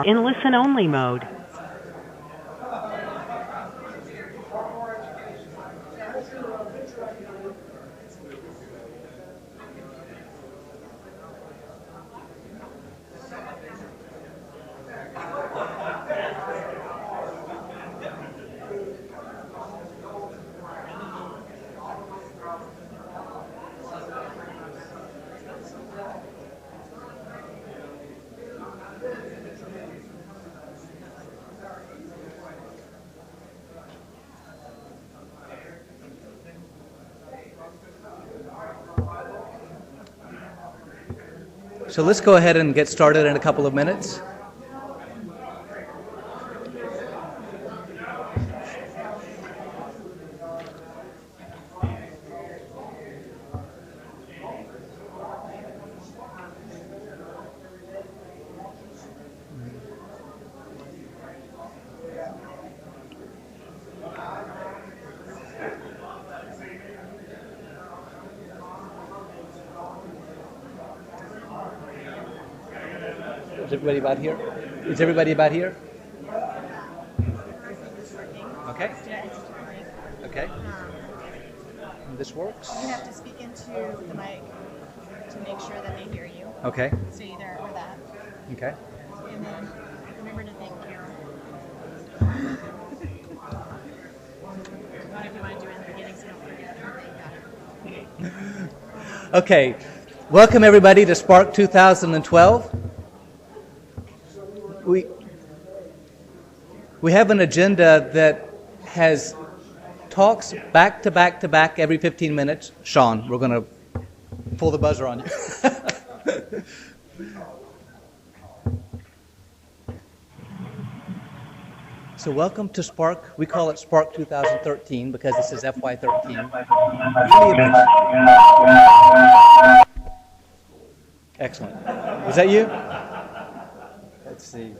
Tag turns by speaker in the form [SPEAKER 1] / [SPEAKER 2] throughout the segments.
[SPEAKER 1] in listen-only mode.
[SPEAKER 2] So let's go ahead and get started in a couple of minutes. Is everybody about here? Is everybody about here? Okay. Okay. This works?
[SPEAKER 3] You have to speak into the mic to make sure that they hear you.
[SPEAKER 2] Okay.
[SPEAKER 3] So either or that.
[SPEAKER 2] Okay.
[SPEAKER 3] And then remember to thank Carol. What if you want to do it in the beginning so you don't forget to thank God?
[SPEAKER 2] Okay. Welcome everybody to Spark 2012. We have an agenda that has talks back to back to back every 15 minutes. Sean, we're going to pull the buzzer on you. So welcome to Spark. We call it Spark 2013 because this is FY13. Excellent. Was that you? Let's see.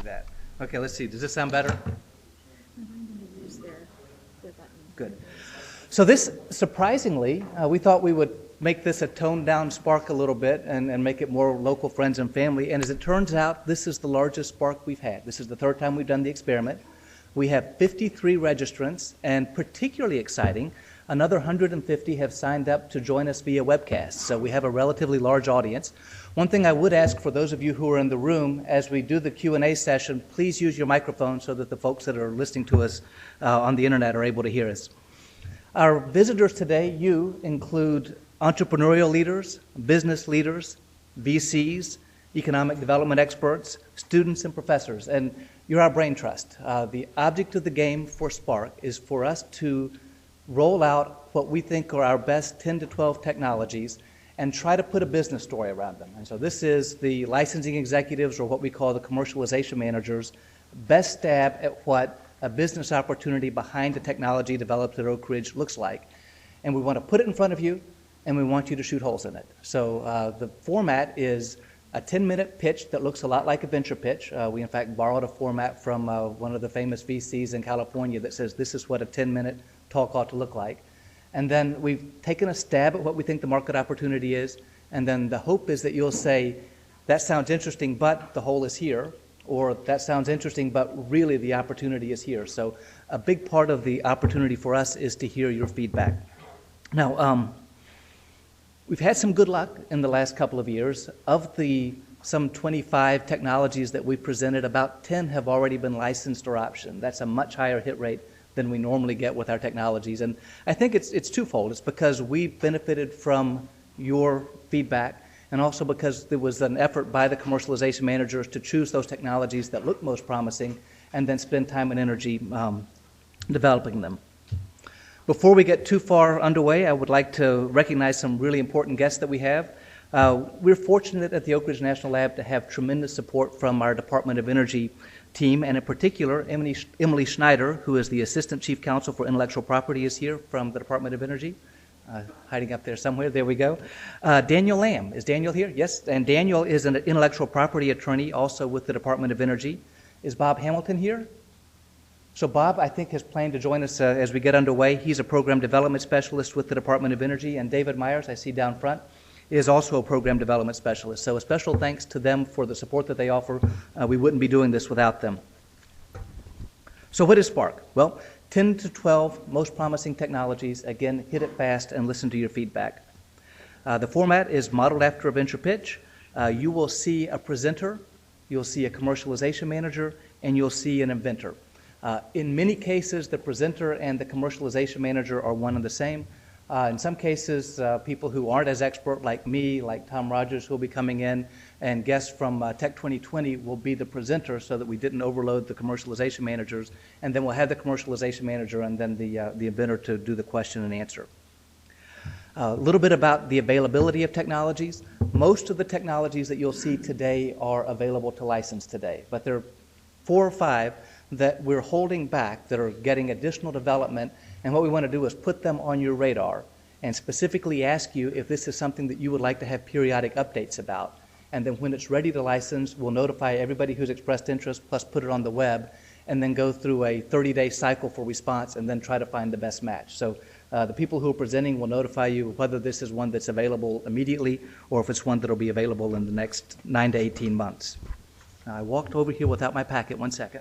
[SPEAKER 2] That. Okay, let's see. Does this sound better?
[SPEAKER 3] Use their button.
[SPEAKER 2] Good. So this, surprisingly, we thought we would make this a toned-down Spark a little bit and make it more local friends and family. And as it turns out, this is the largest Spark we've had. This is the third time we've done the experiment. We have 53 registrants, and particularly exciting, another 150 have signed up to join us via webcast. So we have a relatively large audience. One thing I would ask for those of you who are in the room, as we do the Q&A session, please use your microphone so that the folks that are listening to us on the internet are able to hear us. Our visitors today, you, include entrepreneurial leaders, business leaders, VCs, economic development experts, students and professors, and you're our brain trust. The object of the game for Spark is for us to roll out what we think are our best 10 to 12 technologies and try to put a business story around them. And so this is the licensing executives, or what we call the commercialization managers, best stab at what a business opportunity behind the technology developed at Oak Ridge looks like. And we want to put it in front of you, and we want you to shoot holes in it. So the format is a 10-minute pitch that looks a lot like a venture pitch. We, in fact, borrowed a format from one of the famous VCs in California that says this is what a 10-minute talk ought to look like. And then we've taken a stab at what we think the market opportunity is, and then the hope is that you'll say, that sounds interesting, but the hole is here, or that sounds interesting, but really the opportunity is here. So a big part of the opportunity for us is to hear your feedback. Now, we've had some good luck in the last couple of years. Of the some 25 technologies that we presented, about 10 have already been licensed or optioned. That's a much higher hit rate than we normally get with our technologies. And I think it's twofold. It's because we benefited from your feedback, and also because there was an effort by the commercialization managers to choose those technologies that look most promising and then spend time and energy developing them. Before we get too far underway, I would like to recognize some really important guests that we have. We're fortunate at the Oak Ridge National Lab to have tremendous support from our Department of Energy team, and in particular, Emily Schneider, who is the Assistant Chief Counsel for Intellectual Property, is here from the Department of Energy. Hiding up there somewhere. There we go. Daniel Lamb. Is Daniel here? Yes. And Daniel is an intellectual property attorney also with the Department of Energy. Is Bob Hamilton here? So Bob, I think, has planned to join us as we get underway. He's a program development specialist with the Department of Energy. And David Myers, I see down front, is also a program development specialist. So a special thanks to them for the support that they offer. We wouldn't be doing this without them. So what is Spark? Well, 10 to 12 most promising technologies. Again, hit it fast and listen to your feedback. The format is modeled after a venture pitch. You will see a presenter, you'll see a commercialization manager, and you'll see an inventor. In many cases, the presenter and the commercialization manager are one and the same. In some cases, people who aren't as expert like me, like Tom Rogers, who will be coming in, and guests from Tech 2020 will be the presenter so that we didn't overload the commercialization managers, and then we'll have the commercialization manager and then the inventor to do the question and answer. A little bit about the availability of technologies. Most of the technologies that you'll see today are available to license today, but there are 4 or 5 that we're holding back that are getting additional development, and what we want to do is put them on your radar and specifically ask you if this is something that you would like to have periodic updates about. And then when it's ready to license, we'll notify everybody who's expressed interest, plus put it on the web, and then go through a 30-day cycle for response and then try to find the best match. So the people who are presenting will notify you whether this is one that's available immediately or if it's one that will be available in the next 9 to 18 months. Now, I walked over here without my packet. One second.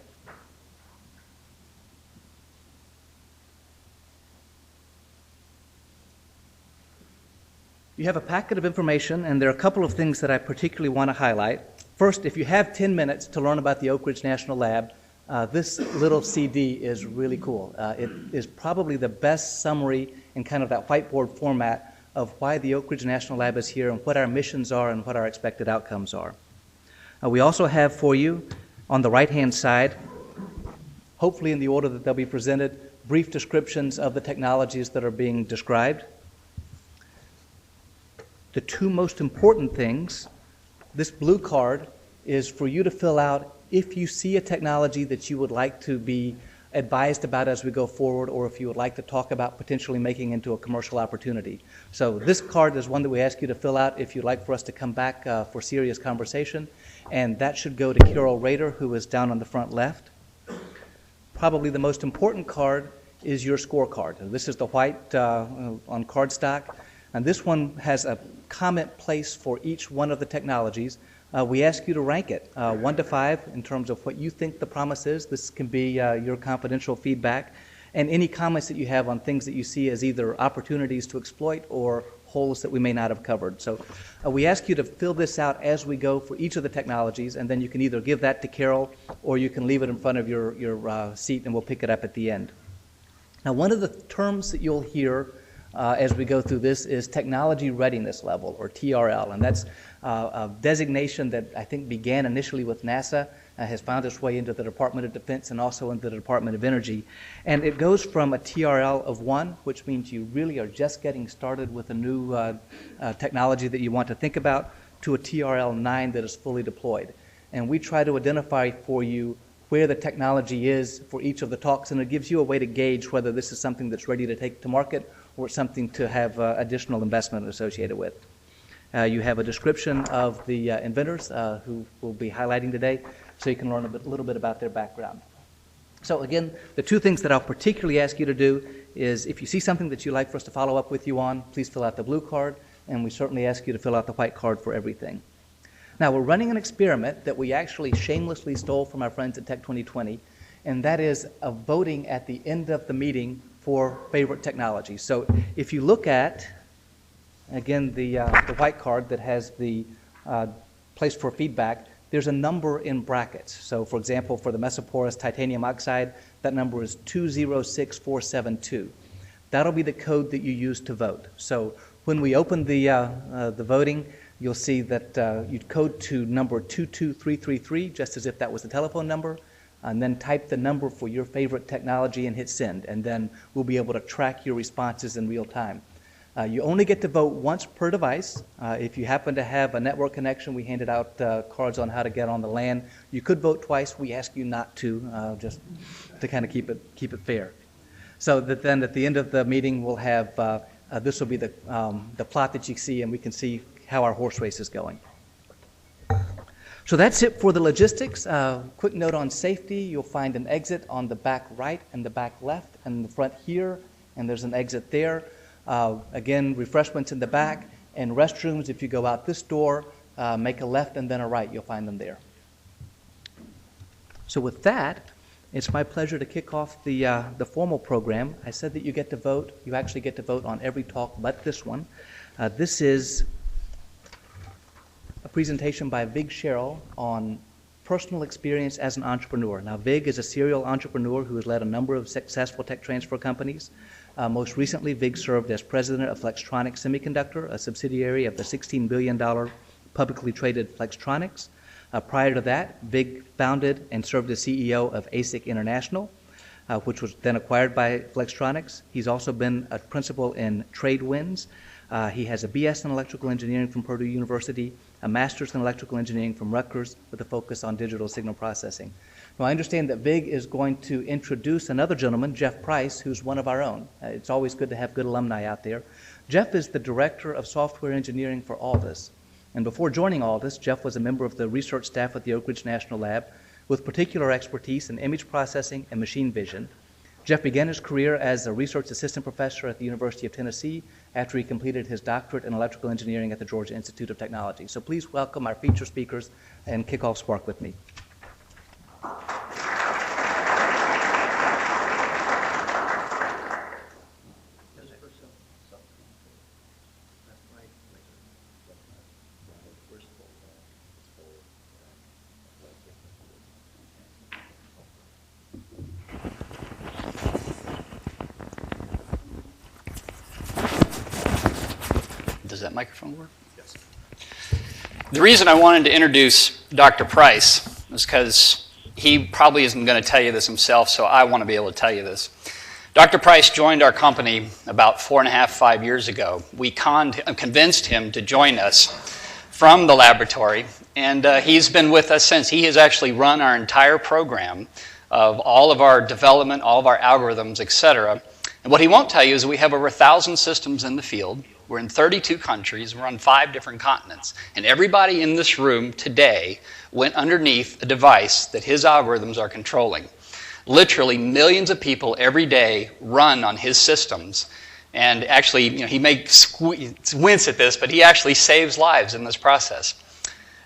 [SPEAKER 2] You have a packet of information, and there are a couple of things that I particularly want to highlight. First, if you have 10 minutes to learn about the Oak Ridge National Lab, this little CD is really cool. It is probably the best summary in kind of that whiteboard format of why the Oak Ridge National Lab is here and what our missions are and what our expected outcomes are. We also have for you, on the right-hand side, hopefully in the order that they'll be presented, brief descriptions of the technologies that are being described. The 2 most important things, this blue card is for you to fill out if you see a technology that you would like to be advised about as we go forward, or if you would like to talk about potentially making into a commercial opportunity. So this card is one that we ask you to fill out if you'd like for us to come back for serious conversation, and that should go to Carol Rader, who is down on the front left. Probably the most important card is your scorecard. This is the white on cardstock, and this one has a comment place for each one of the technologies. We ask you to rank it 1 to 5 in terms of what you think the promise is. This can be your confidential feedback, and any comments that you have on things that you see as either opportunities to exploit or holes that we may not have covered. So we ask you to fill this out as we go for each of the technologies, and then you can either give that to Carol or you can leave it in front of your seat and we'll pick it up at the end. Now, one of the terms that you'll hear as we go through this is Technology Readiness Level, or TRL, and that's a designation that I think began initially with NASA, has found its way into the Department of Defense and also into the Department of Energy. And it goes from a TRL of 1, which means you really are just getting started with a new technology that you want to think about, to a TRL 9 that is fully deployed. And we try to identify for you where the technology is for each of the talks, and it gives you a way to gauge whether this is something that's ready to take to market or something to have additional investment associated with. You have a description of the inventors who we'll be highlighting today, so you can learn a little bit about their background. So again, the 2 things that I'll particularly ask you to do is if you see something that you'd like for us to follow up with you on, please fill out the blue card, and we certainly ask you to fill out the white card for everything. Now, we're running an experiment that we actually shamelessly stole from our friends at Tech 2020, and that is a voting at the end of the meeting for favorite technology. So if you look at, again, the white card that has the place for feedback, there's a number in brackets. So for example, for the mesoporous titanium oxide, that number is 206472. That'll be the code that you use to vote. So when we open the voting, you'll see that you'd code to number 22333, just as if that was the telephone number, and then type the number for your favorite technology and hit send, and then we'll be able to track your responses in real time. You only get to vote once per device. If you happen to have a network connection, we handed out cards on how to get on the LAN. You could vote twice. We ask you not to, just to kind of keep it fair. So that then at the end of the meeting, we'll have, this will be the plot that you see, and we can see how our horse race is going. So that's it for the logistics. Quick note on safety. You'll find an exit on the back right and the back left and the front here, and there's an exit there. Again, refreshments in the back, And restrooms, if you go out this door, make a left and then a right, you'll find them there. So with that, it's my pleasure to kick off the formal program. I said that you get to vote. You actually get to vote on every talk but this one. This is a presentation by Vig Sherrill on personal experience as an entrepreneur. Now, Vig is a serial entrepreneur who has led a number of successful tech transfer companies. Most recently, Vig served as president of Flextronics Semiconductor, a subsidiary of the $16 billion publicly traded Flextronics. Prior to that, Vig founded and served as CEO of ASIC International, which was then acquired by Flextronics. He's also been a principal in Tradewinds. He has a BS in electrical engineering from Purdue University, a master's in electrical engineering from Rutgers with a focus on digital signal processing. Now, I understand that Vig is going to introduce another gentleman, Jeff Price, who's one of our own. It's always good to have good alumni out there. Jeff is the director of software engineering for Aldus. And before joining Aldus, Jeff was a member of the research staff at the Oak Ridge National Lab with particular expertise in image processing and machine vision. Jeff began his career as a research assistant professor at the University of Tennessee after he completed his doctorate in electrical engineering at the Georgia Institute of Technology. So please welcome our feature speakers and kick off Spark with me.
[SPEAKER 1] Does that microphone work? Yes. The reason I wanted to introduce Dr. Price is because he probably isn't going to tell you this himself, so I want to be able to tell you this. Dr. Price joined our company about 4.5, 5 years ago. We convinced him to join us from the laboratory, and he's been with us since. He has actually run our entire program of all of our development, all of our algorithms, etc. And what he won't tell you is we have over 1,000 systems in the field. We're in 32 countries. We're on 5 different continents. And everybody in this room today went underneath a device that his algorithms are controlling. Literally millions of people every day run on his systems. And actually, he may wince at this, but he actually saves lives in this process.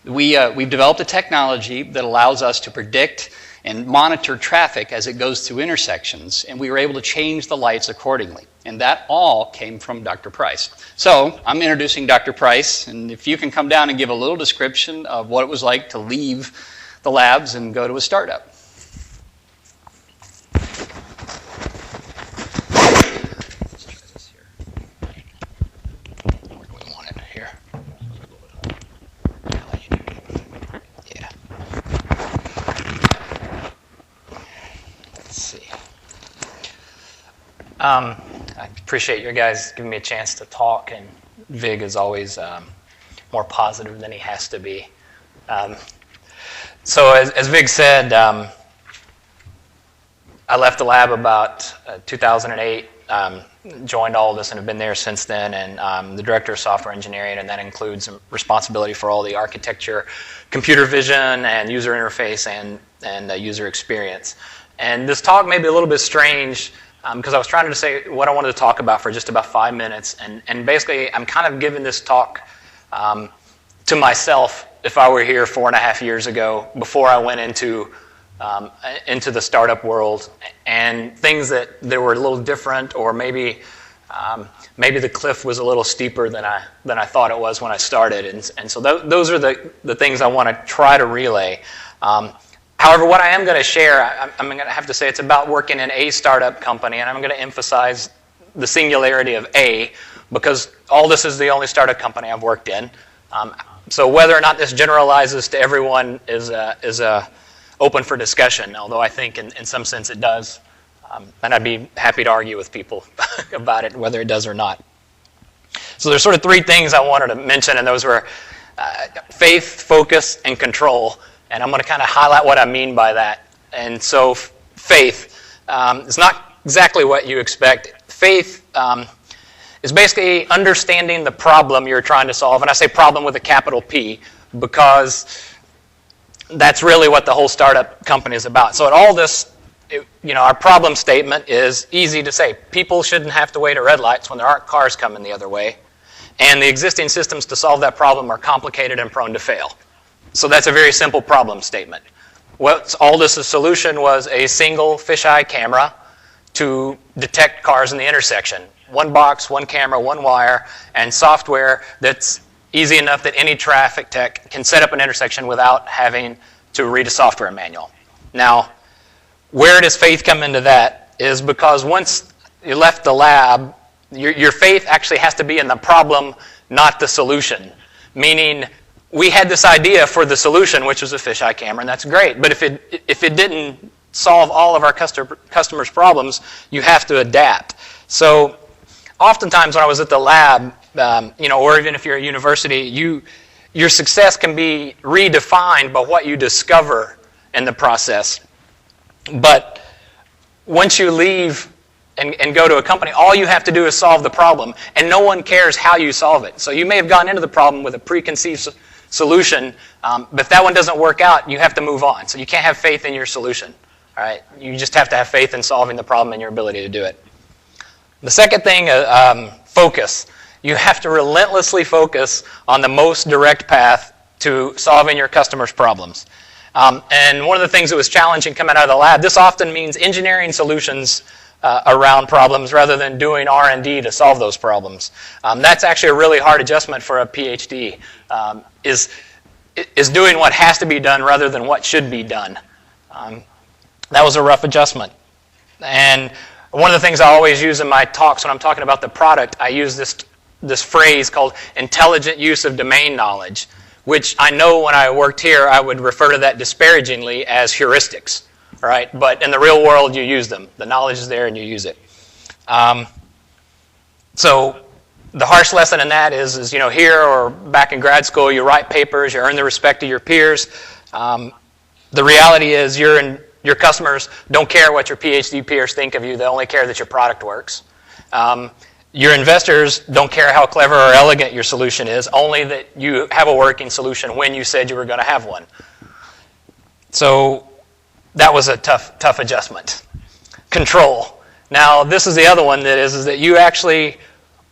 [SPEAKER 1] We've developed a technology that allows us to predict and monitor traffic as it goes through intersections, and we were able to change the lights accordingly. And that all came from Dr. Price. So I'm introducing Dr. Price, and if you can come down and give a little description of what it was like to leave the labs and go to a startup. Let's try this here. Where do we want it? Here. Yeah. Let's see. I appreciate you guys giving me a chance to talk, and Vig is always more positive than he has to be. So as Vig said, I left the lab about 2008, joined Aldus and have been there since then, and I'm the director of software engineering, and that includes responsibility for all the architecture, computer vision, and user interface, and user experience. And this talk may be a little bit strange, because I was trying to say what I wanted to talk about for just about 5 minutes, and basically I'm kind of giving this talk to myself if I were here 4.5 years ago before I went into the startup world, and things that were a little different, or maybe the cliff was a little steeper than I thought it was when I started, and so those are the things I want to try to relay. However, what I am going to share, I'm going to have to say it's about working in a startup company, and I'm going to emphasize the singularity of a, because Aldus is the only startup company I've worked in. So whether or not this generalizes to everyone is open for discussion, although I think in some sense it does. And I'd be happy to argue with people about it, whether it does or not. So there's sort of 3 things I wanted to mention, and those were faith, focus, and control. And I'm going to kind of highlight what I mean by that. And so faith is not exactly what you expect. Faith is basically understanding the problem you're trying to solve. And I say problem with a capital P because that's really what the whole startup company is about. So at Aldus, our problem statement is easy to say. People shouldn't have to wait at red lights when there aren't cars coming the other way. and the existing systems to solve that problem are complicated and prone to fail. So that's a very simple problem statement. Aldous' solution was a single fisheye camera to detect cars in the intersection. One box, one camera, one wire, and software that's easy enough that any traffic tech can set up an intersection without having to read a software manual. Now, where does faith come into that is because once you left the lab, your faith actually has to be in the problem, not the solution. Meaning, we had this idea for the solution, which was a fisheye camera, and that's great. But if it didn't solve all of our customers' problems, you have to adapt. So, oftentimes when I was at the lab, or even if you're at university, your success can be redefined by what you discover in the process. But once you leave and go to a company, all you have to do is solve the problem, and no one cares how you solve it. So you may have gone into the problem with a preconceived solution, but if that one doesn't work out, you have to move on. So you can't have faith in your solution. All right? You just have to have faith in solving the problem and your ability to do it. The second thing, focus. You have to relentlessly focus on the most direct path to solving your customers' problems. And one of the things that was challenging coming out of the lab, this often means engineering solutions around problems rather than doing R&D to solve those problems. That's actually a really hard adjustment for a PhD, is doing what has to be done rather than what should be done. That was a rough adjustment. And one of the things I always use in my talks when I'm talking about the product, I use this phrase called intelligent use of domain knowledge, which I know when I worked here, I would refer to that disparagingly as heuristics, right? But in the real world, you use them. The knowledge is there and you use it. So the harsh lesson in that is here or back in grad school, you write papers, you earn the respect of your peers. The reality is your customers don't care what your PhD peers think of you. They only care that your product works. Your investors don't care how clever or elegant your solution is, only that you have a working solution when you said you were going to have one. So that was a tough adjustment. Control. Now, this is the other one that is that you actually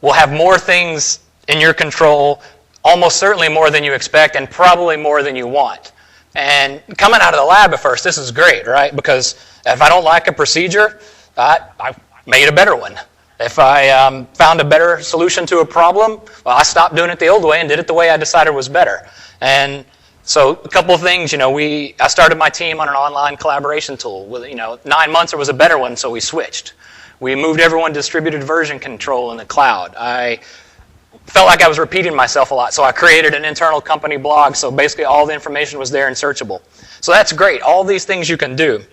[SPEAKER 1] will have more things in your control, almost certainly more than you expect, and probably more than you want. And coming out of the lab at first, this is great, right? Because if I don't like a procedure, I made a better one. If I found a better solution to a problem, well, I stopped doing it the old way and did it the way I decided was better. And so a couple of things, I started my team on an online collaboration tool. With 9 months, there was a better one, so we switched. We moved everyone to distributed version control in the cloud. I felt like I was repeating myself a lot, so I created an internal company blog, so basically all the information was there and searchable. So that's great. All these things you can do.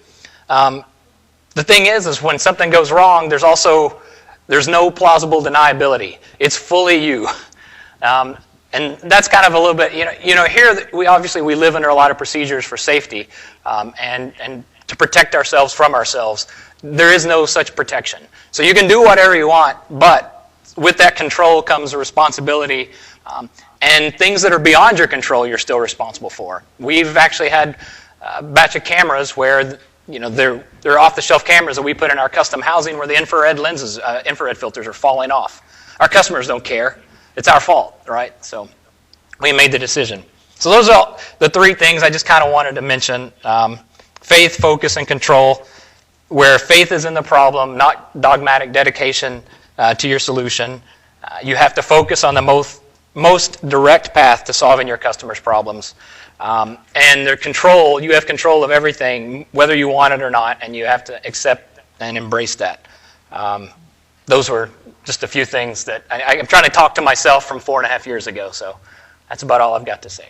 [SPEAKER 1] The thing is when something goes wrong, there's no plausible deniability. It's fully you. And that's kind of a little bit, here we live under a lot of procedures for safety and to protect ourselves from ourselves. There is no such protection. So you can do whatever you want, but with that control comes a responsibility. And things that are beyond your control, you're still responsible for. We've actually had a batch of cameras where they're off-the-shelf cameras that we put in our custom housing where the infrared filters are falling off. Our customers don't care. It's our fault, right? So we made the decision. So those are the three things I just kind of wanted to mention. Faith, focus, and control, where faith is in the problem, not dogmatic dedication to your solution. You have to focus on the most direct path to solving your customers' problems. And their control, you have control of everything, whether you want it or not, and you have to accept and embrace that. Those were just a few things that I'm trying to talk to myself from 4.5 years ago, so that's about all I've got to say.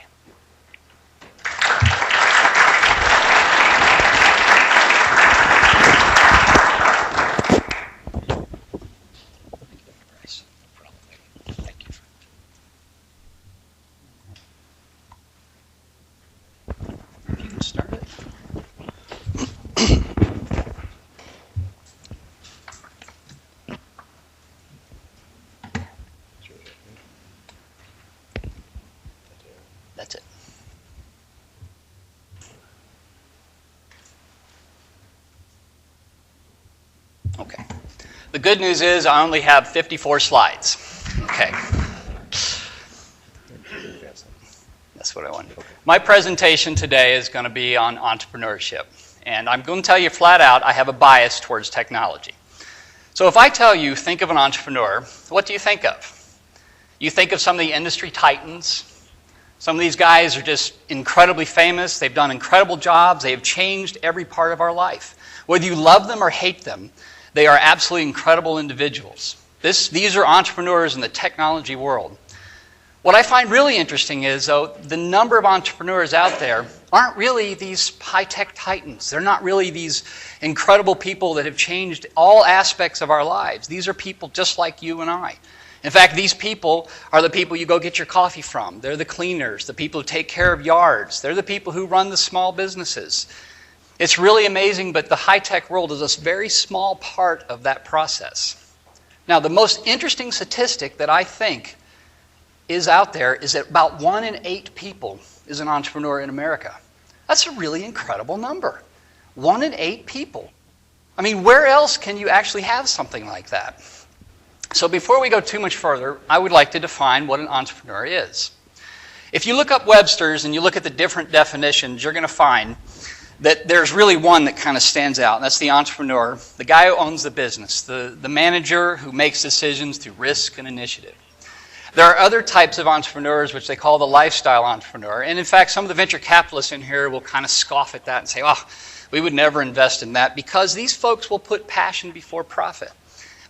[SPEAKER 1] That's it.
[SPEAKER 4] Okay. The good news is I only have 54 slides. Okay. That's what I want. My presentation today is going to be on entrepreneurship. And I'm going to tell you flat out, I have a bias towards technology. So if I tell you, think of an entrepreneur, what do you think of? You think of some of the industry titans. Some of these guys are just incredibly famous. They've done incredible jobs. They have changed every part of our life. Whether you love them or hate them, they are absolutely incredible individuals. These are entrepreneurs in the technology world. What I find really interesting is, though, the number of entrepreneurs out there aren't really these high-tech titans. They're not really these incredible people that have changed all aspects of our lives. These are people just like you and I. In fact, these people are the people you go get your coffee from. They're the cleaners, the people who take care of yards. They're the people who run the small businesses. It's really amazing, but the high-tech world is a very small part of that process. Now, the most interesting statistic that I think is out there is that about 1 in 8 people is an entrepreneur in America. That's a really incredible number. 1 in 8 people. I mean, where else can you actually have something like that? So before we go too much further, I would like to define what an entrepreneur is. If you look up Webster's and you look at the different definitions, you're going to find that there's really one that kind of stands out, and that's the entrepreneur, the guy who owns the business, the manager who makes decisions through risk and initiative. There are other types of entrepreneurs which they call the lifestyle entrepreneur, and in fact some of the venture capitalists in here will kind of scoff at that and say, oh, we would never invest in that, because these folks will put passion before profit.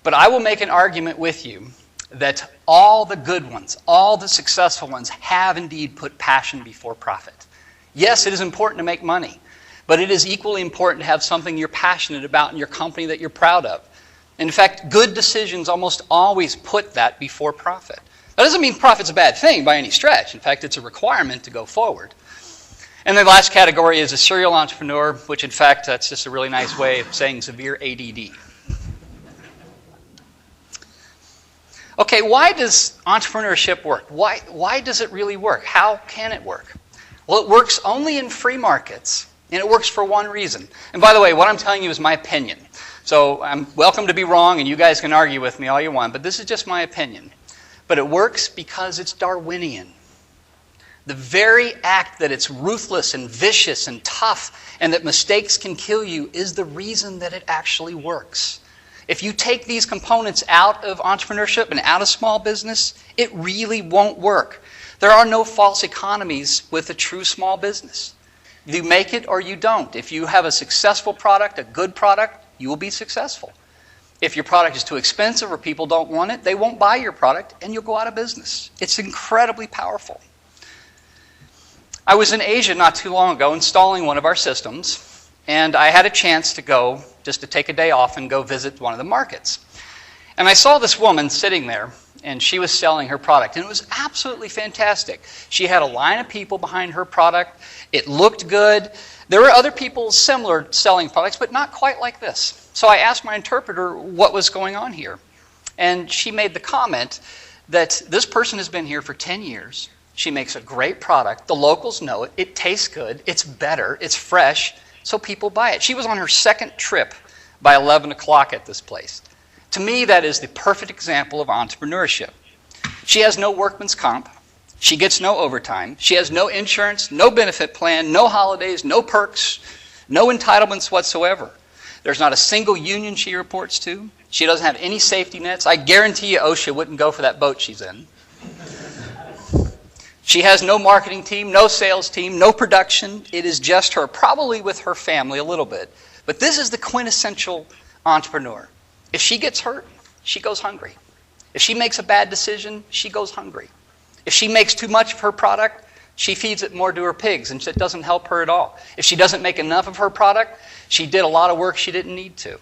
[SPEAKER 4] But I will make an argument with you that all the good ones, all the successful ones have indeed put passion before profit. Yes, it is important to make money, but it is equally important to have something you're passionate about in your company that you're proud of. In fact, good decisions almost always put that before profit. That doesn't mean profit's a bad thing by any stretch. In fact, it's a requirement to go forward. And the last category is a serial entrepreneur, which in fact, that's just a really nice way of saying severe ADD. Okay, why does entrepreneurship work? Why does it really work? How can it work? Well, it works only in free markets, and it works for one reason. And by the way, what I'm telling you is my opinion. So I'm welcome to be wrong, and you guys can argue with me all you want, but this is just my opinion. But it works because it's Darwinian. The very act that it's ruthless and vicious and tough and that mistakes can kill you is the reason that it actually works. If you take these components out of entrepreneurship and out of small business, it really won't work. There are no false economies with a true small business. You make it or you don't. If you have a successful product, a good product, you will be successful. If your product is too expensive or people don't want it, they won't buy your product and you'll go out of business. It's incredibly powerful. I was in Asia not too long ago installing one of our systems, and I had a chance to go, just to take a day off and go visit one of the markets. And I saw this woman sitting there, and she was selling her product, and it was absolutely fantastic. She had a line of people behind her product. It looked good. There were other people similar selling products, but not quite like this. So I asked my interpreter what was going on here. And she made the comment that this person has been here for 10 years. She makes a great product. The locals know it. It tastes good. It's better. It's fresh. So people buy it. She was on her second trip by 11 o'clock at this place. To me, that is the perfect example of entrepreneurship. She has no workman's comp. She gets no overtime. She has no insurance, no benefit plan, no holidays, no perks, no entitlements whatsoever. There's not a single union she reports to. She doesn't have any safety nets. I guarantee you OSHA wouldn't go for that boat she's in. She has no marketing team, no sales team, no production. It is just her, probably with her family a little bit. But this is the quintessential entrepreneur. If she gets hurt, she goes hungry. If she makes a bad decision, she goes hungry. If she makes too much of her product, she feeds it more to her pigs, and it doesn't help her at all. If she doesn't make enough of her product, she did a lot of work she didn't need to.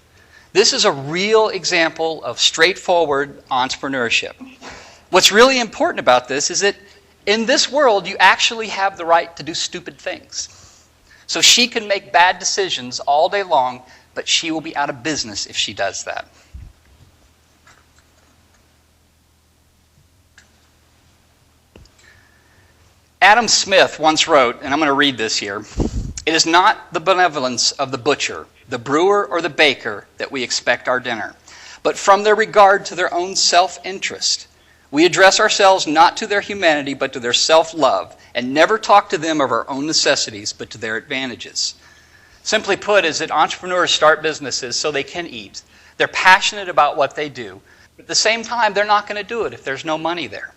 [SPEAKER 4] This is a real example of straightforward entrepreneurship. What's really important about this is that in this world, you actually have the right to do stupid things. So she can make bad decisions all day long, but she will be out of business if she does that. Adam Smith once wrote, and I'm going to read this here, "It is not the benevolence of the butcher, the brewer, or the baker that we expect our dinner, but from their regard to their own self-interest. We address ourselves not to their humanity, but to their self-love, and never talk to them of our own necessities, but to their advantages. Simply put, is that entrepreneurs start businesses so they can eat. They're passionate about what they do. But at the same time, they're not going to do it if there's no money there.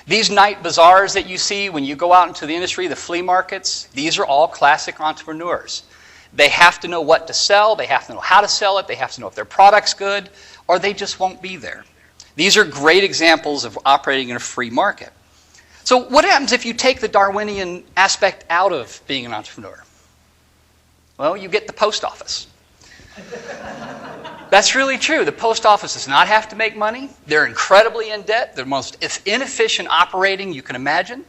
[SPEAKER 4] These night bazaars that you see when you go out into the industry, the flea markets, these are all classic entrepreneurs. They have to know what to sell, they have to know how to sell it, they have to know if their product's good, or they just won't be there. These are great examples of operating in a free market. So what happens if you take the Darwinian aspect out of being an entrepreneur? Well, you get the post office. That's really true. The post office does not have to make money. They're incredibly in debt. They're the most inefficient operating you can imagine.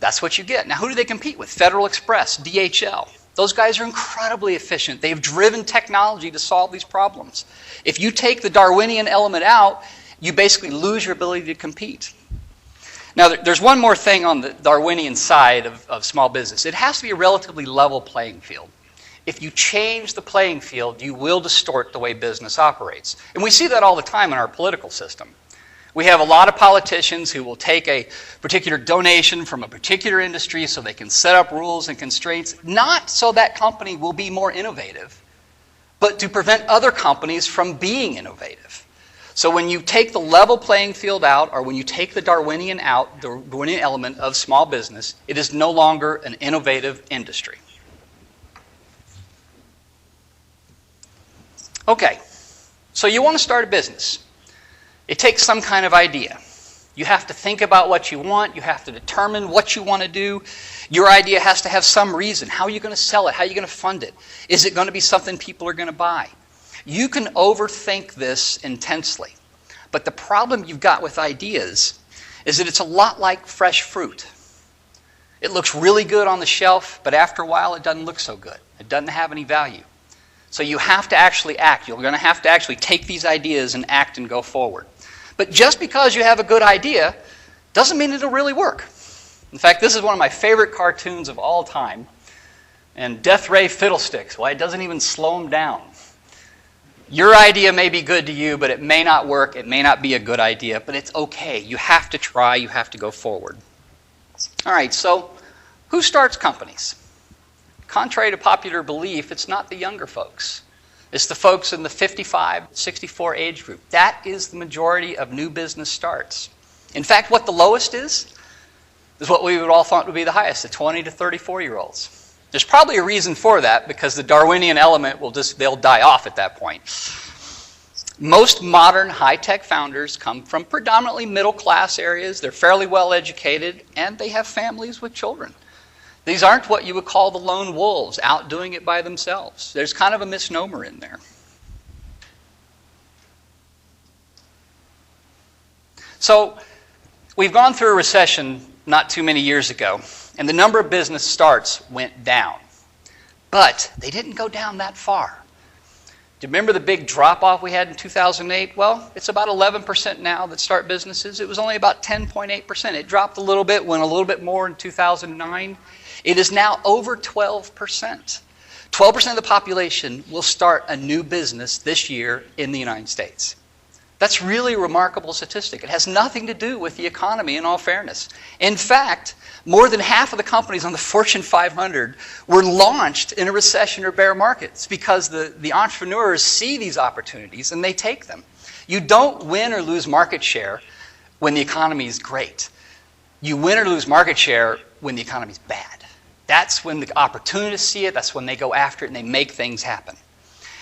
[SPEAKER 4] That's what you get. Now, who do they compete with? Federal Express, DHL. Those guys are incredibly efficient. They've driven technology to solve these problems. If you take the Darwinian element out, you basically lose your ability to compete. Now, there's one more thing on the Darwinian side of small business. It has to be a relatively level playing field. If you change the playing field, you will distort the way business operates. And we see that all the time in our political system. We have a lot of politicians who will take a particular donation from a particular industry so they can set up rules and constraints, not so that company will be more innovative, but to prevent other companies from being innovative. So when you take the level playing field out, or when you take the Darwinian out, the Darwinian element of small business, it is no longer an innovative industry. Okay, so you want to start a business. It takes some kind of idea. You have to think about what you want. You have to determine what you want to do. Your idea has to have some reason. How are you going to sell it? How are you going to fund it? Is it going to be something people are going to buy? You can overthink this intensely. But the problem you've got with ideas is that it's a lot like fresh fruit. It looks really good on the shelf, but after a while it doesn't look so good. It doesn't have any value. So you have to actually act. You're going to have to actually take these ideas and act and go forward. But just because you have a good idea doesn't mean it'll really work. In fact, this is one of my favorite cartoons of all time. And Death Ray Fiddlesticks, why it doesn't even slow them down. Your idea may be good to you, but it may not work. It may not be a good idea, but it's okay. You have to try. You have to go forward. All right, so who starts companies? Contrary to popular belief, it's not the younger folks. It's the folks in the 55, 64 age group. That is the majority of new business starts. In fact, what the lowest is what we would all thought would be the highest, the 20 to 34-year-olds. There's probably a reason for that, because the Darwinian element they'll die off at that point. Most modern high-tech founders come from predominantly middle-class areas. They're fairly well educated, and they have families with children. These aren't what you would call the lone wolves out doing it by themselves. There's kind of a misnomer in there. So we've gone through a recession not too many years ago, and the number of business starts went down. But they didn't go down that far. Do you remember the big drop-off we had in 2008? Well, it's about 11% now that start businesses. It was only about 10.8%. It dropped a little bit, went a little bit more in 2009. It is now over 12%. 12% of the population will start a new business this year in the United States. That's really a remarkable statistic. It has nothing to do with the economy, in all fairness. In fact, more than half of the companies on the Fortune 500 were launched in a recession or bear market. It's because the entrepreneurs see these opportunities and they take them. You don't win or lose market share when the economy is great. You win or lose market share when the economy is bad. That's when the opportunists see it. That's when they go after it and they make things happen.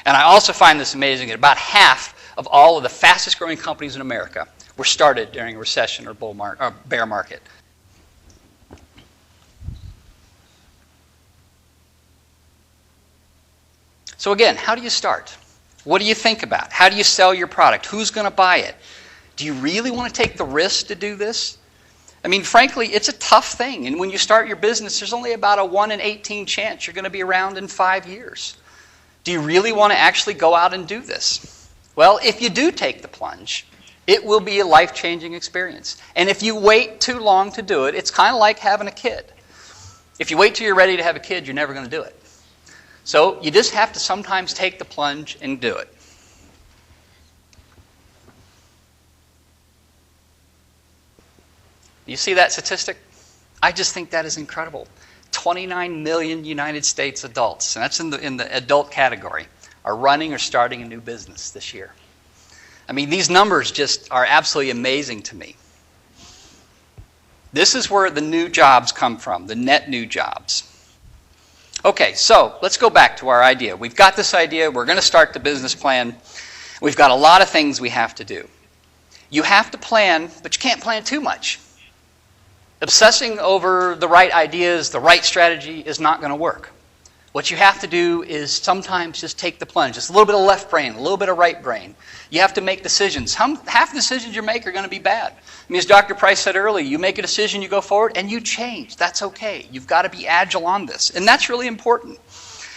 [SPEAKER 4] And I also find this amazing that about half of all of the fastest growing companies in America were started during a recession or bear market. So again, how do you start? What do you think about? How do you sell your product? Who's going to buy it? Do you really want to take the risk to do this? I mean, frankly, it's a tough thing. And when you start your business, there's only about a 1 in 18 chance you're going to be around in 5 years. Do you really want to actually go out and do this? Well, if you do take the plunge, it will be a life-changing experience. And if you wait too long to do it, it's kind of like having a kid. If you wait till you're ready to have a kid, you're never going to do it. So you just have to sometimes take the plunge and do it. You see that statistic? I just think that is incredible. 29 million United States adults, and that's in the adult category, are running or starting a new business this year. I mean, these numbers just are absolutely amazing to me. This is where the new jobs come from, the net new jobs. Okay, so let's go back to our idea. We've got this idea. We're going to start the business plan. We've got a lot of things we have to do. You have to plan, but you can't plan too much. Obsessing over the right ideas, the right strategy is not going to work. What you have to do is sometimes just take the plunge. Just a little bit of left brain, a little bit of right brain. You have to make decisions. Half the decisions you make are going to be bad. I mean, as Dr. Price said earlier, you make a decision, you go forward, and you change. That's okay. You've got to be agile on this. And that's really important.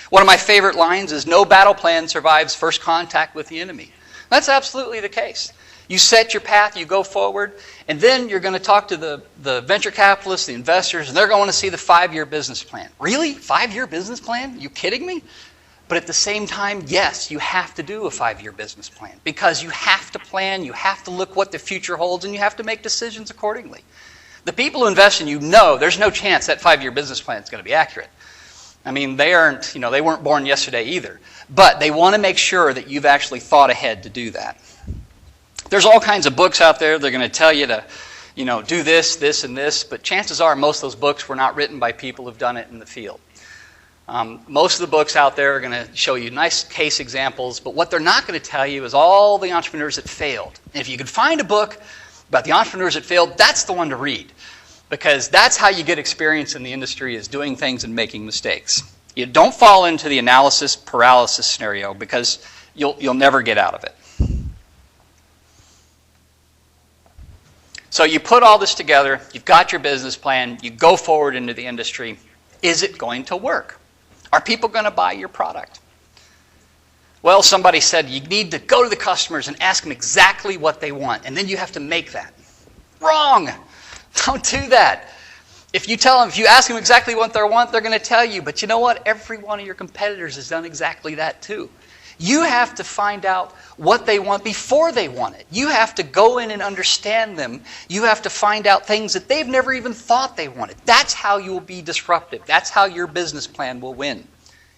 [SPEAKER 4] One of my favorite lines is, no battle plan survives first contact with the enemy. That's absolutely the case. You set your path, you go forward, and then you're going to talk to the venture capitalists, the investors, and they're going to see the 5-year business plan. Really? 5-year business plan? You kidding me? But at the same time, yes, you have to do a 5-year business plan because you have to plan, you have to look what the future holds, and you have to make decisions accordingly. The people who invest in you know there's no chance that 5-year business plan is going to be accurate. I mean, they weren't born yesterday either. But they want to make sure that you've actually thought ahead to do that. There's all kinds of books out there. They're going to tell you to, do this, this, and this. But chances are most of those books were not written by people who've done it in the field. Most of the books out there are going to show you nice case examples. But what they're not going to tell you is all the entrepreneurs that failed. And if you could find a book about the entrepreneurs that failed, that's the one to read. Because that's how you get experience in the industry, is doing things and making mistakes. You don't fall into the analysis paralysis scenario because you'll never get out of it. So you put all this together, you've got your business plan, you go forward into the industry. Is it going to work? Are people going to buy your product? Well, somebody said you need to go to the customers and ask them exactly what they want, and then you have to make that. Wrong! Don't do that. If you ask them exactly what they want, they're going to tell you. But you know what? Every one of your competitors has done exactly that too. You have to find out what they want before they want it. You have to go in and understand them. You have to find out things that they've never even thought they wanted. That's how you will be disruptive. That's how your business plan will win.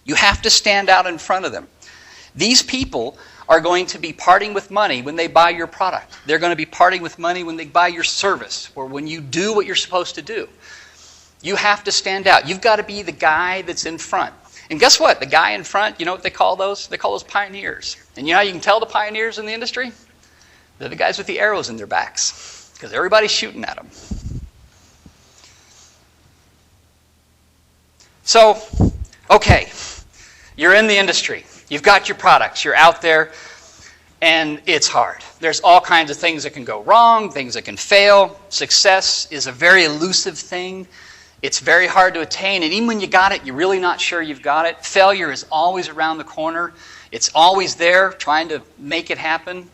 [SPEAKER 4] You have to stand out in front of them. These people are going to be parting with money when they buy your product. They're going to be parting with money when they buy your service or when you do what you're supposed to do. You have to stand out. You've got to be the guy that's in front. And guess what? The guy in front, you know what they call those? They call those pioneers. And you know how you can tell the pioneers in the industry? They're the guys with the arrows in their backs because everybody's shooting at them. So, okay, you're in the industry. You've got your products. You're out there, and it's hard. There's all kinds of things that can go wrong, things that can fail. Success is a very elusive thing. It's very hard to attain, and even when you got it, you're really not sure you've got it. Failure is always around the corner. It's always there, trying to make it happen.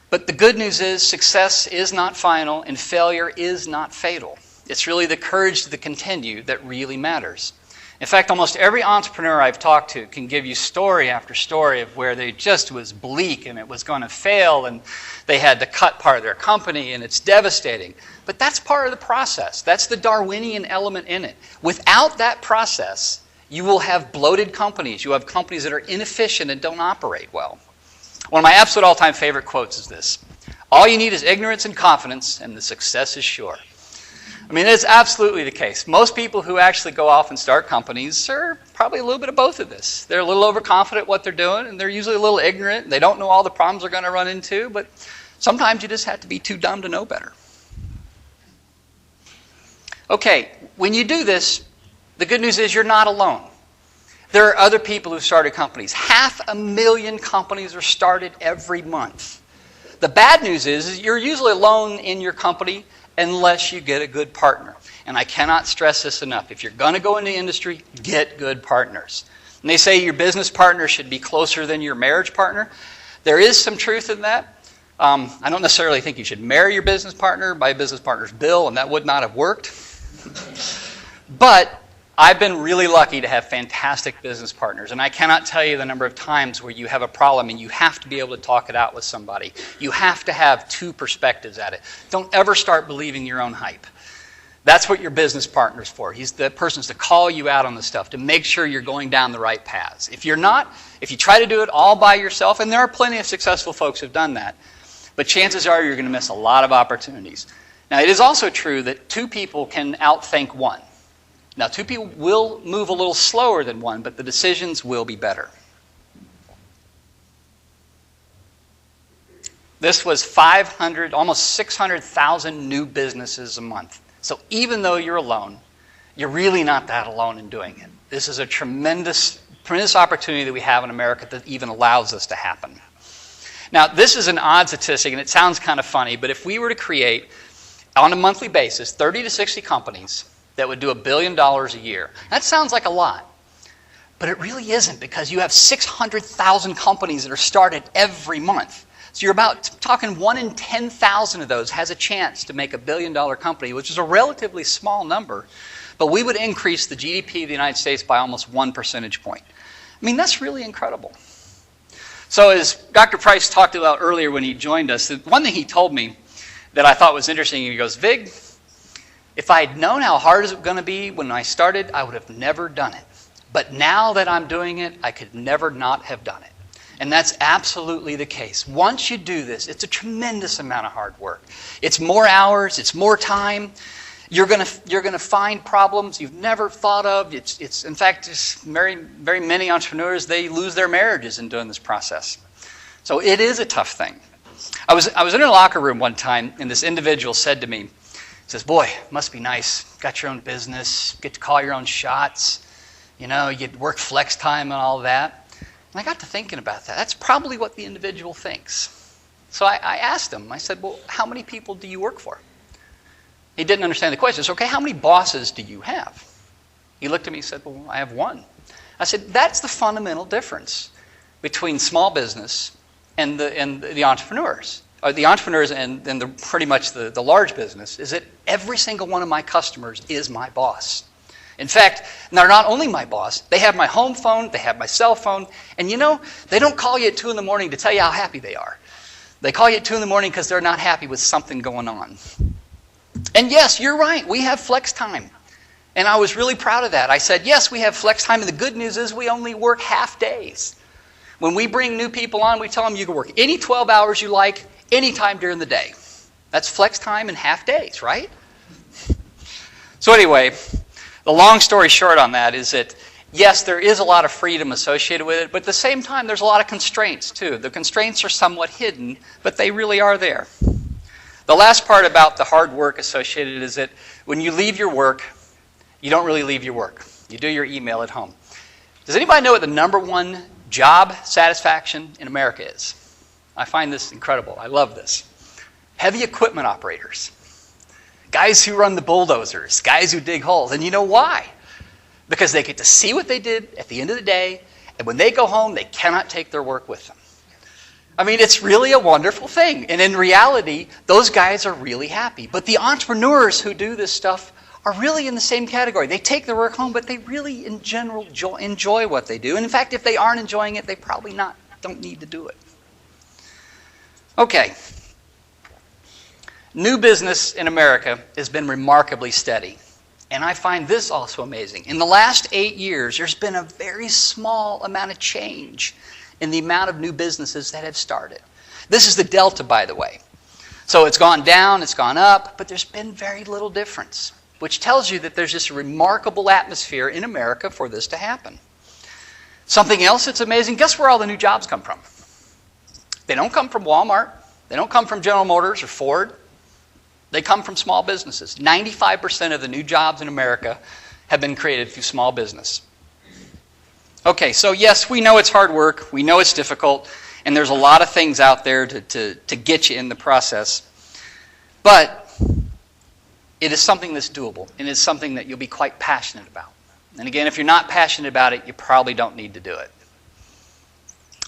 [SPEAKER 4] But the good news is success is not final, and failure is not fatal. It's really the courage to continue that really matters. In fact, almost every entrepreneur I've talked to can give you story after story of where they just was bleak and it was going to fail and they had to cut part of their company and it's devastating. But that's part of the process. That's the Darwinian element in it. Without that process, you will have bloated companies. You have companies that are inefficient and don't operate well. One of my absolute all-time favorite quotes is this: "All you need is ignorance and confidence, and the success is sure." I mean, it's absolutely the case. Most people who actually go off and start companies are probably a little bit of both of this. They're a little overconfident what they're doing, and they're usually a little ignorant. They don't know all the problems they're going to run into, but sometimes you just have to be too dumb to know better. Okay, when you do this, the good news is you're not alone. There are other people who started companies. 500,000 companies are started every month. The bad news is you're usually alone in your company unless you get a good partner. And I cannot stress this enough. If you're going to go into the industry, get good partners. And they say your business partner should be closer than your marriage partner. There is some truth in that. I don't necessarily think you should marry your business partner by a business partner's bill, and that would not have worked. But I've been really lucky to have fantastic business partners, and I cannot tell you the number of times where you have a problem and you have to be able to talk it out with somebody. You have to have two perspectives at it. Don't ever start believing your own hype. That's what your business partner's for. He's the person's to call you out on the stuff, to make sure you're going down the right paths. If you're not, if you try to do it all by yourself, and there are plenty of successful folks who've done that, but chances are you're going to miss a lot of opportunities. Now, it is also true that two people can outthink one. Now, two people will move a little slower than one, but the decisions will be better. This was 500, almost 600,000 new businesses a month. So even though you're alone, you're really not that alone in doing it. This is a tremendous opportunity that we have in America that even allows this to happen. Now, this is an odd statistic, and it sounds kind of funny, but if we were to create, on a monthly basis, 30 to 60 companies that would do $1 billion a year, that sounds like a lot. But it really isn't, because you have 600,000 companies that are started every month. So you're about talking 1 in 10,000 of those has a chance to make $1 billion company, which is a relatively small number, but we would increase the GDP of the United States by almost 1 percentage point. I mean, that's really incredible. So as Dr. Price talked about earlier when he joined us, one thing he told me that I thought was interesting, he goes, Vig, if I had known how hard it was going to be when I started, I would have never done it. But now that I'm doing it, I could never not have done it. And that's absolutely the case. Once you do this, it's a tremendous amount of hard work. It's more hours, it's more time. You're going to find problems you've never thought of. It's in fact, very many entrepreneurs, they lose their marriages in doing this process. So it is a tough thing. I was in a locker room one time, and this individual said to me, he says, boy, must be nice. Got your own business, get to call your own shots. You know, you work flex time and all that. And I got to thinking about that. That's probably what the individual thinks. So I asked him, I said, well, how many people do you work for? He didn't understand the question. I said, okay, how many bosses do you have? He looked at me and said, well, I have one. I said, that's the fundamental difference between small business and the entrepreneurs. Or the entrepreneurs and pretty much the large business, is that every single one of my customers is my boss. In fact, they're not only my boss, they have my home phone, they have my cell phone, and you know, they don't call you at 2 in the morning to tell you how happy they are. They call you at 2 in the morning because they're not happy with something going on. And yes, you're right, we have flex time. And I was really proud of that. I said, yes, we have flex time, and the good news is we only work half days. When we bring new people on, we tell them you can work any 12 hours you like, anytime during the day. That's flex time and half days, right? So anyway, the long story short on that is that, yes, there is a lot of freedom associated with it, but at the same time, there's a lot of constraints, too. The constraints are somewhat hidden, but they really are there. The last part about the hard work associated is that when you leave your work, you don't really leave your work. You do your email at home. Does anybody know what the #1 job satisfaction in America is? I find this incredible. I love this. Heavy equipment operators. Guys who run the bulldozers, guys who dig holes. And you know why? Because they get to see what they did at the end of the day, and when they go home, they cannot take their work with them. I mean, it's really a wonderful thing. And in reality, those guys are really happy. But the entrepreneurs who do this stuff are really in the same category. They take their work home, but they really, in general, enjoy what they do. And in fact, if they aren't enjoying it, they probably don't need to do it. Okay. New business in America has been remarkably steady. And I find this also amazing. In the last 8 years, there's been a very small amount of change in the amount of new businesses that have started. This is the delta, by the way. So it's gone down, it's gone up, but there's been very little difference, which tells you that there's just a remarkable atmosphere in America for this to happen. Something else that's amazing, guess where all the new jobs come from? They don't come from Walmart. They don't come from General Motors or Ford. They come from small businesses. 95% of the new jobs in America have been created through small business. Okay, so yes, we know it's hard work. We know it's difficult. And there's a lot of things out there to get you in the process. But it is something that's doable. And it's something that you'll be quite passionate about. And again, if you're not passionate about it, you probably don't need to do it.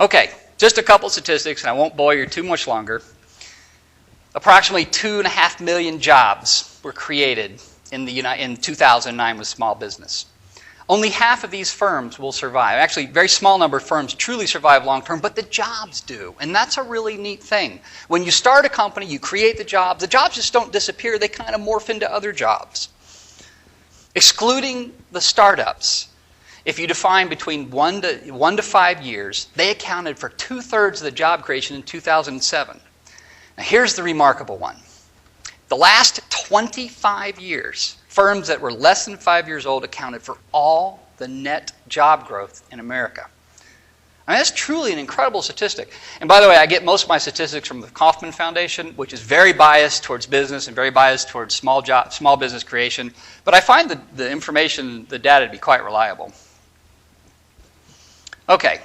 [SPEAKER 4] Okay, just a couple statistics, and I won't bore you too much longer. Approximately 2.5 million jobs were created in 2009 with small business. Only half of these firms will survive. Actually, a very small number of firms truly survive long term, but the jobs do. And that's a really neat thing. When you start a company, you create the jobs. The jobs just don't disappear. They kind of morph into other jobs. Excluding the startups, if you define between 1 to 5 years, they accounted for 2/3 of the job creation in 2007. Now here's the remarkable one. The last 25 years, firms that were less than 5 years old accounted for all the net job growth in America. I mean, that's truly an incredible statistic. And by the way, I get most of my statistics from the Kauffman Foundation, which is very biased towards business and very biased towards small business creation. But I find the information, the data to be quite reliable. Okay,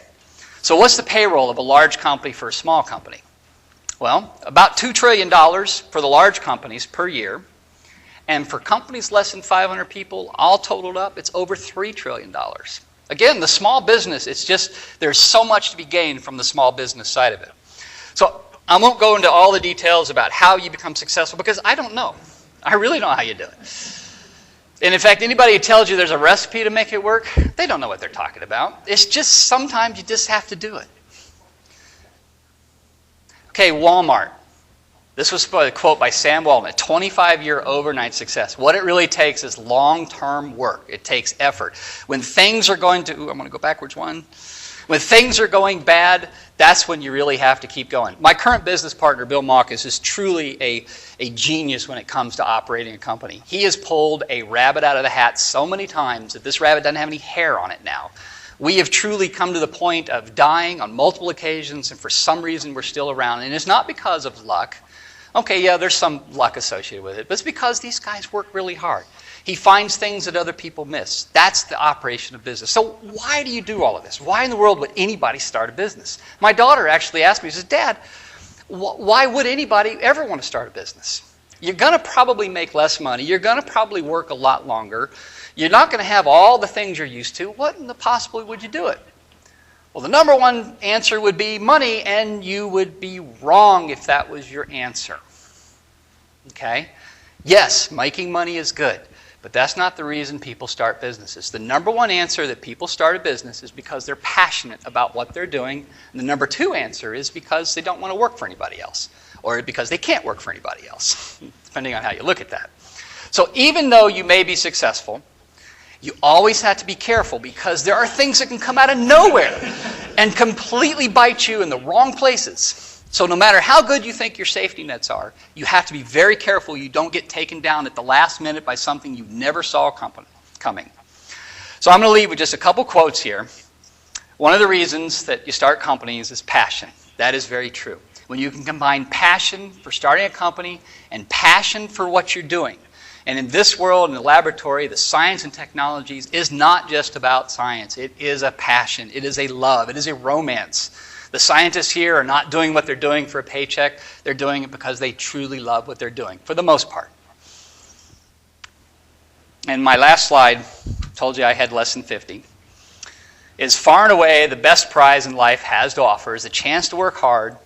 [SPEAKER 4] so what's the payroll of a large company for a small company? Well, about $2 trillion for the large companies per year. And for companies less than 500 people, all totaled up, it's over $3 trillion. Again, the small business, it's just, there's so much to be gained from the small business side of it. So I won't go into all the details about how you become successful because I don't know. I really don't know how you do it. And in fact, anybody who tells you there's a recipe to make it work, they don't know what they're talking about. It's just sometimes you just have to do it. Okay, Walmart. This was a quote by Sam Walton, a 25-year overnight success. What it really takes is long-term work. It takes effort. When things are going to, I'm going to go backwards one. When things are going bad, that's when you really have to keep going. My current business partner, Bill Malkus, is truly a genius when it comes to operating a company. He has pulled a rabbit out of the hat so many times that this rabbit doesn't have any hair on it now. We have truly come to the point of dying on multiple occasions, and for some reason we're still around. And it's not because of luck. Okay, yeah, there's some luck associated with it, but it's because these guys work really hard. He finds things that other people miss. That's the operation of business. So why do you do all of this? Why in the world would anybody start a business? My daughter actually asked me, she says, Dad, why would anybody ever want to start a business? You're going to probably make less money. You're going to probably work a lot longer. You're not going to have all the things you're used to. What in the possibly would you do it? Well, the number one answer would be money, and you would be wrong if that was your answer. Okay? Yes, making money is good, but that's not the reason people start businesses. The number one answer that people start a business is because they're passionate about what they're doing. And the number two answer is because they don't want to work for anybody else, or because they can't work for anybody else, depending on how you look at that. So even though you may be successful, you always have to be careful because there are things that can come out of nowhere and completely bite you in the wrong places. So no matter how good you think your safety nets are, you have to be very careful you don't get taken down at the last minute by something you never saw coming. So I'm going to leave with just a couple quotes here. One of the reasons that you start companies is passion. That is very true. When you can combine passion for starting a company and passion for what you're doing. And in this world, in the laboratory, the science and technologies is not just about science. It is a passion. It is a love. It is a romance. The scientists here are not doing what they're doing for a paycheck. They're doing it because they truly love what they're doing, for the most part. And my last slide, told you I had less than 50, is far and away the best prize in life has to offer is a chance to work hard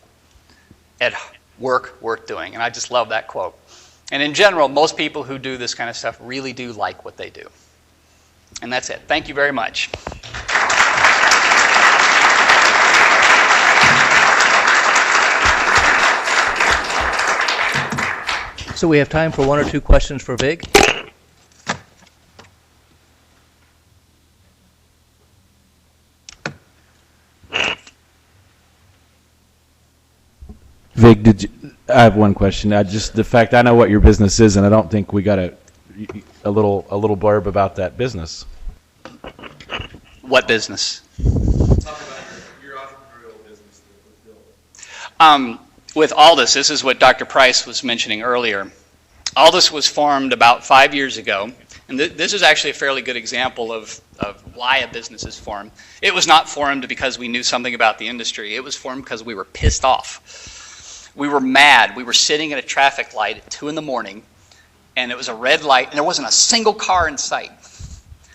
[SPEAKER 4] at work worth doing. And I just love that quote. And in general, most people who do this kind of stuff really do like what they do. And that's it. Thank you very much.
[SPEAKER 2] So we have time for one or two questions for Vig.
[SPEAKER 5] Vig, I have one question. Just the fact I know what your business is, and I don't think we got a little blurb about that business.
[SPEAKER 4] What business?
[SPEAKER 6] Talk about your entrepreneurial business that was built.
[SPEAKER 4] With Aldus, this is what Dr. Price was mentioning earlier. Aldus was formed about 5 years ago, and this is actually a fairly good example of why a business is formed. It was not formed because we knew something about the industry. It was formed because we were pissed off. We were mad. We were sitting at a traffic light at 2 in the morning, and it was a red light, and there wasn't a single car in sight.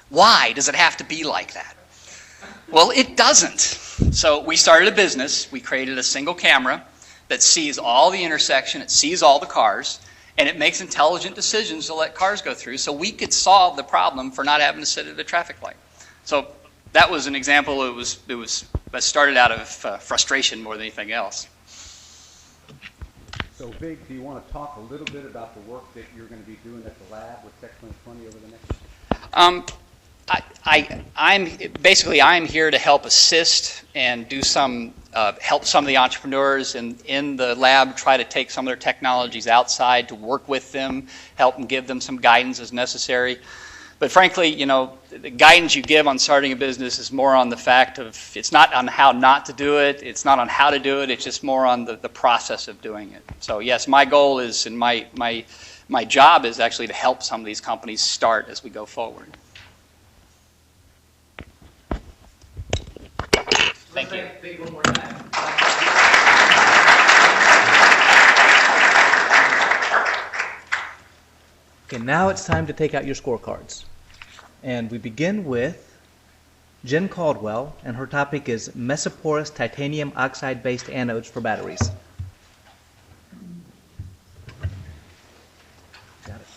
[SPEAKER 4] Why does it have to be like that? Well, it doesn't. So we started a business. We created a single camera that sees all the intersection, it sees all the cars, and it makes intelligent decisions to let cars go through so we could solve the problem for not having to sit at a traffic light. So that was an example. It started out of frustration more than anything else.
[SPEAKER 7] So, Vig, do you want to talk a little bit about the work that you're going to be doing at the lab with Tech 2020 over the next?
[SPEAKER 4] I'm here to help assist and do some help some of the entrepreneurs in the lab try to take some of their technologies outside to work with them, help and give them some guidance as necessary. But frankly, you know, the guidance you give on starting a business is more on the fact of it's not on how not to do it, it's not on how to do it, it's just more on the process of doing it. So yes, my goal is, and my job is actually to help some of these companies start as we go forward. Thank you.
[SPEAKER 2] Okay, now it's time to take out your scorecards. And we begin with Jen Caldwell, and her topic is mesoporous titanium oxide-based anodes for batteries. Got it.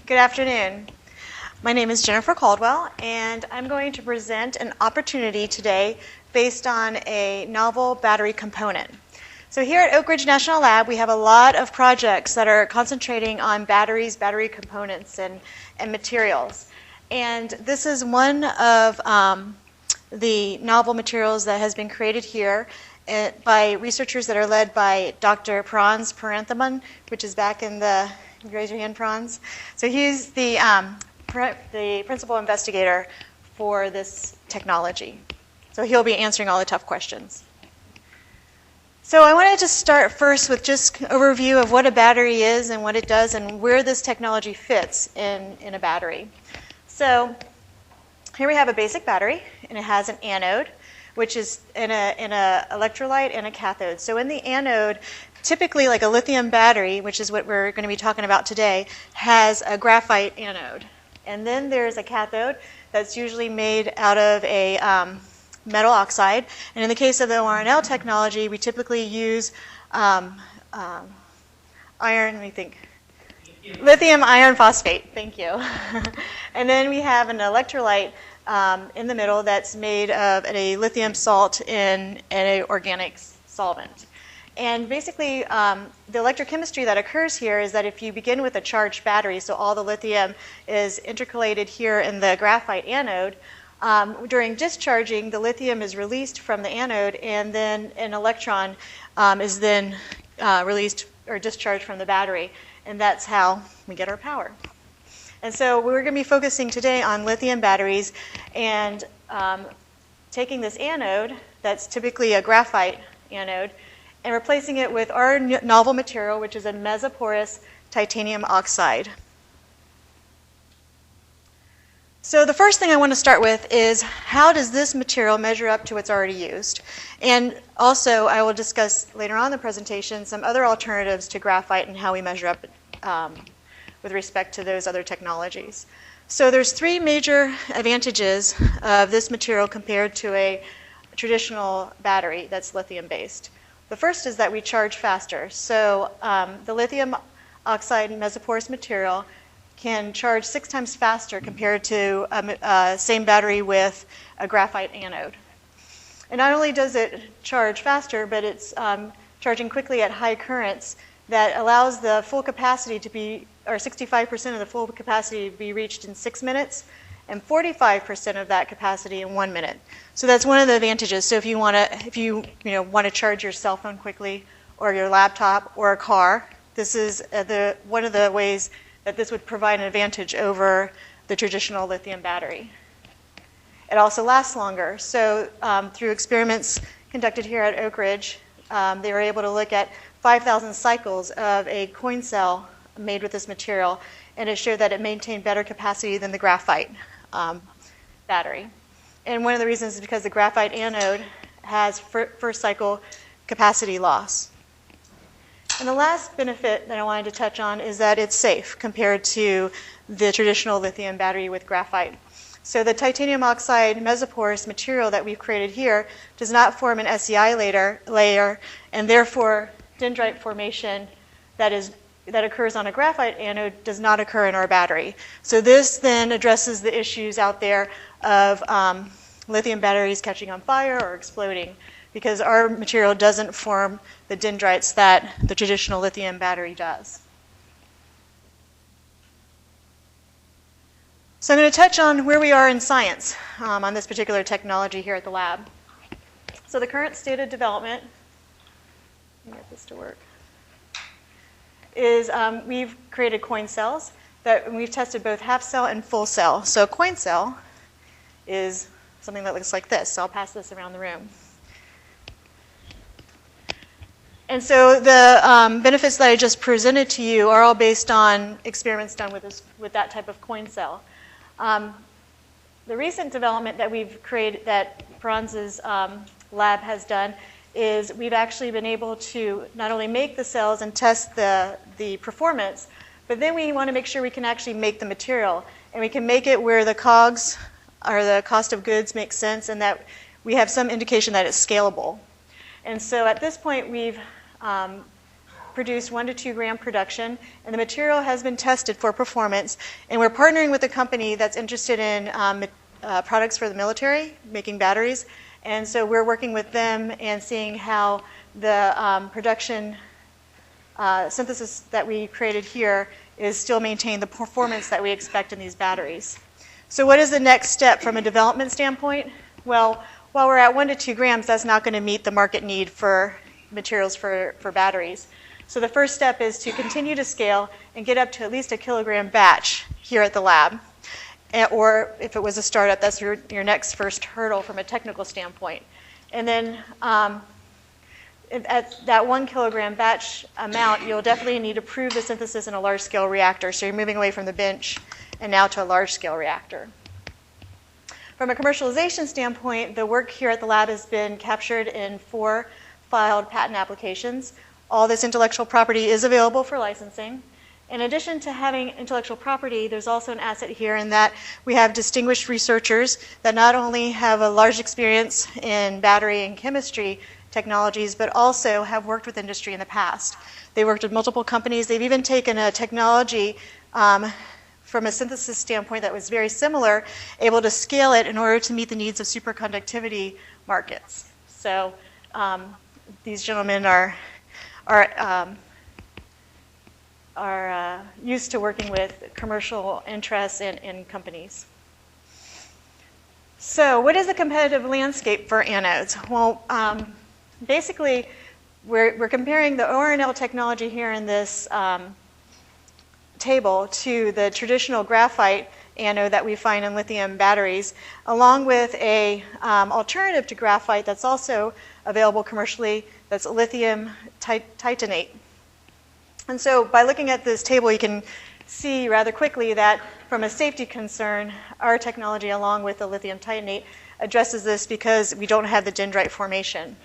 [SPEAKER 3] Good afternoon. My name is Jennifer Caldwell, and I'm going to present an opportunity today based on a novel battery component. So here at Oak Ridge National Lab, we have a lot of projects that are concentrating on batteries, battery components, and materials. And this is one of the novel materials that has been created here by researchers that are led by Dr. Franz Perenthamann, which is back in the, raise your hand, Franz. So he's the principal investigator for this technology. So he'll be answering all the tough questions. So I wanted to start first with just an overview of what a battery is and what it does and where this technology fits in a battery. So here we have a basic battery, and it has an anode, which is in a electrolyte and a cathode. So in the anode, typically like a lithium battery, which is what we're going to be talking about today, has a graphite anode. And then there's a cathode that's usually made out of a metal oxide. And in the case of the ORNL technology, we typically use iron, let me think, lithium iron phosphate, thank you. And then we have an electrolyte in the middle that's made of a lithium salt in an organic solvent. And basically, the electrochemistry that occurs here is that if you begin with a charged battery, so all the lithium is intercalated here in the graphite anode, during discharging, the lithium is released from the anode, and then an electron is then released or discharged from the battery, and that's how we get our power. And so we're going to be focusing today on lithium batteries and taking this anode, that's typically a graphite anode, and replacing it with our novel material, which is a mesoporous titanium oxide. So the first thing I want to start with is how does this material measure up to what's already used? And also I will discuss later on in the presentation some other alternatives to graphite and how we measure up with respect to those other technologies. So there's three major advantages of this material compared to a traditional battery that's lithium-based. The first is that we charge faster. So the lithium oxide mesoporous material can charge 6 times faster compared to a same battery with a graphite anode. And not only does it charge faster, but it's charging quickly at high currents that allows the full capacity to be, or 65% of the full capacity to be reached in 6 minutes, and 45% of that capacity in 1 minute. So that's one of the advantages. So if you want to charge your cell phone quickly, or your laptop, or a car, this is one of the ways that this would provide an advantage over the traditional lithium battery. It also lasts longer. So through experiments conducted here at Oak Ridge, they were able to look at 5,000 cycles of a coin cell made with this material, and it showed that it maintained better capacity than the graphite battery. And one of the reasons is because the graphite anode has first cycle capacity loss. And the last benefit that I wanted to touch on is that it's safe compared to the traditional lithium battery with graphite. So the titanium oxide mesoporous material that we've created here does not form an SEI layer, and therefore dendrite formation that occurs on a graphite anode does not occur in our battery. So this then addresses the issues out there of lithium batteries catching on fire or exploding, because our material doesn't form the dendrites that the traditional lithium battery does. So I'm going to touch on where we are in science on this particular technology here at the lab. So the current state of development, let me get this to work, is we've created coin cells that we've tested both half cell and full cell. So a coin cell is something that looks like this. So I'll pass this around the room. And so the benefits that I just presented to you are all based on experiments done with that type of coin cell. The recent development that we've created, that Franz's lab has done, is we've actually been able to not only make the cells and test the performance, but then we want to make sure we can actually make the material. And we can make it where the COGS, or the cost of goods, makes sense, and that we have some indication that it's scalable. And so at this point, we've produced 1 to 2 gram production, and the material has been tested for performance. And we're partnering with a company that's interested in products for the military, making batteries. And so we're working with them and seeing how the production synthesis that we created here is still maintaining the performance that we expect in these batteries. So what is the next step from a development standpoint? Well, while we're at 1 to 2 grams, that's not going to meet the market need for materials for batteries. So the first step is to continue to scale and get up to at least a kilogram batch here at the lab. Or if it was a startup, that's your next first hurdle from a technical standpoint. And then at that 1 kilogram batch amount, you'll definitely need to prove the synthesis in a large-scale reactor. So you're moving away from the bench and now to a large-scale reactor. From a commercialization standpoint, the work here at the lab has been captured in 4 filed patent applications. All this intellectual property is available for licensing. In addition to having intellectual property, there's also an asset here in that we have distinguished researchers that not only have a large experience in battery and chemistry technologies, but also have worked with industry in the past. They worked with multiple companies. They've even taken a technology from a synthesis standpoint that was very similar, able to scale it in order to meet the needs of superconductivity markets. So these gentlemen are used to working with commercial interests in companies. So what is the competitive landscape for anodes? Well, basically, we're comparing the ORNL technology here in this table to the traditional graphite anode that we find in lithium batteries, along with a alternative to graphite that's also available commercially, that's lithium titanate. And so by looking at this table, you can see rather quickly that from a safety concern, our technology, along with the lithium titanate, addresses this because we don't have the dendrite formation.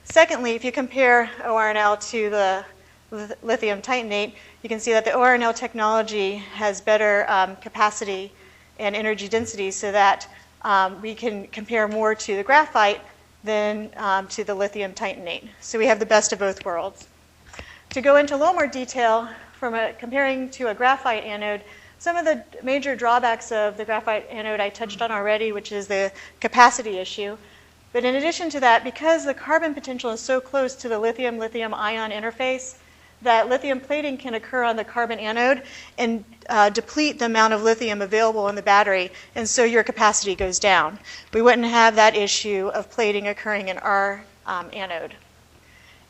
[SPEAKER 3] Secondly, if you compare ORNL to the lithium titanate, you can see that the ORNL technology has better capacity and energy density, so that we can compare more to the graphite than to the lithium titanate. So we have the best of both worlds. To go into a little more detail, comparing to a graphite anode, some of the major drawbacks of the graphite anode I touched on already, which is the capacity issue. But in addition to that, because the carbon potential is so close to the lithium-lithium ion interface, that lithium plating can occur on the carbon anode and deplete the amount of lithium available in the battery, and so your capacity goes down. We wouldn't have that issue of plating occurring in our anode.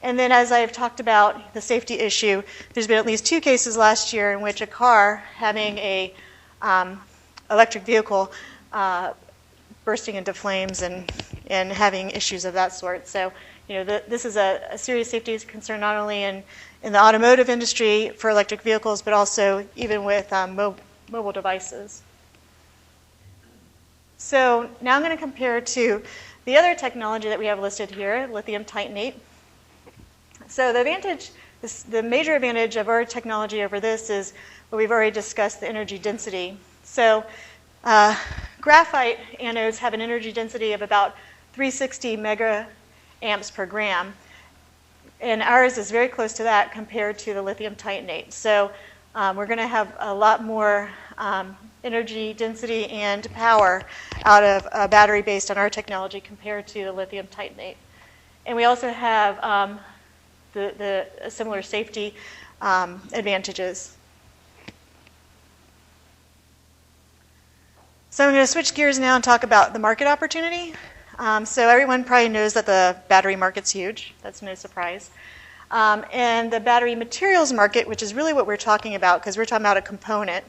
[SPEAKER 3] And then, as I've talked about the safety issue, there's been at least 2 cases last year in which a car having a electric vehicle bursting into flames and having issues of that sort. So, this is a serious safety concern not only in the automotive industry for electric vehicles, but also even with mobile devices. So now I'm going to compare to the other technology that we have listed here, lithium titanate. So the the major advantage of our technology over this is what we've already discussed, the energy density. So graphite anodes have an energy density of about 360 mega amps per gram, and ours is very close to that compared to the lithium titanate. So we're going to have a lot more energy density and power out of a battery based on our technology compared to the lithium titanate. And we also have the similar safety advantages. So I'm going to switch gears now and talk about the market opportunity. So everyone probably knows that the battery market's huge. That's no surprise. And the battery materials market, which is really what we're talking about, because we're talking about a component,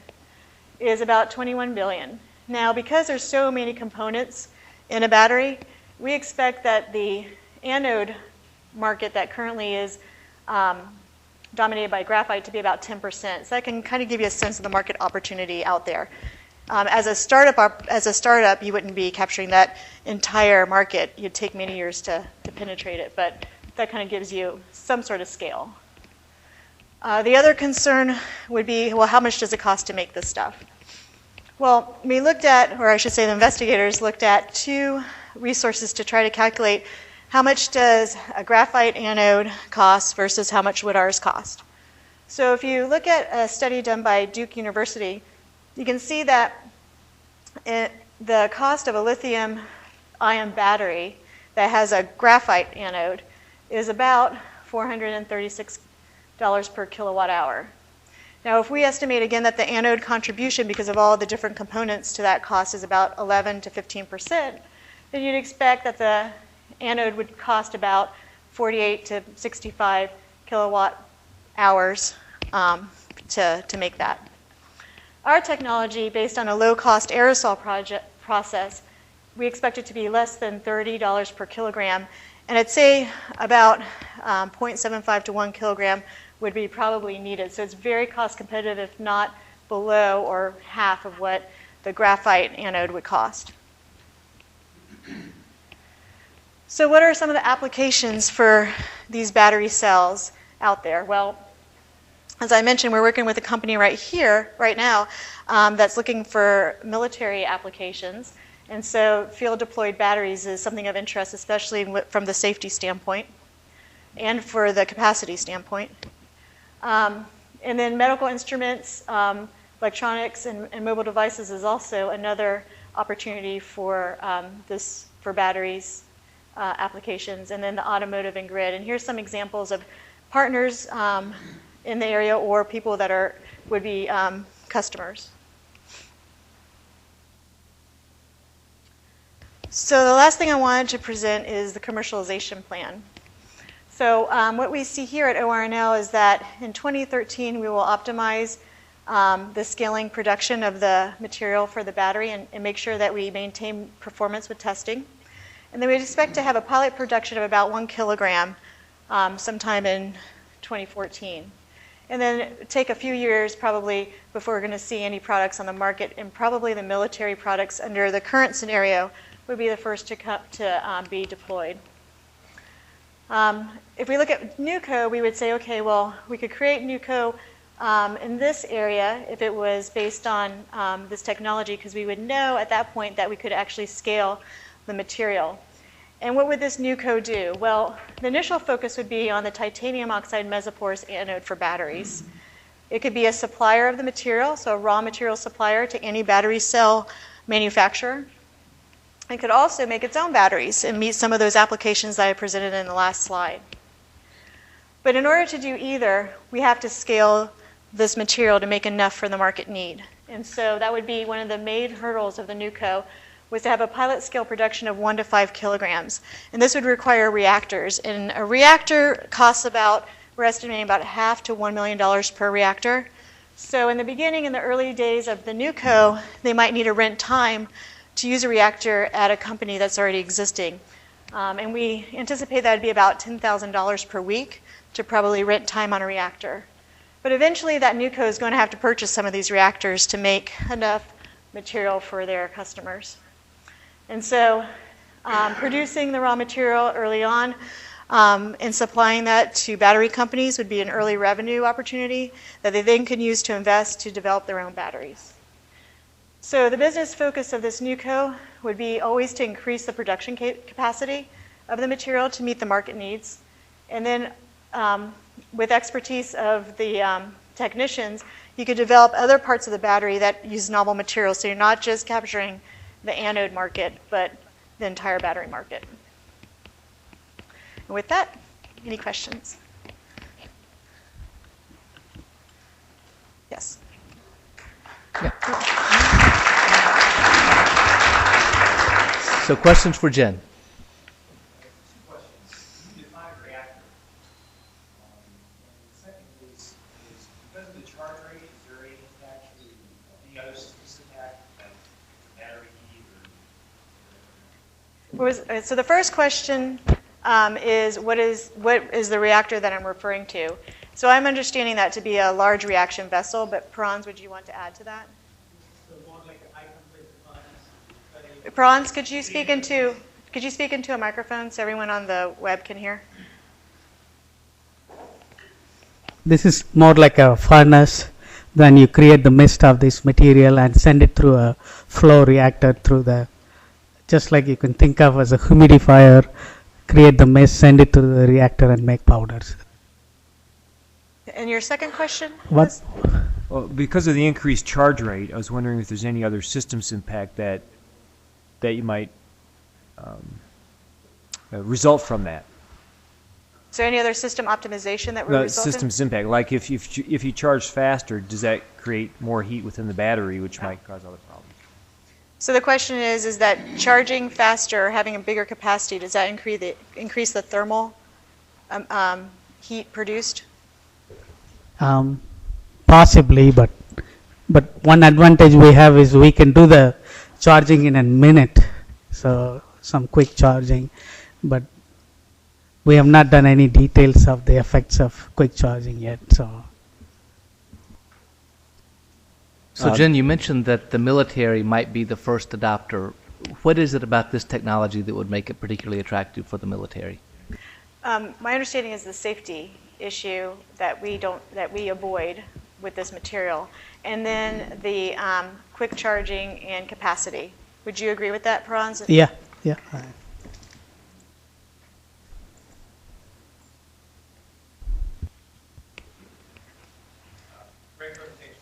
[SPEAKER 3] is about 21 billion. Now, because there's so many components in a battery, we expect that the anode market that currently is dominated by graphite to be about 10%. So that can kind of give you a sense of the market opportunity out there. As a startup, you wouldn't be capturing that entire market. You'd take many years to penetrate it, but that kind of gives you some sort of scale. The other concern would be, well, how much does it cost to make this stuff? Well, we looked at, or I should say the investigators looked at two resources to try to calculate how much does a graphite anode cost versus how much would ours cost. So if you look at a study done by Duke University, you can see that the cost of a lithium-ion battery that has a graphite anode is about $436 per kilowatt hour. Now, if we estimate again that the anode contribution, because of all the different components to that cost, is about 11 to 15%, then you'd expect that the anode would cost about 48 to 65 kilowatt hours to make that. Our technology, based on a low-cost aerosol process, we expect it to be less than $30 per kilogram, and I'd say about 0.75 to 1 kilogram would be probably needed. So it's very cost competitive, if not below or half of what the graphite anode would cost. So what are some of the applications for these battery cells out there? Well, as I mentioned, we're working with a company right now, that's looking for military applications. And so field deployed batteries is something of interest, especially from the safety standpoint and for the capacity standpoint. And then medical instruments, electronics, and mobile devices is also another opportunity for for batteries applications. And then the automotive and grid. And here's some examples of partners in the area or people that would be customers. So the last thing I wanted to present is the commercialization plan. So what we see here at ORNL is that in 2013 we will optimize the scaling production of the material for the battery and make sure that we maintain performance with testing. And then we expect to have a pilot production of about 1 kilogram sometime in 2014. And then take a few years probably before we're going to see any products on the market, and probably the military products under the current scenario would be the first to be deployed. If we look at NUCO, we would say, okay, well, we could create NUCO in this area if it was based on this technology, because we would know at that point that we could actually scale the material. And what would this NUCO do? Well, the initial focus would be on the titanium oxide mesoporous anode for batteries. It could be a supplier of the material, so a raw material supplier to any battery cell manufacturer. It could also make its own batteries and meet some of those applications that I presented in the last slide. But in order to do either, we have to scale this material to make enough for the market need. And so that would be one of the main hurdles of the NUCO, was to have a pilot scale production of 1 to 5 kilograms. And this would require reactors. And a reactor costs we're estimating about $0.5 to $1 million per reactor. So in the beginning, in the early days of the NUCO, they might need to rent time to use a reactor at a company that's already existing. And we anticipate that would be about $10,000 per week to probably rent time on a reactor. But eventually that NUCO is going to have to purchase some of these reactors to make enough material for their customers. And so producing the raw material early on And supplying that to battery companies would be an early revenue opportunity that they then can use to invest to develop their own batteries. So the business focus of this NewCo would be always to increase the production capacity of the material to meet the market needs. And then with expertise of the technicians, you could develop other parts of the battery that use novel materials. So you're not just capturing the anode market, but the entire battery market. And with that, any questions? Yes.
[SPEAKER 2] So questions for Jen?
[SPEAKER 6] Two questions. You define reactor. And the second is because of the charge rate, is there any actually any other systems impact, like battery heat or?
[SPEAKER 3] So the first question is what is the reactor that I'm referring to? So I'm understanding that to be a large reaction vessel, but Franz, would you want to add to that? Franz, could you speak into a microphone so everyone on the web can hear?
[SPEAKER 7] This is more like a furnace. Then you create the mist of this material and send it through a flow reactor through the, just like you can think of as a humidifier, create the mist, send it to the reactor and make powders.
[SPEAKER 3] And your second question?
[SPEAKER 7] What?
[SPEAKER 3] was?
[SPEAKER 8] Well, because of the increased charge rate, I was wondering if there's any other systems impact that you might result from that.
[SPEAKER 3] Is there any other system optimization that would result in?
[SPEAKER 8] Systems impact, like if you charge faster, does that create more heat within the battery, which might cause other problems?
[SPEAKER 3] So the question is that charging faster, having a bigger capacity, does that increase the thermal heat produced?
[SPEAKER 7] Possibly, but one advantage we have is we can do the charging in a minute, so some quick charging, but we have not done any details of the effects of quick charging yet.
[SPEAKER 2] So Jen, you mentioned that the military might be the first adopter. What is it about this technology that would make it particularly attractive for the military?
[SPEAKER 3] My understanding is the safety issue that we avoid with this material, and then the quick charging and capacity. Would you agree with that, Franz?
[SPEAKER 7] Yeah.
[SPEAKER 6] Great presentation,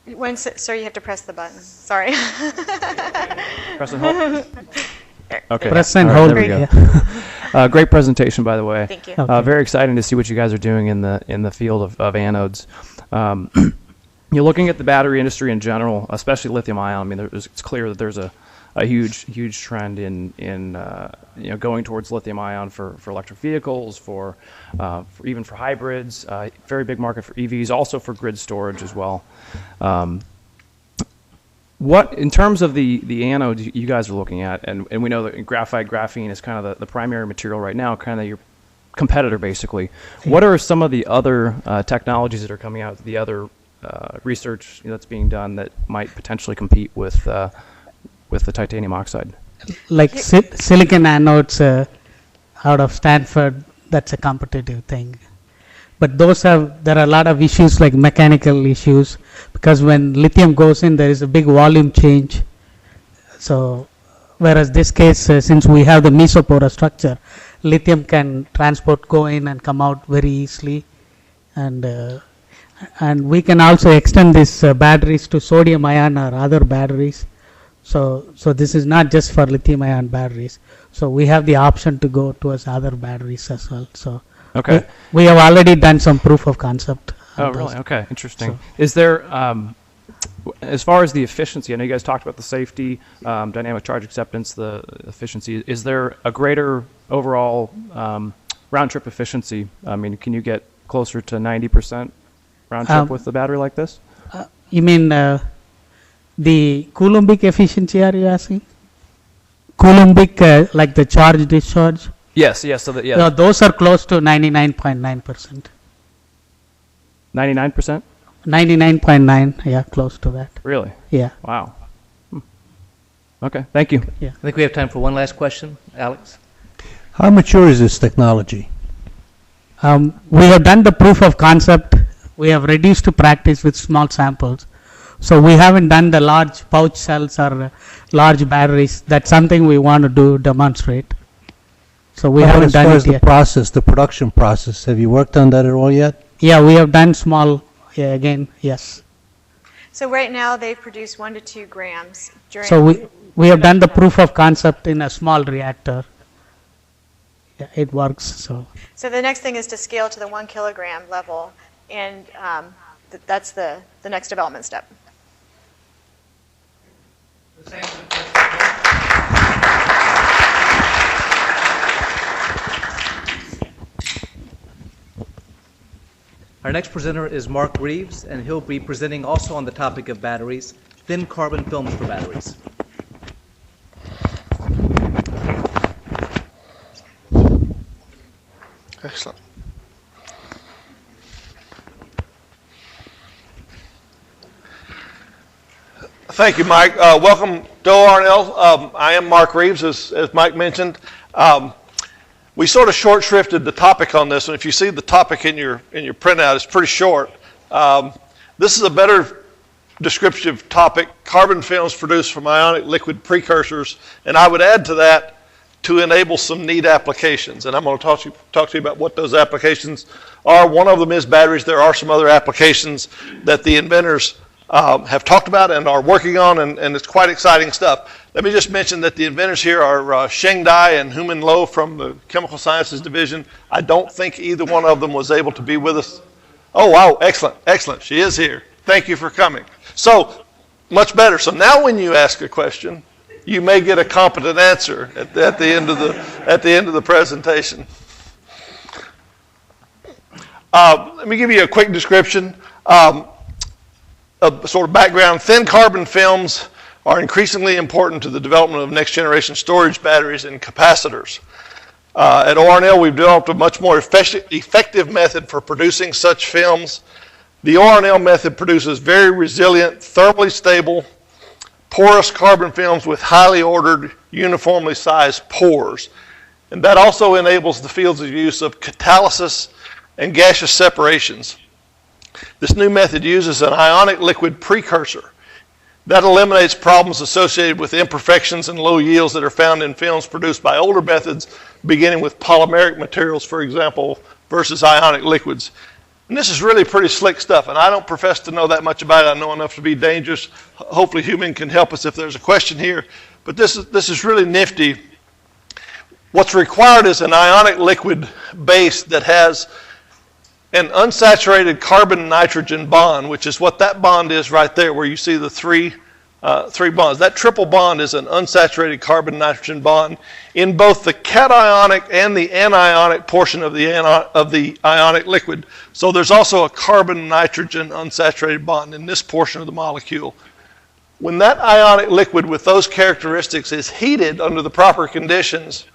[SPEAKER 6] Jennifer.
[SPEAKER 3] Sir, you have to press the button. Sorry.
[SPEAKER 9] Press and hold. Okay.
[SPEAKER 7] Press and
[SPEAKER 9] All right,
[SPEAKER 7] hold.
[SPEAKER 9] there we go.
[SPEAKER 7] Yeah.
[SPEAKER 9] Great presentation, by the way.
[SPEAKER 3] Thank you.
[SPEAKER 7] Okay.
[SPEAKER 9] Very exciting to see what you guys are doing in the field of anodes. You're looking at the battery industry in general, especially lithium ion. I mean, it's clear that there's a huge trend in going towards lithium ion for electric vehicles, for even for hybrids. Very big market for EVs, also for grid storage as well. What, in terms of the anodes you guys are looking at, and we know that graphene is kind of the primary material right now, kind of your competitor basically. What are some of the other technologies that are coming out, the other research that's being done that might potentially compete with the titanium oxide?
[SPEAKER 7] Like silicon anodes out of Stanford, that's a competitive thing. But there are a lot of issues like mechanical issues, because when lithium goes in, there is a big volume change. So, whereas this case, since we have the mesoporous structure, lithium can go in and come out very easily, and we can also extend these batteries to sodium ion or other batteries. So this is not just for lithium ion batteries. So we have the option to go towards other batteries as well. So.
[SPEAKER 9] Okay.
[SPEAKER 7] We have already done some proof of concept.
[SPEAKER 9] Oh, really? Okay, interesting. Is there, as far as the efficiency, I know you guys talked about the safety, dynamic charge acceptance, the efficiency. Is there a greater overall round-trip efficiency? I mean, can you get closer to 90% round-trip with the battery like this?
[SPEAKER 7] You mean the Coulombic efficiency, are you asking? Coulombic, like the charge-discharge?
[SPEAKER 9] Yes. So that, yeah.
[SPEAKER 7] No, those are close to 99.9%.
[SPEAKER 9] 99%?
[SPEAKER 7] 99.9, yeah, close to that.
[SPEAKER 9] Really?
[SPEAKER 7] Yeah.
[SPEAKER 9] Wow. Okay, thank you.
[SPEAKER 7] Yeah.
[SPEAKER 2] I think we have time for one last question. Alex?
[SPEAKER 10] How mature is this technology?
[SPEAKER 7] We have done the proof of concept. We have reduced to practice with small samples. So we haven't done the large pouch cells or large batteries. That's something we want to do, demonstrate. So we haven't done it yet.
[SPEAKER 10] As far as the process, the production process, have you worked on that at all yet?
[SPEAKER 7] Yeah, we have done small, again, yes.
[SPEAKER 3] So right now they've produced 1 to 2 grams during.
[SPEAKER 7] So we have done the proof of concept in a small reactor. Yeah, it works. So
[SPEAKER 3] the next thing is to scale to the 1 kilogram level, and that's the next development step.
[SPEAKER 2] Our next presenter is Mark Reeves, and he'll be presenting also on the topic of batteries, thin carbon films for batteries.
[SPEAKER 11] Excellent. Thank you, Mike. Welcome to ORNL. I am Mark Reeves, as Mike mentioned. We sort of short shrifted the topic on this, and if you see the topic in your printout, it's pretty short. This is a better descriptive topic: carbon films produced from ionic liquid precursors, and I would add to that to enable some neat applications. And I'm going to talk to you about what those applications are. One of them is batteries. There are some other applications that the inventors have talked about and are working on, and it's quite exciting stuff. Let me just mention that the inventors here are Sheng Dai and Human Lo from the Chemical Sciences Division. I don't think either one of them was able to be with us. Oh, wow, excellent, excellent. She is here. Thank you for coming. So, much better. So now when you ask a question, you may get a competent answer at the end of the presentation. Let me give you a quick description. A sort of background. Thin carbon films are increasingly important to the development of next generation storage batteries and capacitors. At ORNL, we've developed a much more effective method for producing such films. The ORNL method produces very resilient, thermally stable, porous carbon films with highly ordered, uniformly sized pores. And that also enables the fields of use of catalysis and gaseous separations. This new method uses an ionic liquid precursor. That eliminates problems associated with imperfections and low yields that are found in films produced by older methods, beginning with polymeric materials, for example, versus ionic liquids. And this is really pretty slick stuff, and I don't profess to know that much about it. I know enough to be dangerous. Hopefully Human can help us if there's a question here. But this is really nifty. What's required is an ionic liquid base that has an unsaturated carbon-nitrogen bond, which is what that bond is right there, where you see the three bonds. That triple bond is an unsaturated carbon-nitrogen bond in both the cationic and the anionic portion of the ionic liquid. So there's also a carbon-nitrogen unsaturated bond in this portion of the molecule. When that ionic liquid with those characteristics is heated under the proper conditions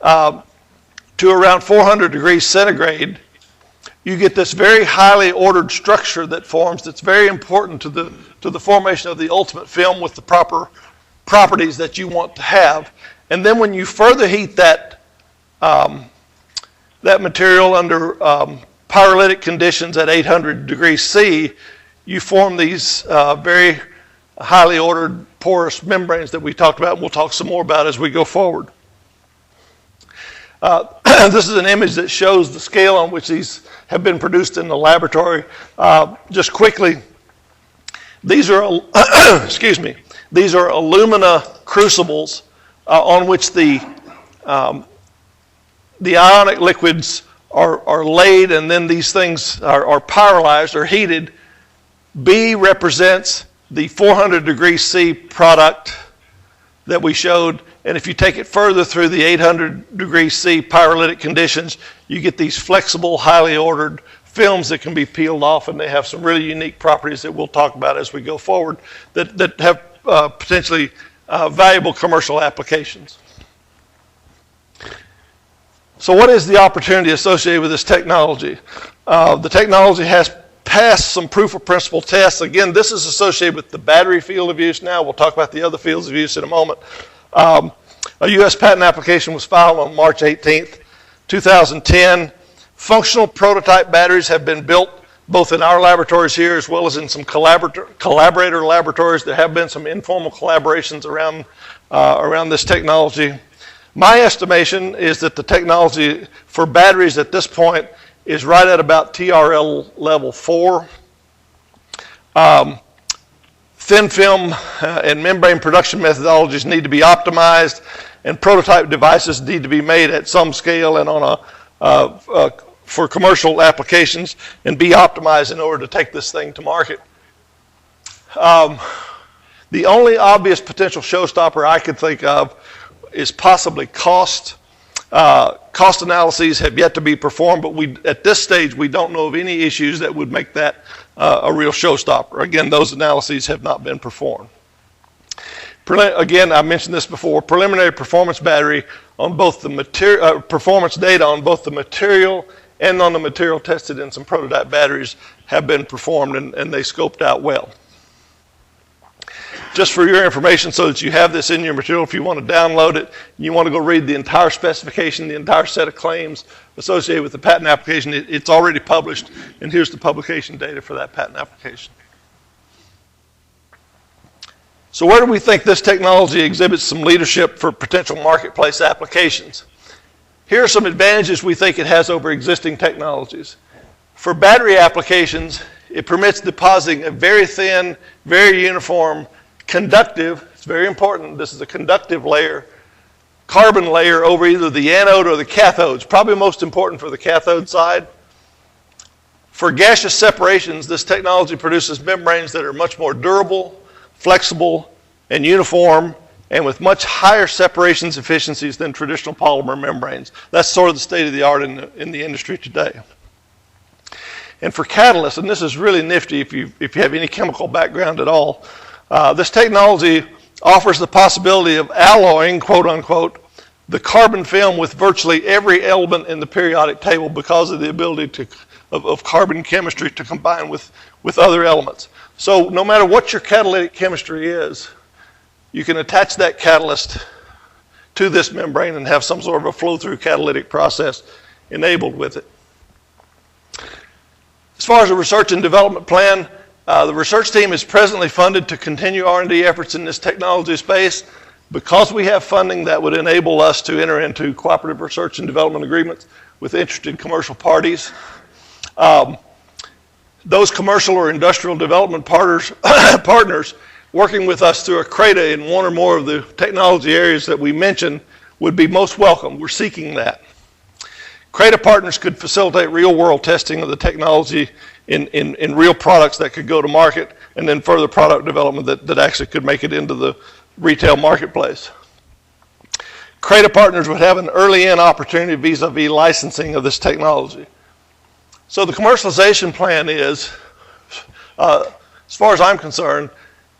[SPEAKER 11] to around 400 degrees centigrade, you get this very highly ordered structure that forms that's very important to the formation of the ultimate film with the proper properties that you want to have. And then when you further heat that material under pyrolytic conditions at 800 degrees C, you form these very highly ordered porous membranes that we talked about, and we'll talk some more about as we go forward. This is an image that shows the scale on which these have been produced in the laboratory. Just quickly, these are excuse me. These are alumina crucibles on which the ionic liquids are laid, and then these things are pyrolyzed or heated. B represents the 400 degrees C product that we showed. And if you take it further through the 800 degrees C pyrolytic conditions, you get these flexible, highly ordered films that can be peeled off, and they have some really unique properties that we'll talk about as we go forward that have potentially valuable commercial applications. So what is the opportunity associated with this technology? The technology has passed some proof of principle tests. Again, this is associated with the battery field of use now. We'll talk about the other fields of use in a moment. A U.S. patent application was filed on March 18th, 2010. Functional prototype batteries have been built both in our laboratories here as well as in some collaborator laboratories. There have been some informal collaborations around this technology. My estimation is that the technology for batteries at this point is right at about TRL level 4. Thin film and membrane production methodologies need to be optimized, and prototype devices need to be made at some scale and on for commercial applications and be optimized in order to take this thing to market. The only obvious potential showstopper I could think of is possibly cost. Cost analyses have yet to be performed, but at this stage we don't know of any issues that would make that a real showstopper. Again, those analyses have not been performed. Again, I mentioned this before, preliminary performance battery on both the performance data on both the material and on the material tested in some prototype batteries have been performed, and they scoped out well. Just for your information, so that you have this in your material, if you want to download it, you want to go read the entire specification, the entire set of claims associated with the patent application, it's already published, and here's the publication data for that patent application. So where do we think this technology exhibits some leadership for potential marketplace applications? Here are some advantages we think it has over existing technologies. For battery applications, it permits depositing a very thin, very uniform, conductive, it's very important, this is a conductive layer, carbon layer over either the anode or the cathode. It's probably most important for the cathode side. For gaseous separations, this technology produces membranes that are much more durable, flexible, and uniform, and with much higher separations efficiencies than traditional polymer membranes. That's sort of the state of the art in the industry today. And for catalysts, and this is really nifty if you have any chemical background at all, this technology offers the possibility of alloying, quote unquote, the carbon film with virtually every element in the periodic table because of the ability of carbon chemistry to combine with other elements. So no matter what your catalytic chemistry is, you can attach that catalyst to this membrane and have some sort of a flow-through catalytic process enabled with it. As far as the research and development plan, the research team is presently funded to continue R&D efforts in this technology space. Because we have funding, that would enable us to enter into cooperative research and development agreements with interested commercial parties. Those commercial or industrial development partners working with us through a CRADA in one or more of the technology areas that we mentioned would be most welcome. We're seeking that. CRADA partners could facilitate real-world testing of the technology in real products that could go to market, and then further product development that actually could make it into the retail marketplace. CRADA partners would have an early-in opportunity vis-a-vis licensing of this technology. So the commercialization plan is, as far as I'm concerned,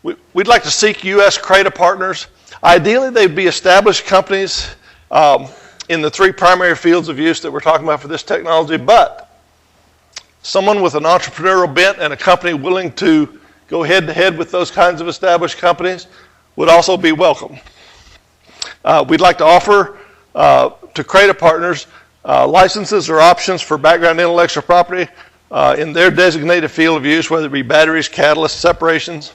[SPEAKER 11] we'd like to seek U.S. CRADA partners. Ideally, they'd be established companies in the three primary fields of use that we're talking about for this technology, but someone with an entrepreneurial bent and a company willing to go head-to-head with those kinds of established companies would also be welcome. We'd like to offer to CRADA partners licenses or options for background intellectual property in their designated field of use, whether it be batteries, catalysts, separations.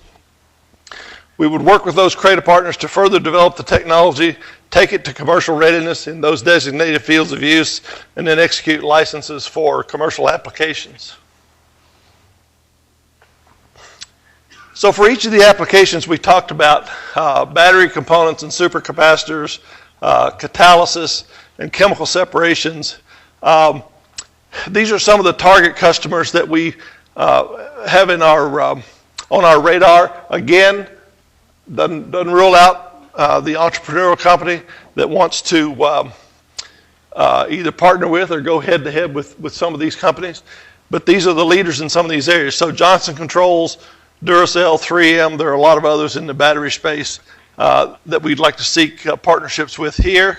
[SPEAKER 11] We would work with those CRADA partners to further develop the technology, take it to commercial readiness in those designated fields of use, and then execute licenses for commercial applications. So for each of the applications we talked about, battery components and supercapacitors, catalysis, and chemical separations, these are some of the target customers that we have in our, on our radar. Again, doesn't rule out the entrepreneurial company that wants to either partner with or go head-to-head with some of these companies. But these are the leaders in some of these areas. So Johnson Controls, Duracell, 3M, there are a lot of others in the battery space that we'd like to seek partnerships with here.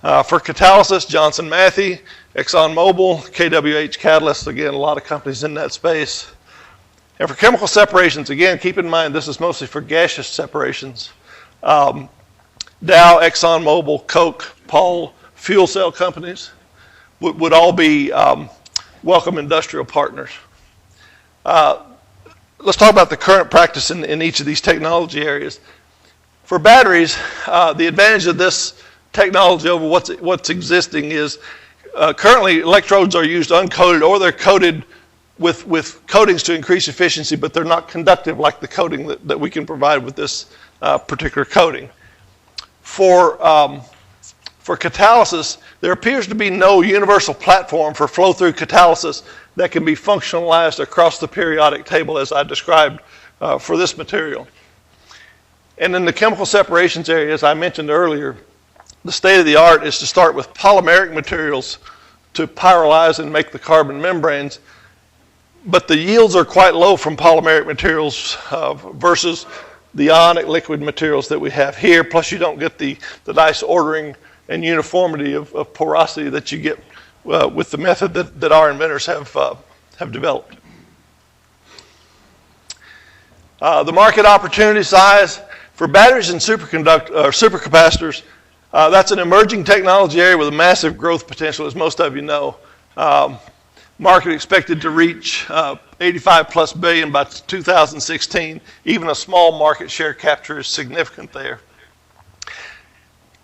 [SPEAKER 11] For catalysis, Johnson Matthey, ExxonMobil, KWH Catalyst, again, a lot of companies in that space. And for chemical separations, again, keep in mind this is mostly for gaseous separations. Dow, ExxonMobil, Coke, Paul, fuel cell companies would all be welcome industrial partners. Let's talk about the current practice in each of these technology areas. For batteries, the advantage of this technology over what's existing is currently electrodes are used uncoated, or they're coated with coatings to increase efficiency, but they're not conductive like the coating that we can provide with this particular coating. For catalysis, there appears to be no universal platform for flow-through catalysis that can be functionalized across the periodic table as I described for this material. And in the chemical separations area, as I mentioned earlier, the state of the art is to start with polymeric materials to pyrolyze and make the carbon membranes, but the yields are quite low from polymeric materials versus the ionic liquid materials that we have here, plus you don't get the nice ordering and uniformity of porosity that you get with the method that our inventors have developed. The market opportunity size for batteries and supercapacitors, that's an emerging technology area with a massive growth potential, as most of you know. Market expected to reach 85 plus billion by 2016. Even a small market share capture is significant there.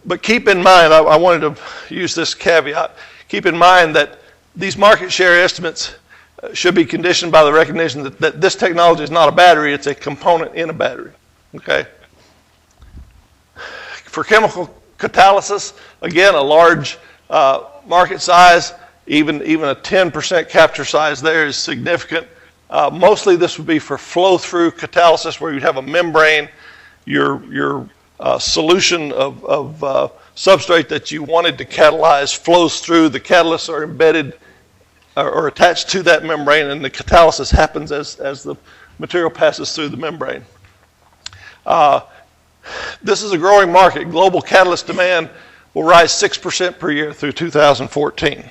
[SPEAKER 11] But keep in mind, I wanted to use this caveat, keep in mind that these market share estimates should be conditioned by the recognition that this technology is not a battery, it's a component in a battery, okay? For chemical catalysis, again, a large market size, even a 10% capture size there is significant. Mostly this would be for flow-through catalysis, where you'd have a membrane, your solution of substrate that you wanted to catalyze flows through, the catalysts are embedded or attached to that membrane, and the catalysis happens as the material passes through the membrane. This is a growing market. Global catalyst demand will rise 6% per year through 2014.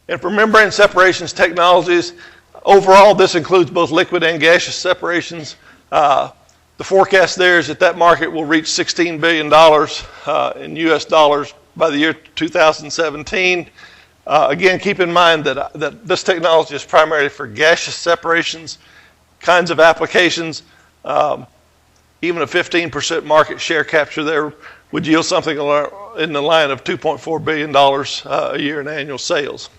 [SPEAKER 11] And for membrane separations technologies, overall this includes both liquid and gaseous separations. The forecast there is that market will reach $16 billion in US dollars by the year 2017. Again, keep in mind that this technology is primarily for gaseous separations kinds of applications. Even a 15% market share capture there would yield something in the line of $2.4 billion a year in annual sales.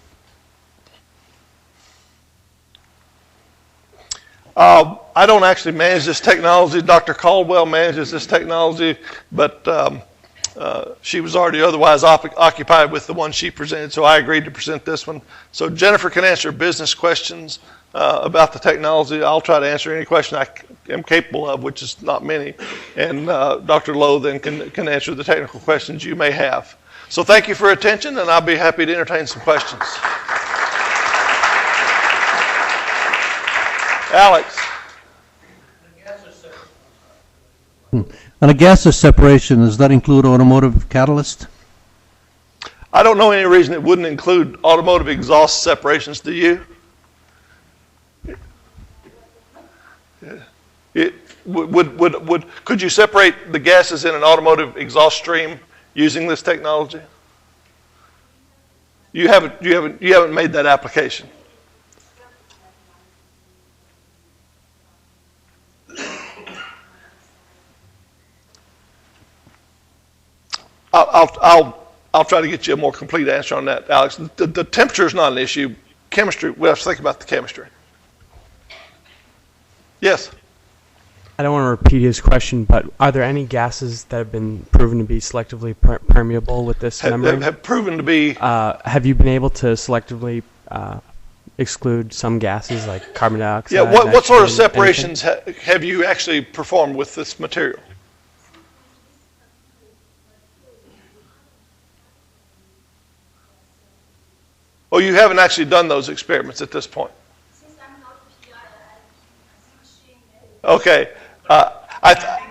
[SPEAKER 11] I don't actually manage this technology. Dr. Caldwell manages this technology, but she was already otherwise occupied with the one she presented, so I agreed to present this one. So Jennifer can answer business questions about the technology. I'll try to answer any question I am capable of, which is not many, and Dr. Lowe then can answer the technical questions you may have. So thank you for your attention, and I'll be happy to entertain some questions. Alex.
[SPEAKER 10] On a gaseous separation, does that include automotive catalyst?
[SPEAKER 11] I don't know any reason it wouldn't include automotive exhaust separations. Do you? Could you separate the gases in an automotive exhaust stream using this technology? You haven't made that application. I'll try to get you a more complete answer on that, Alex. The temperature is not an issue. Chemistry, we have to think about the chemistry. Yes?
[SPEAKER 12] I don't want to repeat his question, but are there any gases that have been proven to be selectively permeable with this membrane?
[SPEAKER 11] Have proven to be...
[SPEAKER 12] have you been able to selectively exclude some gases like carbon dioxide?
[SPEAKER 11] Yeah, what sort of separations have you actually performed with this material? Oh, you haven't actually done those experiments at this point? Okay. I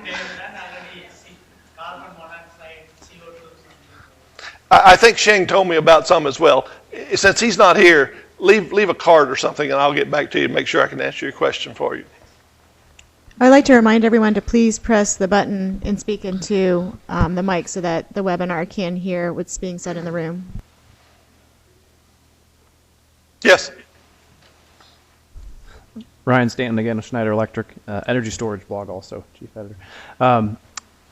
[SPEAKER 11] think Sheng told me about some as well. Since he's not here, leave a card or something, and I'll get back to you and make sure I can answer your question for you.
[SPEAKER 3] I'd like to remind everyone to please press the button and speak into the mic so that the webinar can hear what's being said in the room.
[SPEAKER 11] Yes.
[SPEAKER 9] Ryan Stanton again with Schneider Electric, energy storage blog also, chief editor.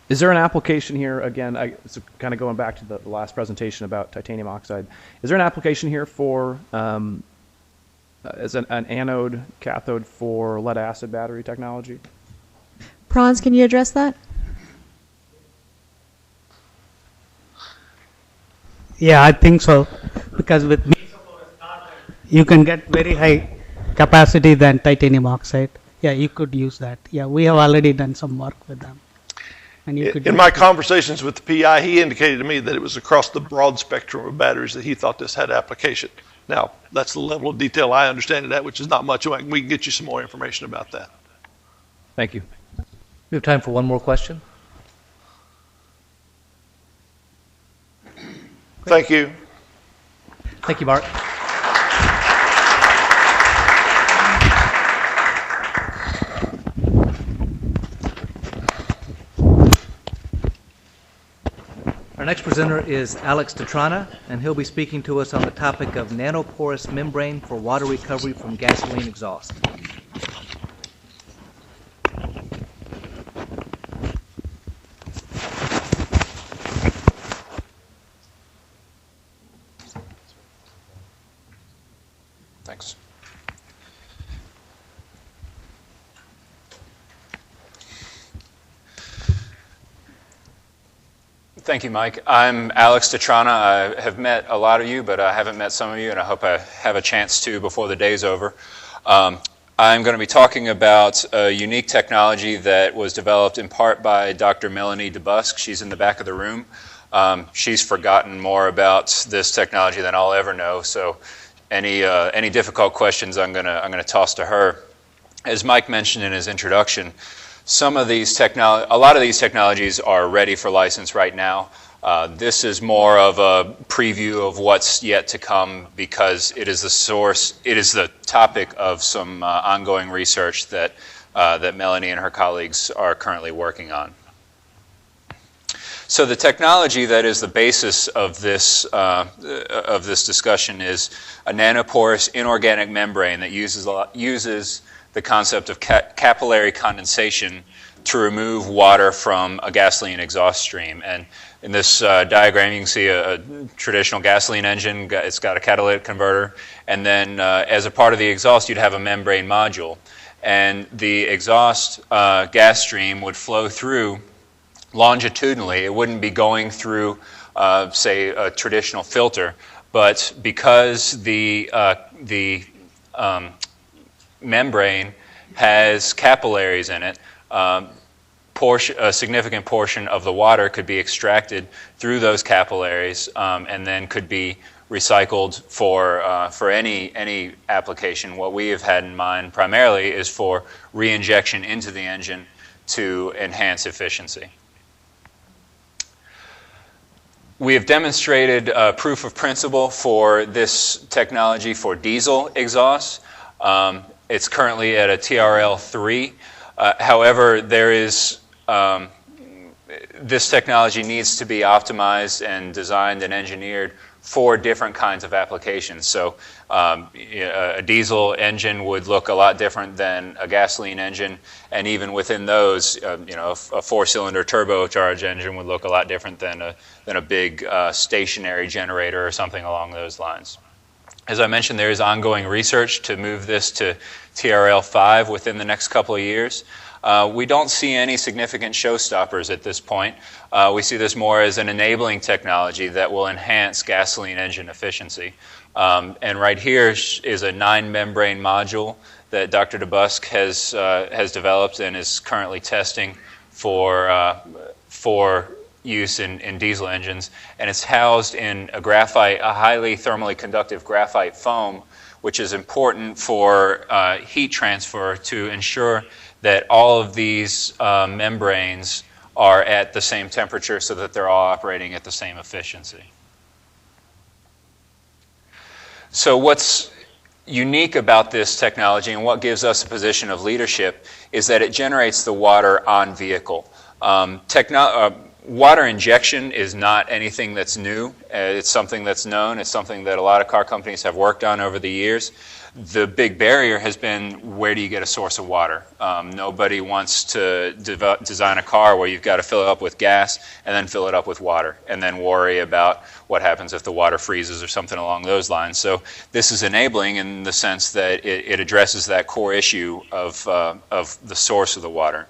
[SPEAKER 9] Is there an application here, again, so kind of going back to the last presentation about titanium oxide, is there an application here for, as an anode cathode for lead acid battery technology?
[SPEAKER 3] Franz, can you address that?
[SPEAKER 7] Yeah, I think so, because with you can get very high capacity than titanium oxide. Yeah, you could use that. Yeah, we have already done some work with them. And you could
[SPEAKER 11] in my conversations with the PI, he indicated to me that it was across the broad spectrum of batteries that he thought this had application. Now, that's the level of detail I understand it at, which is not much. We can get you some more information about that.
[SPEAKER 9] Thank you.
[SPEAKER 2] We have time for one more question.
[SPEAKER 11] Thank you.
[SPEAKER 2] Thank you, Mark. Our next presenter is Alex Tetrana, and he'll be speaking to us on the topic of nanoporous membrane for water recovery from gasoline exhaust.
[SPEAKER 13] Thanks. Thank you, Mike. I'm Alex Tetrana. I have met a lot of you, but I haven't met some of you, and I hope I have a chance to before the day's over. I'm going to be talking about a unique technology that was developed in part by Dr. Melanie DeBusk. She's in the back of the room. She's forgotten more about this technology than I'll ever know, so any difficult questions I'm going to toss to her. As Mike mentioned in his introduction, a lot of these technologies are ready for license right now. This is more of a preview of what's yet to come because it is the topic of some ongoing research that Melanie and her colleagues are currently working on. So the technology that is the basis of this discussion is a nanoporous inorganic membrane that uses the concept of capillary condensation to remove water from a gasoline exhaust stream. And in this diagram, you can see a traditional gasoline engine. It's got a catalytic converter. And then as a part of the exhaust, you'd have a membrane module. And the exhaust gas stream would flow through longitudinally. It wouldn't be going through, say, a traditional filter. But because the membrane has capillaries in it, a significant portion of the water could be extracted through those capillaries and then could be recycled for any application. What we have had in mind primarily is for re-injection into the engine to enhance efficiency. We have demonstrated proof of principle for this technology for diesel exhausts. It's currently at a TRL 3. However, this technology needs to be optimized and designed and engineered for different kinds of applications. So a diesel engine would look a lot different than a gasoline engine, and even within those, a four-cylinder turbocharged engine would look a lot different than a big stationary generator or something along those lines. As I mentioned, there is ongoing research to move this to TRL 5 within the next couple of years. We don't see any significant showstoppers at this point. We see this more as an enabling technology that will enhance gasoline engine efficiency. And right here is a 9-membrane module that Dr. DeBusk has developed and is currently testing for use in diesel engines, and it's housed in a highly thermally conductive graphite foam, which is important for heat transfer to ensure that all of these membranes are at the same temperature so that they're all operating at the same efficiency. So what's unique about this technology and what gives us a position of leadership is that it generates the water on vehicle. Water injection is not anything that's new. It's something that's known. It's something that a lot of car companies have worked on over the years. The big barrier has been, where do you get a source of water? Nobody wants to design a car where you've got to fill it up with gas and then fill it up with water and then worry about what happens if the water freezes or something along those lines. So this is enabling in the sense that it addresses that core issue of the source of the water.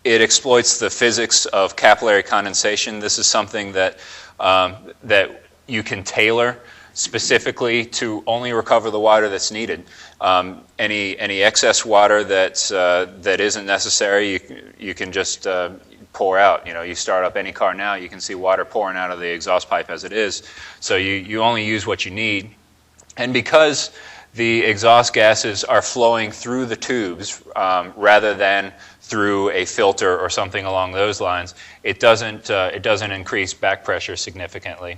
[SPEAKER 13] It exploits the physics of capillary condensation. This is something that you can tailor specifically to only recover the water that's needed. Any excess water that isn't necessary, you can just pour out. You start up any car now, you can see water pouring out of the exhaust pipe as it is. So you only use what you need. And because the exhaust gases are flowing through the tubes rather than through a filter or something along those lines, it doesn't increase back pressure significantly.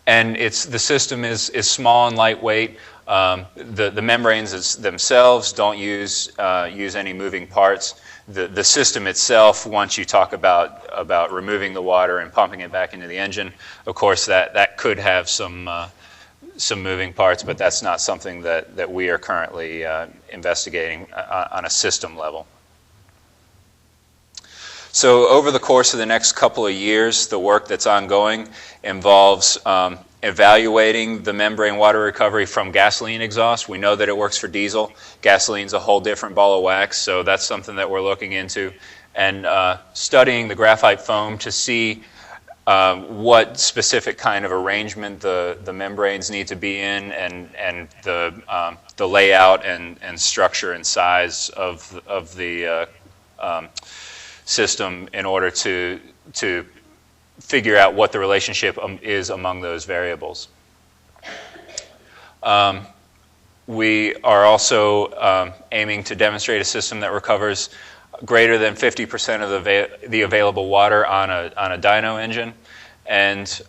[SPEAKER 13] And the system is small and lightweight. The membranes themselves don't use any moving parts. The system itself, once you talk about removing the water and pumping it back into the engine, of course that could have some moving parts, but that's not something that we are currently investigating on a system level. So over the course of the next couple of years, the work that's ongoing involves evaluating the membrane water recovery from gasoline exhaust. We know that it works for diesel. Gasoline's a whole different ball of wax, so that's something that we're looking into. And studying the graphite foam to see what specific kind of arrangement the membranes need to be in, and the layout and structure and size of the system in order to figure out what the relationship is among those variables. We are also aiming to demonstrate a system that recovers greater than 50% of the available water on a dyno engine, and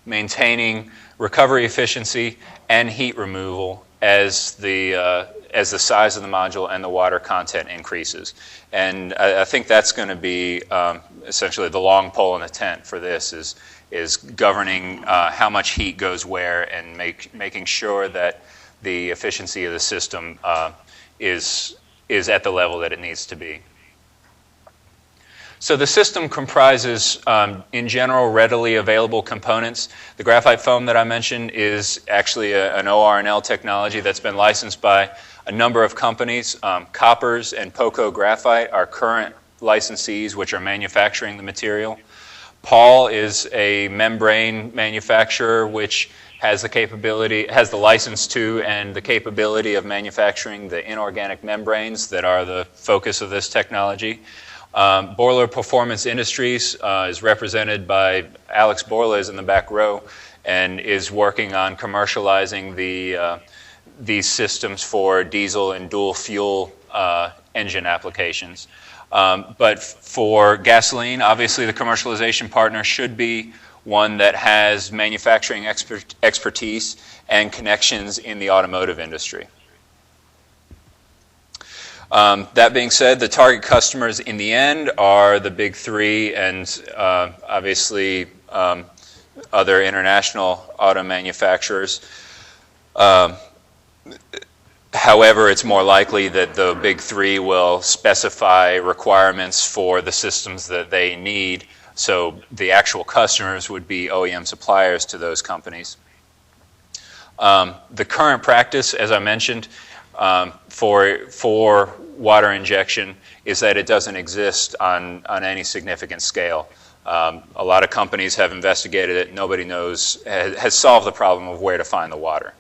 [SPEAKER 13] maintaining recovery efficiency and heat removal as the size of the module and the water content increases. And I think that's going to be essentially the long pole in the tent for this, is governing how much heat goes where and making sure that the efficiency of the system is at the level that it needs to be. So the system comprises, in general, readily available components. The graphite foam that I mentioned is actually an ORNL technology that's been licensed by a number of companies. Koppers and Poco Graphite are current licensees which are manufacturing the material. Paul is a membrane manufacturer which has the license to and the capability of manufacturing the inorganic membranes that are the focus of this technology. Borla Performance Industries is represented by Alex Borla, is in the back row, and is working on commercializing these systems for diesel and dual fuel engine applications. But for gasoline, obviously the commercialization partner should be one that has manufacturing expertise and connections in the automotive industry. That being said, the target customers in the end are the big three and obviously other international auto manufacturers. However, it's more likely that the big three will specify requirements for the systems that they need, so the actual customers would be OEM suppliers to those companies. The current practice, as I mentioned, for water injection is that it doesn't exist on any significant scale. A lot of companies have investigated it. Nobody has solved the problem of where to find the water.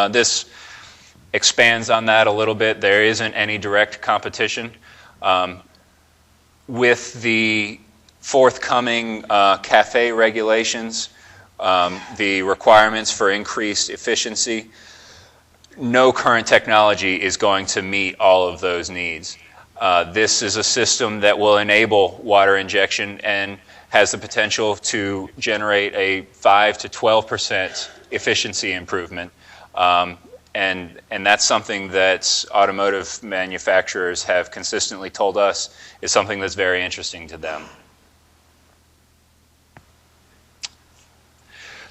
[SPEAKER 13] This expands on that a little bit. There isn't any direct competition. With the forthcoming CAFE regulations, the requirements for increased efficiency, no current technology is going to meet all of those needs. This is a system that will enable water injection and has the potential to generate a 5 to 12% efficiency improvement. And that's something that automotive manufacturers have consistently told us is something that's very interesting to them.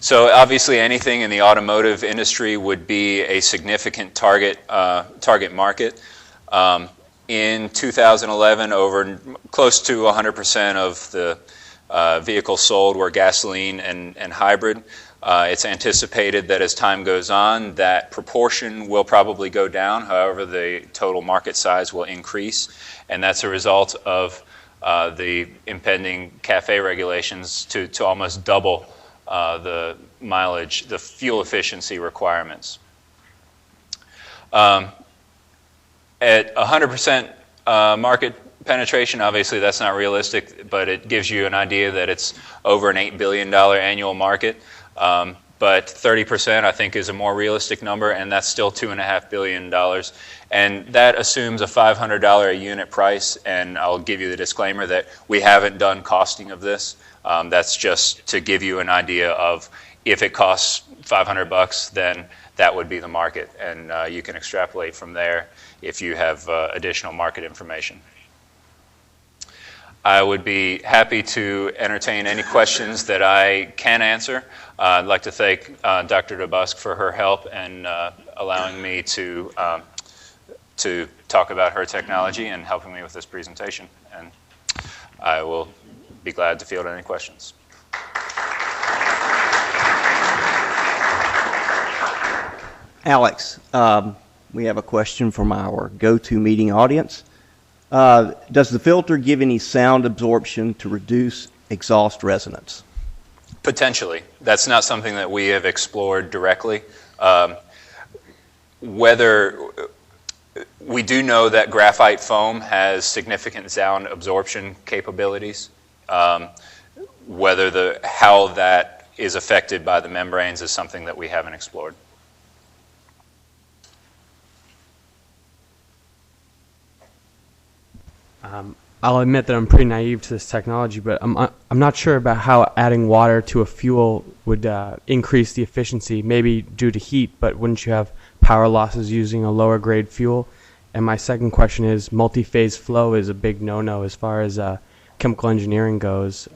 [SPEAKER 13] So obviously anything in the automotive industry would be a significant target market. In 2011, over close to 100% of the vehicles sold were gasoline and hybrid. It's anticipated that as time goes on, that proportion will probably go down. However, the total market size will increase, and that's a result of the impending CAFE regulations to almost double the mileage, the fuel efficiency requirements. At 100% market penetration, obviously that's not realistic, but it gives you an idea that it's over an $8 billion annual market. But 30% I think is a more realistic number, and that's still $2.5 billion. And that assumes a $500 a unit price, and I'll give you the disclaimer that we haven't done costing of this. That's just to give you an idea of if it costs $500, then that would be the market, and you can extrapolate from there if you have additional market information. I would be happy to entertain any questions that I can answer. I'd like to thank Dr. DeBusk for her help and allowing me to talk about her technology and helping me with this presentation. And I will be glad to field any questions.
[SPEAKER 14] Alex, we have a question from our GoToMeeting audience. Does the filter give any sound absorption to reduce exhaust resonance?
[SPEAKER 13] Potentially. That's not something that we have explored directly. Whether we do know that graphite foam has significant sound absorption capabilities. Whether how that is affected by the membranes is something that we haven't explored.
[SPEAKER 12] I'll admit that I'm pretty naive to this technology, but I'm not sure about how adding water to a fuel would increase the efficiency, maybe due to heat, but wouldn't you have power losses using a lower grade fuel? And my second question is, multi-phase flow is a big no-no as far as chemical engineering goes.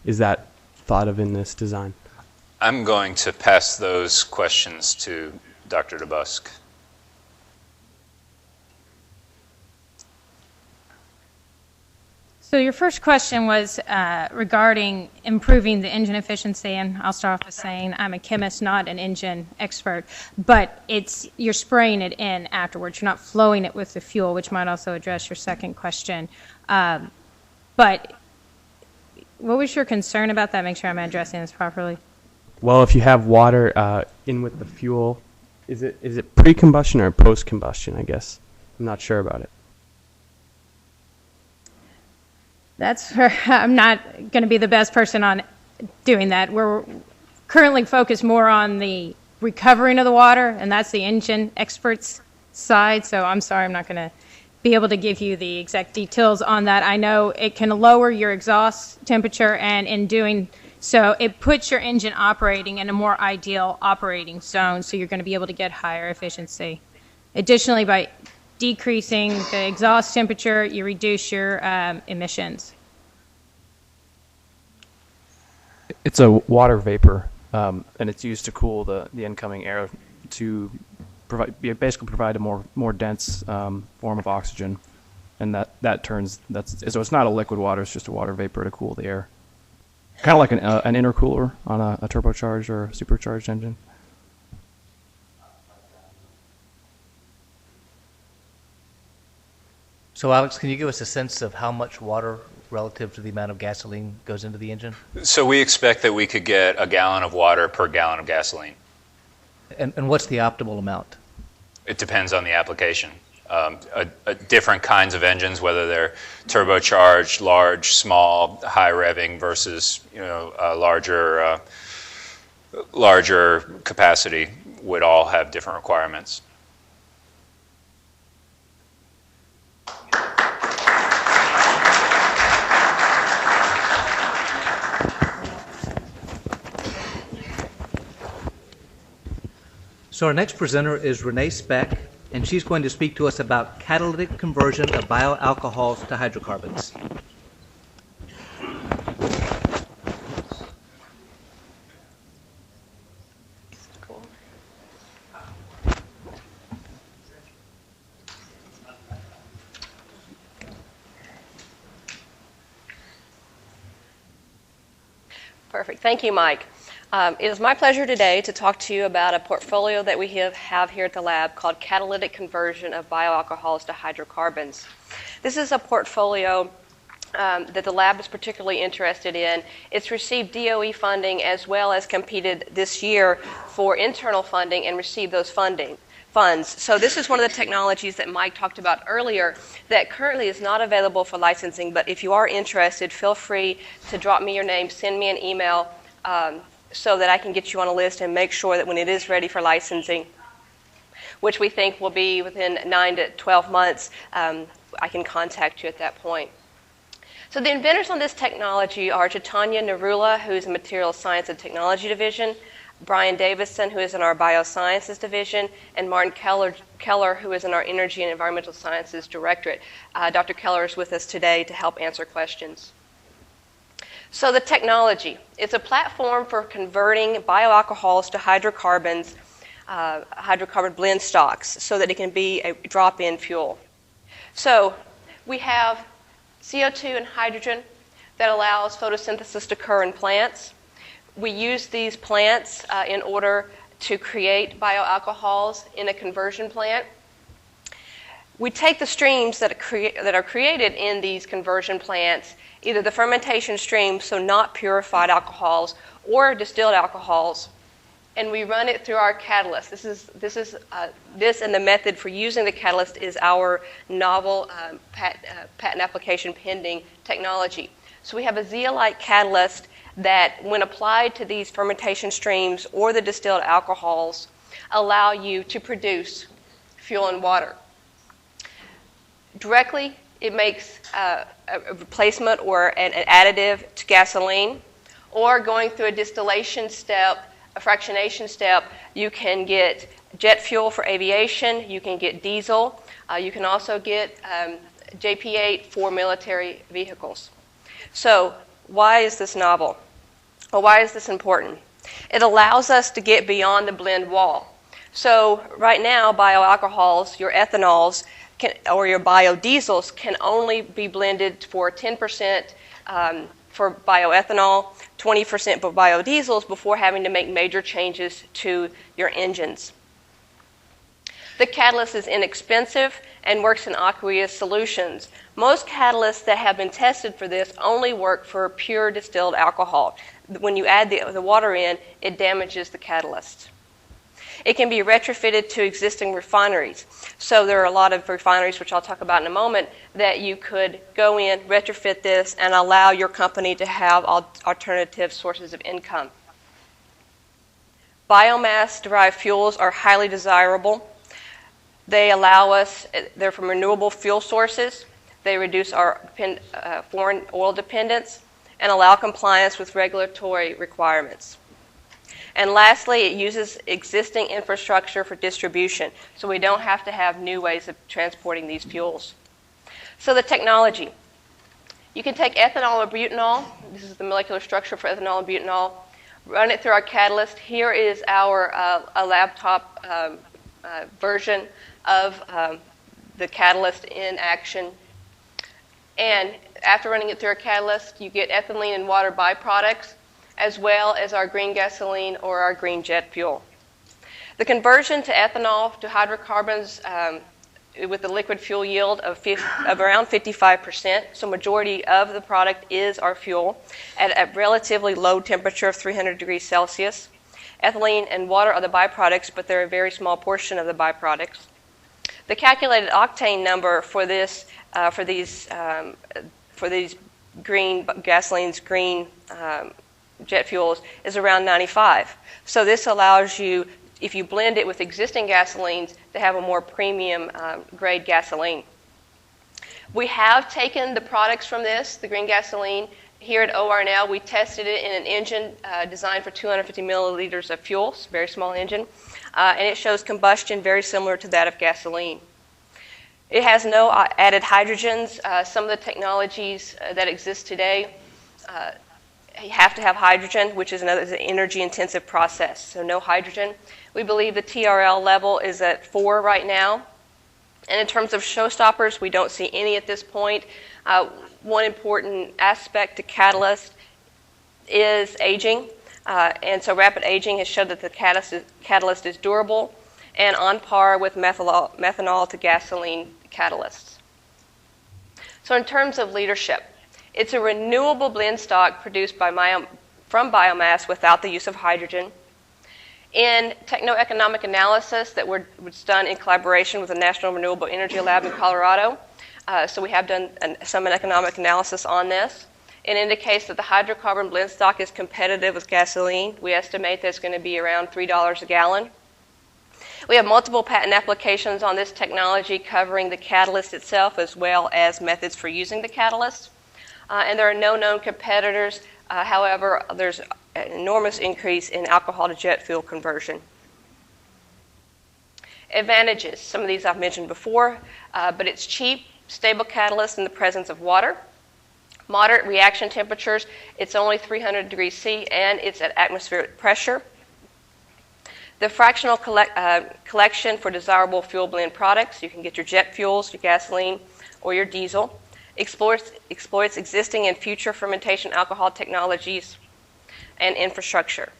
[SPEAKER 12] Is that thought of in this design?
[SPEAKER 13] I'm going to pass those questions to Dr. DeBusk.
[SPEAKER 15] So your first question was regarding improving the engine efficiency, and I'll start off with saying I'm a chemist, not an engine expert, but you're spraying it in afterwards. You're not flowing it with the fuel, which might also address your second question. But what was your concern about that? Make sure I'm addressing this properly.
[SPEAKER 12] Well, if you have water in with the fuel, is it pre-combustion or post-combustion, I guess? I'm not sure about it.
[SPEAKER 15] That's where I'm not going to be the best person on doing that. We're currently focused more on the recovering of the water, and that's the engine experts' side. So I'm sorry, I'm not going to be able to give you the exact details on that. I know it can lower your exhaust temperature, and in doing so, it puts your engine operating in a more ideal operating zone, so you're going to be able to get higher efficiency. Additionally, by decreasing the exhaust temperature, you reduce your emissions.
[SPEAKER 9] It's a water vapor, and it's used to cool the incoming air to basically provide a more dense form of oxygen, and so it's not a liquid water; it's just a water vapor to cool the air, kind of like an intercooler on a turbocharged or supercharged engine.
[SPEAKER 2] So Alex, can you give us a sense of how much water relative to the amount of gasoline goes into the engine?
[SPEAKER 13] So we expect that we could get a gallon of water per gallon of gasoline.
[SPEAKER 2] And what's the optimal amount?
[SPEAKER 13] It depends on the application. Different kinds of engines, whether they're turbocharged, large, small, high revving versus larger capacity, would all have different requirements.
[SPEAKER 2] So our next presenter is Renee Speck, and she's going to speak to us about catalytic conversion of bioalcohols to hydrocarbons.
[SPEAKER 16] Perfect. Thank you, Mike. It is my pleasure today to talk to you about a portfolio that we have here at the lab called Catalytic Conversion of Bioalcohols to Hydrocarbons. This is a portfolio that the lab is particularly interested in. It's received DOE funding as well as competed this year for internal funding and received those funds. So this is one of the technologies that Mike talked about earlier that currently is not available for licensing, but if you are interested, feel free to drop me your name, send me an email so that I can get you on a list and make sure that when it is ready for licensing, which we think will be within 9 to 12 months, I can contact you at that point. So the inventors on this technology are Chaitanya Narula, who is in Materials Science and Technology Division, Brian Davison, who is in our Biosciences Division, and Martin Keller, who is in our Energy and Environmental Sciences Directorate. Dr. Keller is with us today to help answer questions. So the technology, it's a platform for converting bioalcohols to hydrocarbons, hydrocarbon blend stocks, so that it can be a drop-in fuel. So we have CO2 and hydrogen that allows photosynthesis to occur in plants. We use these plants in order to create bioalcohols in a conversion plant. We take the streams that are created in these conversion plants, either the fermentation streams, so not purified alcohols, or distilled alcohols, and we run it through our catalyst. This and the method for using the catalyst is our novel patent application pending technology. So we have a zeolite catalyst that, when applied to these fermentation streams or the distilled alcohols, allow you to produce fuel and water. Directly, it makes a replacement or an additive to gasoline, or going through a distillation step, a fractionation step, you can get jet fuel for aviation, you can get diesel, you can also get JP8 for military vehicles. So why is this novel? Well, why is this important? It allows us to get beyond the blend wall. So right now, bioalcohols, your ethanols, or your biodiesels can only be blended for 10% for bioethanol, 20% for biodiesels before having to make major changes to your engines. The catalyst is inexpensive and works in aqueous solutions. Most catalysts that have been tested for this only work for pure distilled alcohol. When you add the water in, it damages the catalyst. It can be retrofitted to existing refineries. So there are a lot of refineries, which I'll talk about in a moment, that you could go in, retrofit this, and allow your company to have alternative sources of income. Biomass-derived fuels are highly desirable. They allow us, they're from renewable fuel sources. They reduce our foreign oil dependence and allow compliance with regulatory requirements. And lastly, it uses existing infrastructure for distribution, so we don't have to have new ways of transporting these fuels. So the technology. You can take ethanol or butanol. This is the molecular structure for ethanol and butanol. Run it through our catalyst. Here is our a laptop version of the catalyst in action. And after running it through our catalyst, you get ethylene and water byproducts, as well as our green gasoline or our green jet fuel. The conversion to ethanol to hydrocarbons with the liquid fuel yield of around 55%, so majority of the product is our fuel at a relatively low temperature of 300 degrees Celsius. Ethylene and water are the byproducts, but they're a very small portion of the byproducts. The calculated octane number for this for these green gasolines, green jet fuels, is around 95. So this allows you, if you blend it with existing gasolines, to have a more premium grade gasoline. We have taken the products from this, the green gasoline. Here at OR now, we tested it in an engine designed for 250 milliliters of fuel, very small engine. and it shows combustion very similar to that of gasoline. It has no added hydrogens. Some of the technologies that exist today you have to have hydrogen, which is another energy-intensive process, so no hydrogen. We believe the TRL level is at 4 right now. And in terms of showstoppers, we don't see any at this point. One important aspect to catalyst is aging. And so rapid aging has shown that the catalyst is durable and on par with methanol to gasoline catalysts. So in terms of leadership, it's a renewable blend stock produced from biomass without the use of hydrogen. In techno-economic analysis that was done in collaboration with the National Renewable Energy Lab in Colorado, so we have done some economic analysis on this. It indicates that the hydrocarbon blend stock is competitive with gasoline. We estimate that it's going to be around $3 a gallon. We have multiple patent applications on this technology covering the catalyst itself as well as methods for using the catalyst. And there are no known competitors. However, there's an enormous increase in alcohol to jet fuel conversion. Advantages. Some of these I've mentioned before, but it's cheap, stable catalyst in the presence of water. Moderate reaction temperatures. It's only 300 degrees C, and it's at atmospheric pressure. The fractional collection for desirable fuel blend products. You can get your jet fuels, your gasoline, or your diesel. Exploits existing and future fermentation alcohol technologies and infrastructure.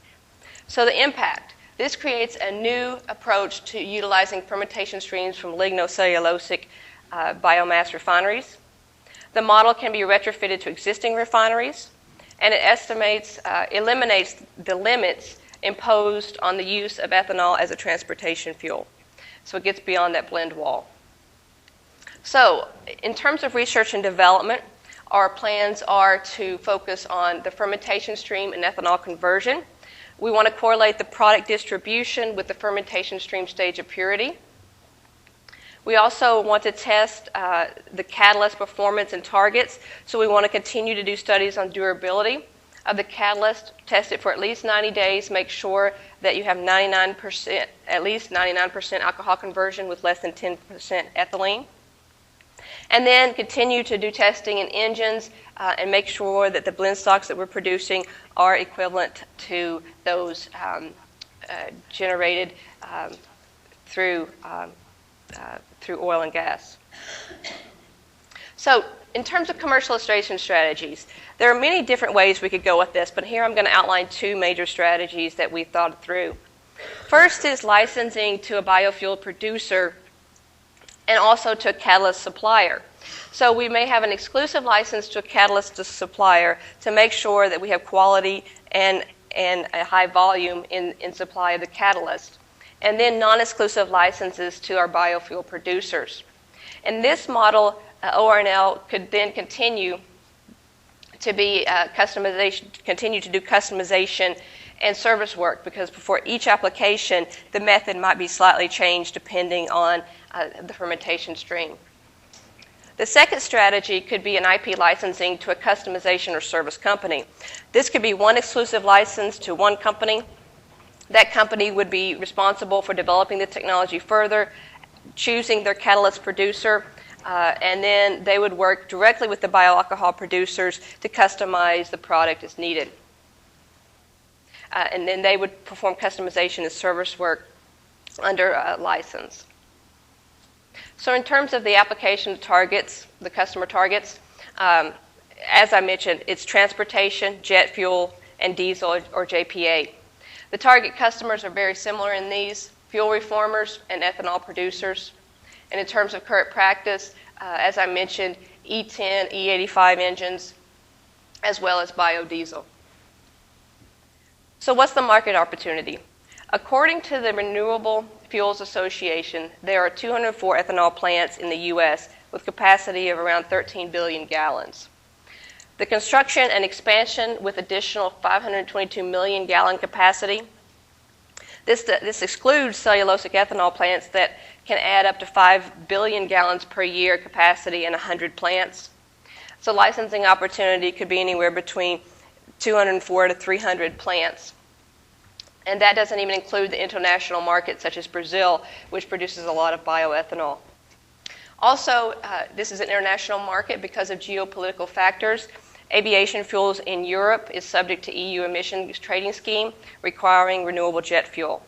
[SPEAKER 16] So the impact. This creates a new approach to utilizing fermentation streams from lignocellulosic biomass refineries. The model can be retrofitted to existing refineries, and it eliminates the limits imposed on the use of ethanol as a transportation fuel. So it gets beyond that blend wall. So, in terms of research and development, our plans are to focus on the fermentation stream and ethanol conversion. We want to correlate the product distribution with the fermentation stream stage of purity. We also want to test the catalyst performance and targets, so we want to continue to do studies on durability of the catalyst, test it for at least 90 days, make sure that you have at least 99% alcohol conversion with less than 10% ethylene. And then continue to do testing in engines and make sure that the blend stocks that we're producing are equivalent to those generated through oil and gas. So in terms of commercialization strategies, there are many different ways we could go with this, but here I'm going to outline 2 major strategies that we thought through. First is licensing to a biofuel producer and also to a catalyst supplier. So we may have an exclusive license to a catalyst supplier to make sure that we have quality and a high volume in supply of the catalyst. And then non-exclusive licenses to our biofuel producers. In this model, ORNL could then continue to be continue to do customization and service work, because before each application, the method might be slightly changed depending on the fermentation stream. The second strategy could be an IP licensing to a customization or service company. This could be one exclusive license to one company. That company would be responsible for developing the technology further, choosing their catalyst producer, and then they would work directly with the bioalcohol producers to customize the product as needed. And then they would perform customization and service work under a license. So in terms of the application targets, the customer targets, as I mentioned, it's transportation, jet fuel, and diesel or JPA. The target customers are very similar in these: fuel reformers and ethanol producers. And in terms of current practice, as I mentioned, E10, E85 engines, as well as biodiesel. So what's the market opportunity? According to the Renewable Fuels Association, there are 204 ethanol plants in the U.S. with capacity of around 13 billion gallons. The construction and expansion with additional 522 million gallon capacity. This excludes cellulosic ethanol plants that can add up to 5 billion gallons per year capacity in 100 plants. So licensing opportunity could be anywhere between 204 to 300 plants. And that doesn't even include the international market, such as Brazil, which produces a lot of bioethanol. Also, this is an international market because of geopolitical factors. Aviation fuels in Europe is subject to EU emissions trading scheme, requiring renewable jet fuel.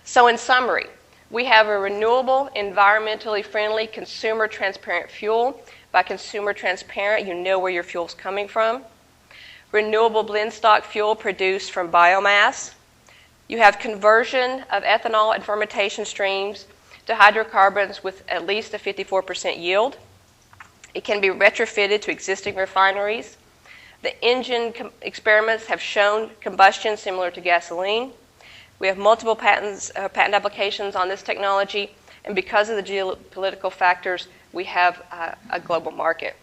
[SPEAKER 16] So in summary, we have a renewable, environmentally friendly, consumer transparent fuel. By consumer transparent, you know where your fuel's coming from. Renewable blend stock fuel produced from biomass. You have conversion of ethanol and fermentation streams to hydrocarbons with at least a 54% yield. It can be retrofitted to existing refineries. The engine experiments have shown combustion similar to gasoline. We have multiple patent applications on this technology, and because of the geopolitical factors, we have a global market.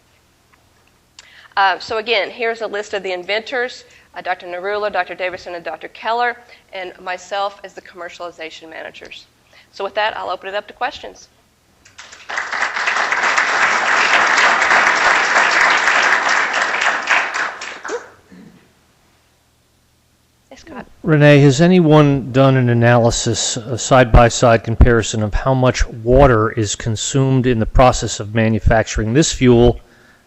[SPEAKER 16] So again, here's a list of the inventors, Dr. Narula, Dr. Davison, and Dr. Keller, and myself as the commercialization managers. So with that, I'll open it up to questions. Yes, Scott.
[SPEAKER 17] Renee, has anyone done an analysis, a side-by-side comparison of how much water is consumed in the process of manufacturing this fuel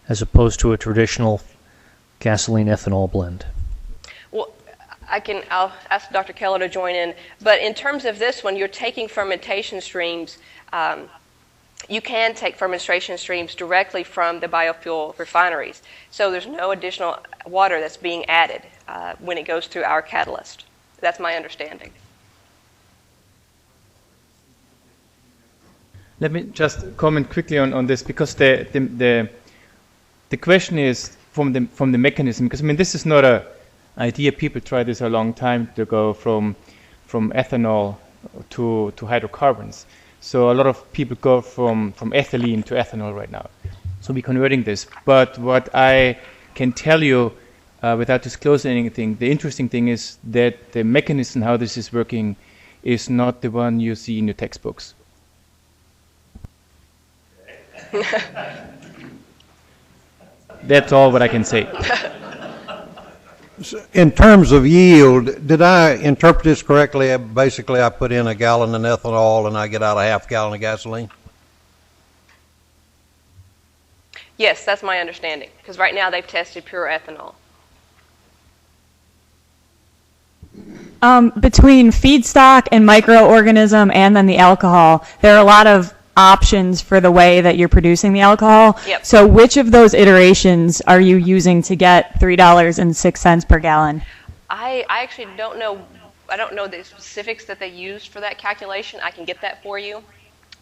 [SPEAKER 17] as opposed to a traditional gasoline ethanol blend?
[SPEAKER 16] Well, I'll ask Dr. Keller to join in, but in terms of this one, you're taking fermentation streams. You can take fermentation streams directly from the biofuel refineries. So there's no additional water that's being added when it goes through our catalyst. That's my understanding.
[SPEAKER 18] Let me just comment quickly on this, because the question is from the mechanism, because I mean this is not an idea. People tried this a long time to go from ethanol to hydrocarbons. So a lot of people go from ethylene to ethanol right now. So we're converting this. But what I can tell you without disclosing anything, the interesting thing is that the mechanism how this is working is not the one you see in your textbooks. That's all what I can say.
[SPEAKER 10] In terms of yield, did I interpret this correctly? Basically, I put in a gallon of ethanol and I get out a half gallon of gasoline?
[SPEAKER 16] Yes, that's my understanding, because right now they've tested pure ethanol.
[SPEAKER 19] Between feedstock and microorganism and then the alcohol, there are a lot of options for the way that you're producing the alcohol.
[SPEAKER 16] Yep.
[SPEAKER 19] So which of those iterations are you using to get $3.06 per gallon?
[SPEAKER 16] I actually don't know. I don't know the specifics that they used for that calculation. I can get that for you.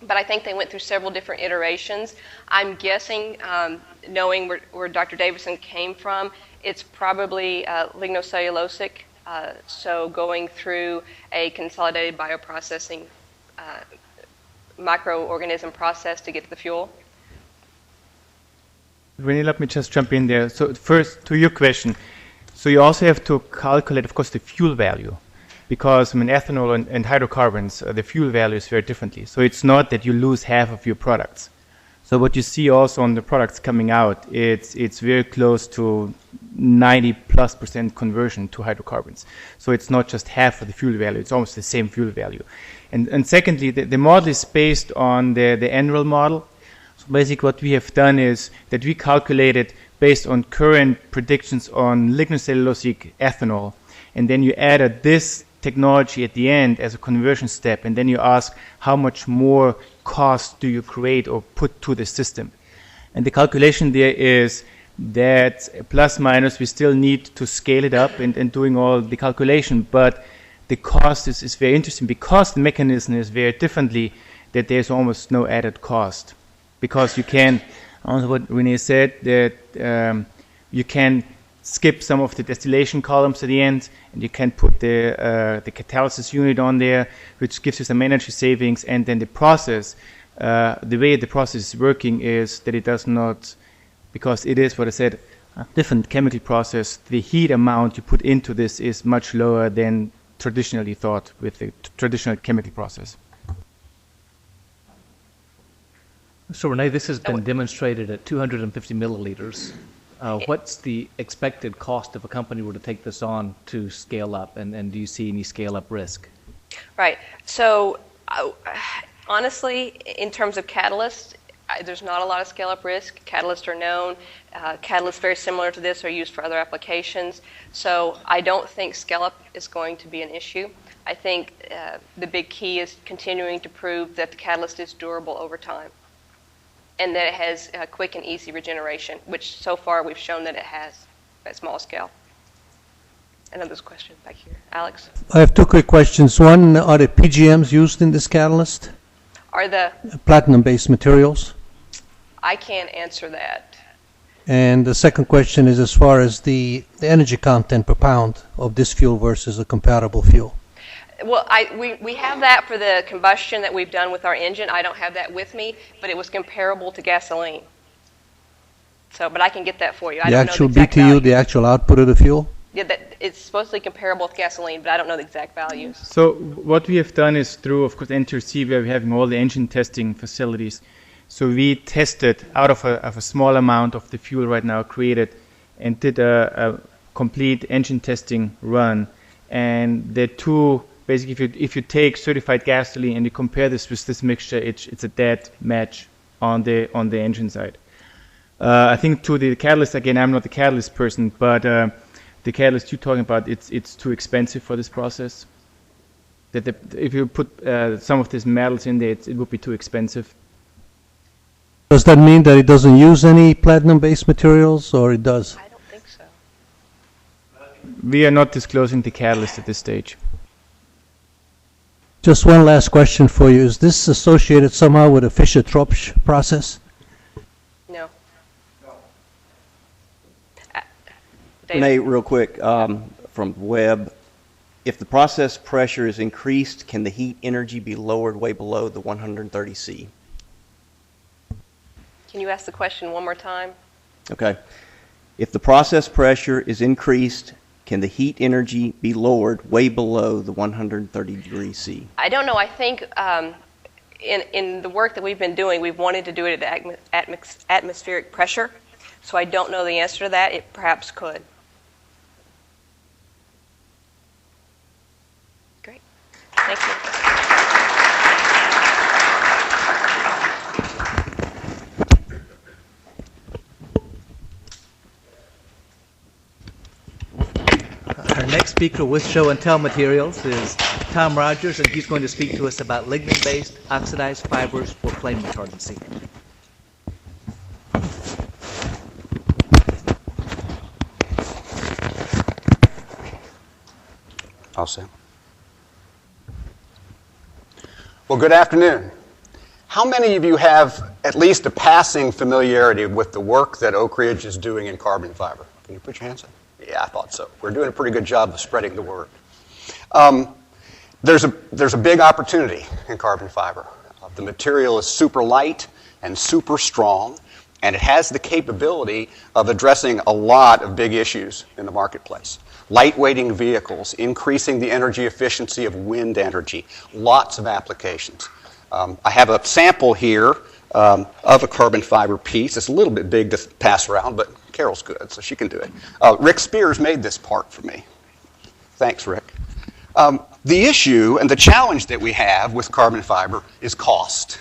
[SPEAKER 16] But I think they went through several different iterations. I'm guessing, knowing where Dr. Davison came from, it's probably lignocellulosic. So going through a consolidated bioprocessing microorganism process to get to the fuel.
[SPEAKER 18] Renee, let me just jump in there. So first, to your question, so you also have to calculate, of course, the fuel value, because I mean, ethanol and hydrocarbons, the fuel value is very differently. So it's not that you lose half of your products. So what you see also on the products coming out, it's very close to 90+% conversion to hydrocarbons. So it's not just half of the fuel value, it's almost the same fuel value. And secondly, the model is based on the annual model. So basically what we have done is that we calculated based on current predictions on lignocellulosic ethanol, and then you added this technology at the end as a conversion step, and then you ask how much more cost do you create or put to the system. And the calculation there is that plus minus we still need to scale it up and doing all the calculation, but the cost is very interesting because the mechanism is very differently, that there's almost no added cost. Because you can, also what Renee said, that you can skip some of the distillation columns at the end, and you can put the catalysis unit on there, which gives you some energy savings, and then the process, the way the process is working is that it does not, because it is what I said, a different chemical process, the heat amount you put into this is much lower than traditionally thought with the traditional chemical process.
[SPEAKER 2] So Renee, this has been demonstrated at 250 milliliters. What's the expected cost if a company were to take this on to scale up, and do you see any scale-up risk?
[SPEAKER 16] Right. So, honestly, in terms of catalysts, there's not a lot of scale-up risk. Catalysts are known. Catalysts very similar to this are used for other applications. So I don't think scale-up is going to be an issue. I think the big key is continuing to prove that the catalyst is durable over time and that it has quick and easy regeneration, which so far we've shown that it has at small scale. Another question back here. Alex?
[SPEAKER 10] I have two quick questions. One, are the PGMs used in this catalyst?
[SPEAKER 16] Are the...
[SPEAKER 10] Platinum-based materials?
[SPEAKER 16] I can't answer that.
[SPEAKER 10] And the second question is as far as the energy content per pound of this fuel versus a compatible fuel.
[SPEAKER 16] Well, we have that for the combustion that we've done with our engine. I don't have that with me, but it was comparable to gasoline. So, but I can get that for you. I
[SPEAKER 10] The
[SPEAKER 16] don't
[SPEAKER 10] actual
[SPEAKER 16] know the exact
[SPEAKER 10] BTU,
[SPEAKER 16] value.
[SPEAKER 10] the actual output of the fuel?
[SPEAKER 16] Yeah, it's supposedly comparable with gasoline, but I don't know the exact values.
[SPEAKER 18] So what we have done is through, of course, NTRC, where we're having all the engine testing facilities. So we tested out of a small amount of the fuel right now created and did a complete engine testing run. And the two, basically, if you take certified gasoline and you compare this with this mixture, it's a dead match on the engine side. I think to the catalyst, again, I'm not the catalyst person, but the catalyst you're talking about, it's too expensive for this process. That if you put some of these metals in there, it would be too expensive.
[SPEAKER 10] Does that mean that it doesn't use any platinum-based materials, or it does?
[SPEAKER 16] I don't think so.
[SPEAKER 18] We are not disclosing the catalyst at this stage.
[SPEAKER 10] Just one last question for you. Is this associated somehow with a Fischer-Tropsch process?
[SPEAKER 16] No.
[SPEAKER 14] Renee, real quick, from Webb, if the process pressure is increased, can the heat energy be lowered way below the 130 C?
[SPEAKER 16] Can you ask the question one more time?
[SPEAKER 14] Okay. If the process pressure is increased, can the heat energy be lowered way below the 130 degrees C?
[SPEAKER 16] I don't know. I think in the work that we've been doing, we've wanted to do it at atmospheric pressure. So I don't know the answer to that. It perhaps could. Great. Thank you.
[SPEAKER 2] Our next speaker with Show and Tell Materials is Tom Rogers, and he's going to speak to us about lignin-based oxidized fibers for flame retardancy.
[SPEAKER 20] All set. Well, good afternoon. How many of you have at least a passing familiarity with the work that Oak Ridge is doing in carbon fiber? Can you put your hands up? Yeah, I thought so. We're doing a pretty good job of spreading the word. There's a big opportunity in carbon fiber. The material is super light and super strong, and it has the capability of addressing a lot of big issues in the marketplace. Lightweighting vehicles, increasing the energy efficiency of wind energy, lots of applications. I have a sample here of a carbon fiber piece. It's a little bit big to pass around, but Carol's good, so she can do it. Rick Spears made this part for me. Thanks, Rick. The issue and the challenge that we have with carbon fiber is cost.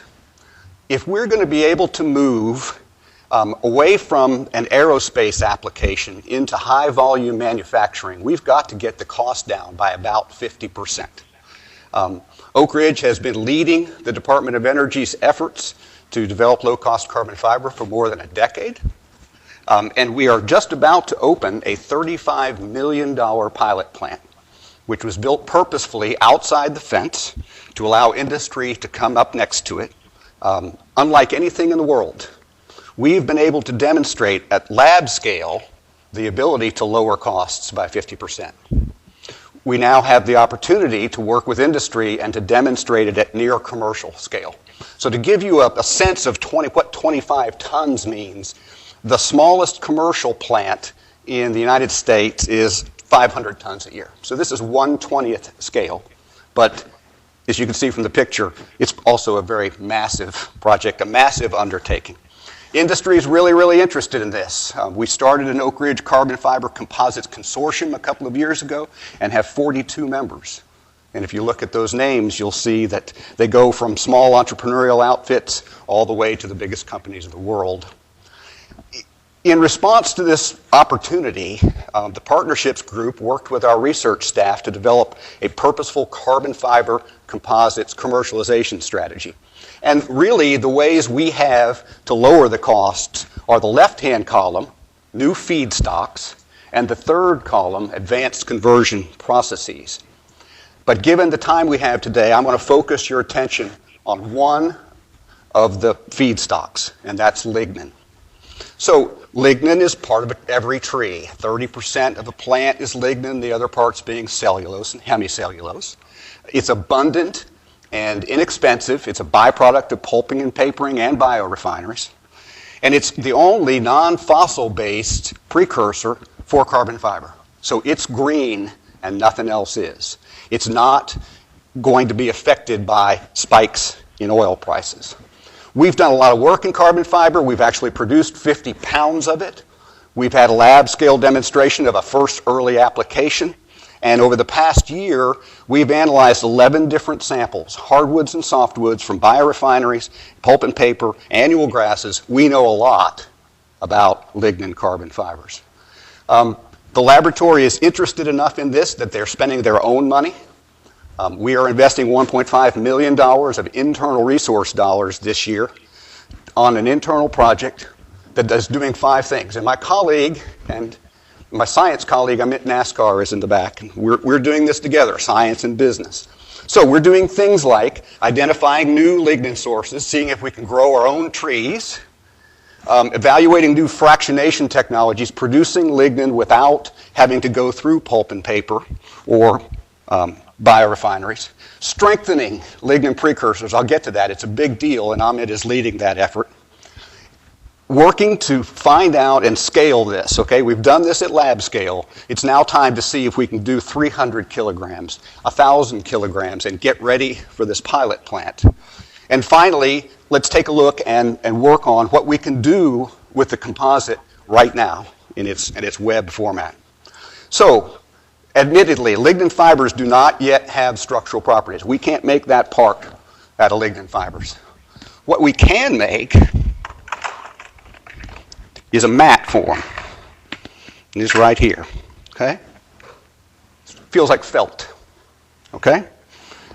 [SPEAKER 20] If we're going to be able to move away from an aerospace application into high volume manufacturing, we've got to get the cost down by about 50%. Oak Ridge has been leading the Department of Energy's efforts to develop low-cost carbon fiber for more than a decade. And we are just about to open a $35 million pilot plant, which was built purposefully outside the fence to allow industry to come up next to it. Unlike anything in the world, we've been able to demonstrate at lab scale the ability to lower costs by 50%. We now have the opportunity to work with industry and to demonstrate it at near commercial scale. So to give you a sense of what 25 tons means, the smallest commercial plant in the United States is 500 tons a year. So this is 1/20th scale. But as you can see from the picture, it's also a very massive project, a massive undertaking. Industry is really, really interested in this. We started an Oak Ridge Carbon Fiber Composites Consortium a couple of years ago and have 42 members. And if you look at those names, you'll see that they go from small entrepreneurial outfits all the way to the biggest companies in the world. In response to this opportunity, the partnerships group worked with our research staff to develop a purposeful carbon fiber composites commercialization strategy. And really, the ways we have to lower the costs are the left-hand column, new feedstocks, and the third column, advanced conversion processes. But given the time we have today, I'm going to focus your attention on one of the feedstocks, and that's lignin. So lignin is part of every tree. 30% of a plant is lignin, the other parts being cellulose and hemicellulose. It's abundant and inexpensive. It's a byproduct of pulping and papering and biorefineries. And it's the only non-fossil-based precursor for carbon fiber. So it's green and nothing else is. It's not going to be affected by spikes in oil prices. We've done a lot of work in carbon fiber. We've actually produced 50 pounds of it. We've had a lab scale demonstration of a first early application. And over the past year, we've analyzed 11 different samples, hardwoods and softwoods from biorefineries, pulp and paper, annual grasses. We know a lot about lignin carbon fibers. The laboratory is interested enough in this that they're spending their own money. We are investing $1.5 million of internal resource dollars this year on an internal project that is doing 5 things. And my colleague and my science colleague, Amit Naskar, is in the back. And we're doing this together, science and business. So we're doing things like identifying new lignin sources, seeing if we can grow our own trees, evaluating new fractionation technologies, producing lignin without having to go through pulp and paper or biorefineries, strengthening lignin precursors. I'll get to that. It's a big deal, and Amit is leading that effort. Working to find out and scale this, okay? We've done this at lab scale. It's now time to see if we can do 300 kilograms, 1,000 kilograms, and get ready for this pilot plant. And finally, let's take a look and work on what we can do with the composite right now in its web format. So, admittedly, lignin fibers do not yet have structural properties. We can't make that part out of lignin fibers. What we can make is a mat form. And it's right here, okay? Feels like felt, okay?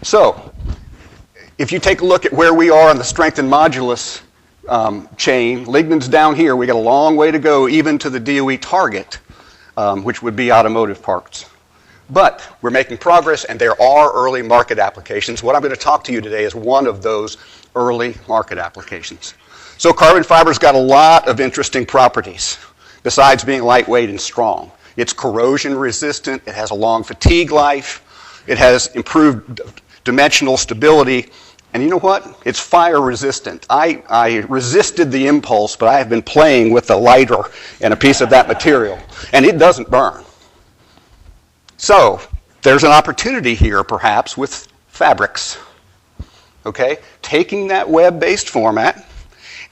[SPEAKER 20] So, if you take a look at where we are on the strength and modulus chain, lignin's down here. We got a long way to go even to the DOE target, which would be automotive parts. But we're making progress, and there are early market applications. What I'm going to talk to you today is one of those early market applications. So carbon fiber's got a lot of interesting properties, besides being lightweight and strong. It's corrosion resistant, it has a long fatigue life, it has improved dimensional stability, and you know what? It's fire resistant. I resisted the impulse, but I have been playing with a lighter and a piece of that material, and it doesn't burn. So there's an opportunity here, perhaps, with fabrics, okay? Taking that web-based format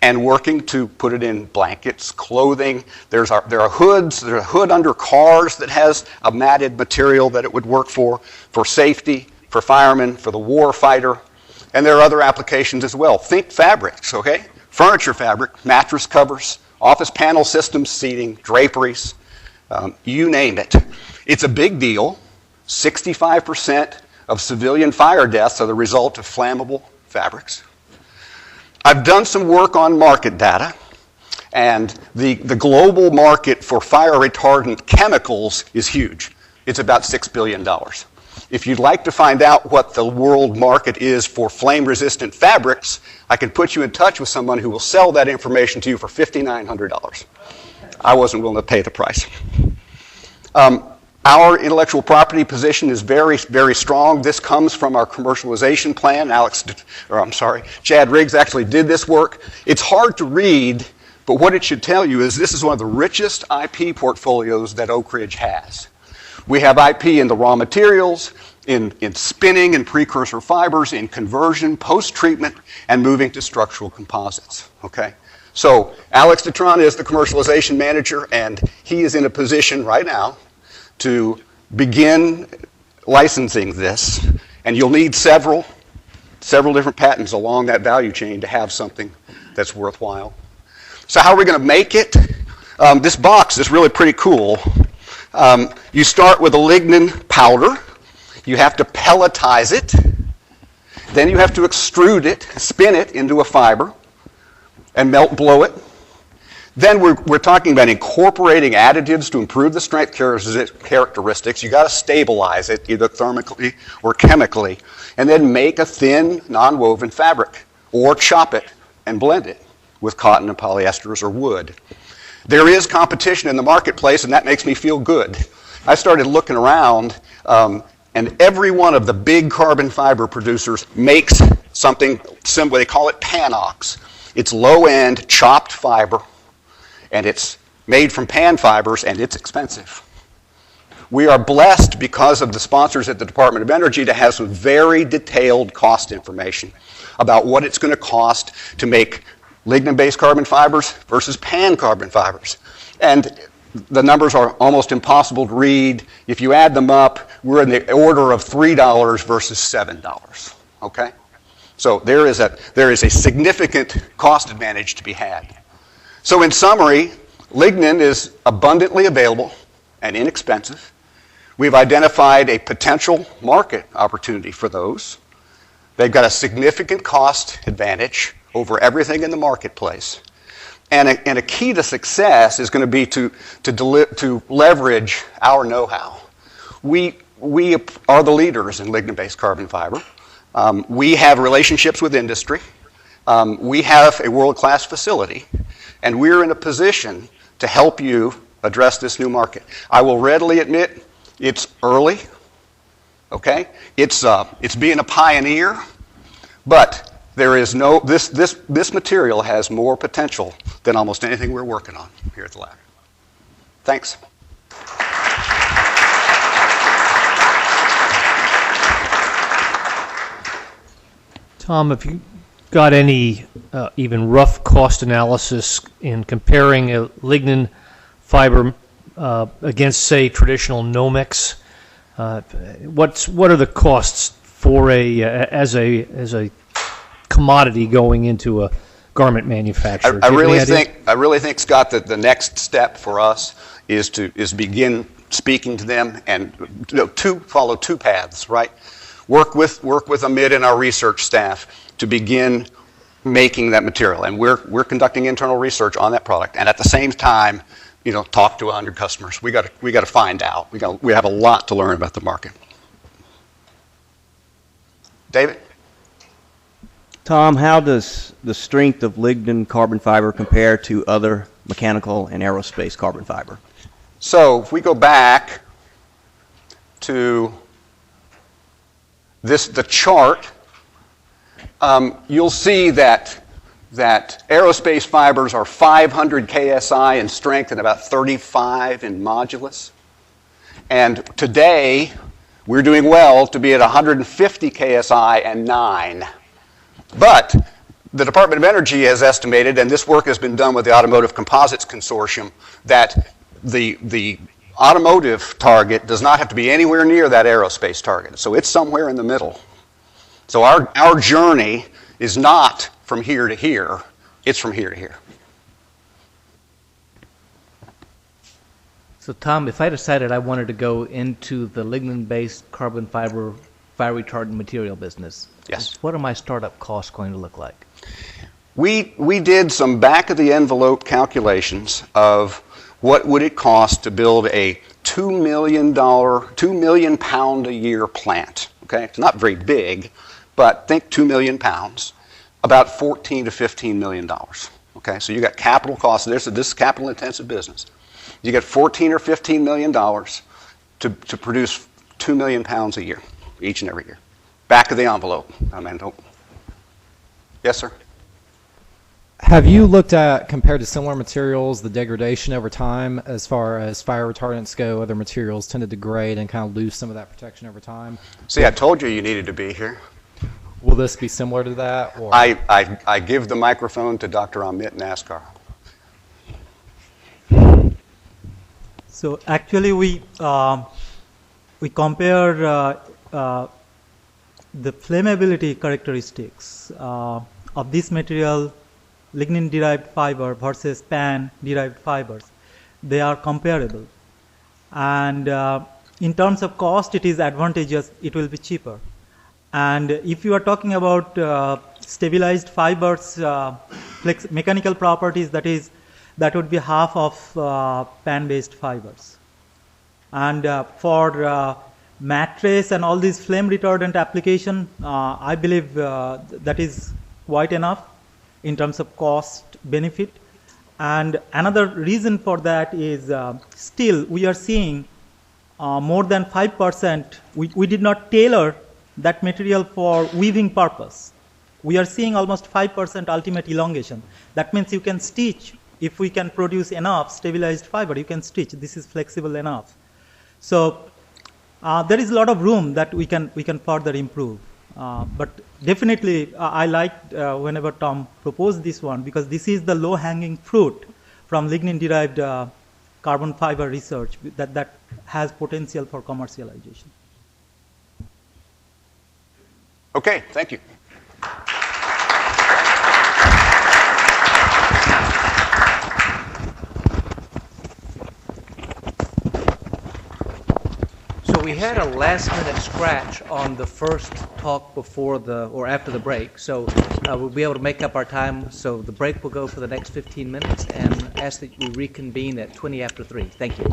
[SPEAKER 20] and working to put it in blankets, clothing. There are hoods. There's a hood under cars that has a matted material that it would work for safety, for firemen, for the war fighter. And there are other applications as well. Think fabrics, okay? Furniture fabric, mattress covers, office panel systems, seating, draperies, you name it. It's a big deal. 65% of civilian fire deaths are the result of flammable fabrics. I've done some work on market data, and the global market for fire retardant chemicals is huge. It's about $6 billion. If you'd like to find out what the world market is for flame-resistant fabrics, I can put you in touch with someone who will sell that information to you for $5,900. I wasn't willing to pay the price. Our intellectual property position is very, very strong. This comes from our commercialization plan. Chad Riggs actually did this work. It's hard to read, but what it should tell you is this is one of the richest IP portfolios that Oak Ridge has. We have IP in the raw materials, in spinning and precursor fibers, in conversion, post-treatment, and moving to structural composites, okay? So Alex Detron is the commercialization manager, and he is in a position right now to begin licensing this. And you'll need several different patents along that value chain to have something that's worthwhile. So how are we going to make it? This box is really pretty cool. You start with a lignin powder. You have to pelletize it. Then you have to extrude it, spin it into a fiber, and blow it. Then we're talking about incorporating additives to improve the strength characteristics. You got to stabilize it either thermically or chemically, and then make a thin, non-woven fabric, or chop it and blend it with cotton and polyesters or wood. There is competition in the marketplace, and that makes me feel good. I started looking around, and every one of the big carbon fiber producers makes something similar. They call it Panox. It's low-end chopped fiber, and it's made from pan fibers, and it's expensive. We are blessed because of the sponsors at the Department of Energy to have some very detailed cost information about what it's going to cost to make lignin-based carbon fibers versus pan carbon fibers. And the numbers are almost impossible to read. If you add them up, we're in the order of $3 versus $7, okay? So there is a significant cost advantage to be had. So in summary, lignin is abundantly available and inexpensive. We've identified a potential market opportunity for those. They've got a significant cost advantage over everything in the marketplace. And a key to success is going to be to leverage our know-how. We are the leaders in lignin-based carbon fiber. We have relationships with industry. We have a world-class facility. And we're in a position to help you address this new market. I will readily admit it's early, okay? It's being a pioneer, but there is this material has more potential than almost anything we're working on here at the lab. Thanks.
[SPEAKER 17] Tom, have you got any even rough cost analysis in comparing a lignin fiber against, say, traditional Nomex? What are the costs for as a commodity going into a garment manufacturer?
[SPEAKER 20] I really think, Scott, that the next step for us is begin speaking to them and follow two paths, right? Work with Amit and our research staff to begin making that material, and we're conducting internal research on that product, and at the same time, talk to 100 customers. We got to find out. We have a lot to learn about the market. David?
[SPEAKER 14] Tom, how does the strength of lignin carbon fiber compare to other mechanical and aerospace carbon fiber?
[SPEAKER 20] So if we go back to the chart, you'll see that aerospace fibers are 500 KSI in strength and about 35 in modulus. And today, we're doing well to be at 150 KSI and 9. But the Department of Energy has estimated, and this work has been done with the Automotive Composites Consortium, that the automotive target does not have to be anywhere near that aerospace target. So it's somewhere in the middle. So our journey is not from here to here, it's from here to here.
[SPEAKER 2] So Tom, if I decided I wanted to go into the lignin-based carbon fiber fire retardant material business,
[SPEAKER 20] yes,
[SPEAKER 2] what are my startup costs going to look like?
[SPEAKER 20] We did some back-of-the-envelope calculations of what would it cost to build a $2 million pound a year plant. Okay, it's not very big, but think 2 million pounds, about $14 to $15 million. Okay, so you got capital costs. This is capital-intensive business. You get $14 or $15 million to produce 2 million pounds a year, each and every year. Back of the envelope. Yes, sir.
[SPEAKER 21] Have you looked at, compared to similar materials, the degradation over time as far as fire retardants go? Other materials tend to degrade and kind of lose some of that protection over time.
[SPEAKER 20] See, I told you needed to be here.
[SPEAKER 21] Will this be similar to that? Or?
[SPEAKER 20] I give the microphone to Dr. Amit Naskar.
[SPEAKER 1] So actually, we compare the flammability characteristics of this material, lignin-derived fiber versus PAN-derived fibers. They are comparable, and in terms of cost, it is advantageous. It will be cheaper. And if you are talking about stabilized fibers, mechanical properties, that would be half of PAN-based fibers. And for mattress and all these flame retardant application, I believe that is quite enough in terms of cost benefit. And another reason for that is still we are seeing more than 5%. We did not tailor that material for weaving purpose. We are seeing almost 5% ultimate elongation. That means you can stitch. If we can produce enough stabilized fiber, you can stitch. This is flexible enough. So there is a lot of room that we can further improve. But definitely, I liked whenever Tom proposed this one, because this is the low-hanging fruit from lignin-derived carbon fiber research that has potential for commercialization.
[SPEAKER 20] Okay, thank you.
[SPEAKER 2] So we had a last-minute scratch on the first talk before or after the break. So we'll be able to make up our time. So the break will go for the next 15 minutes, and ask that we reconvene at 20 after 3. Thank you.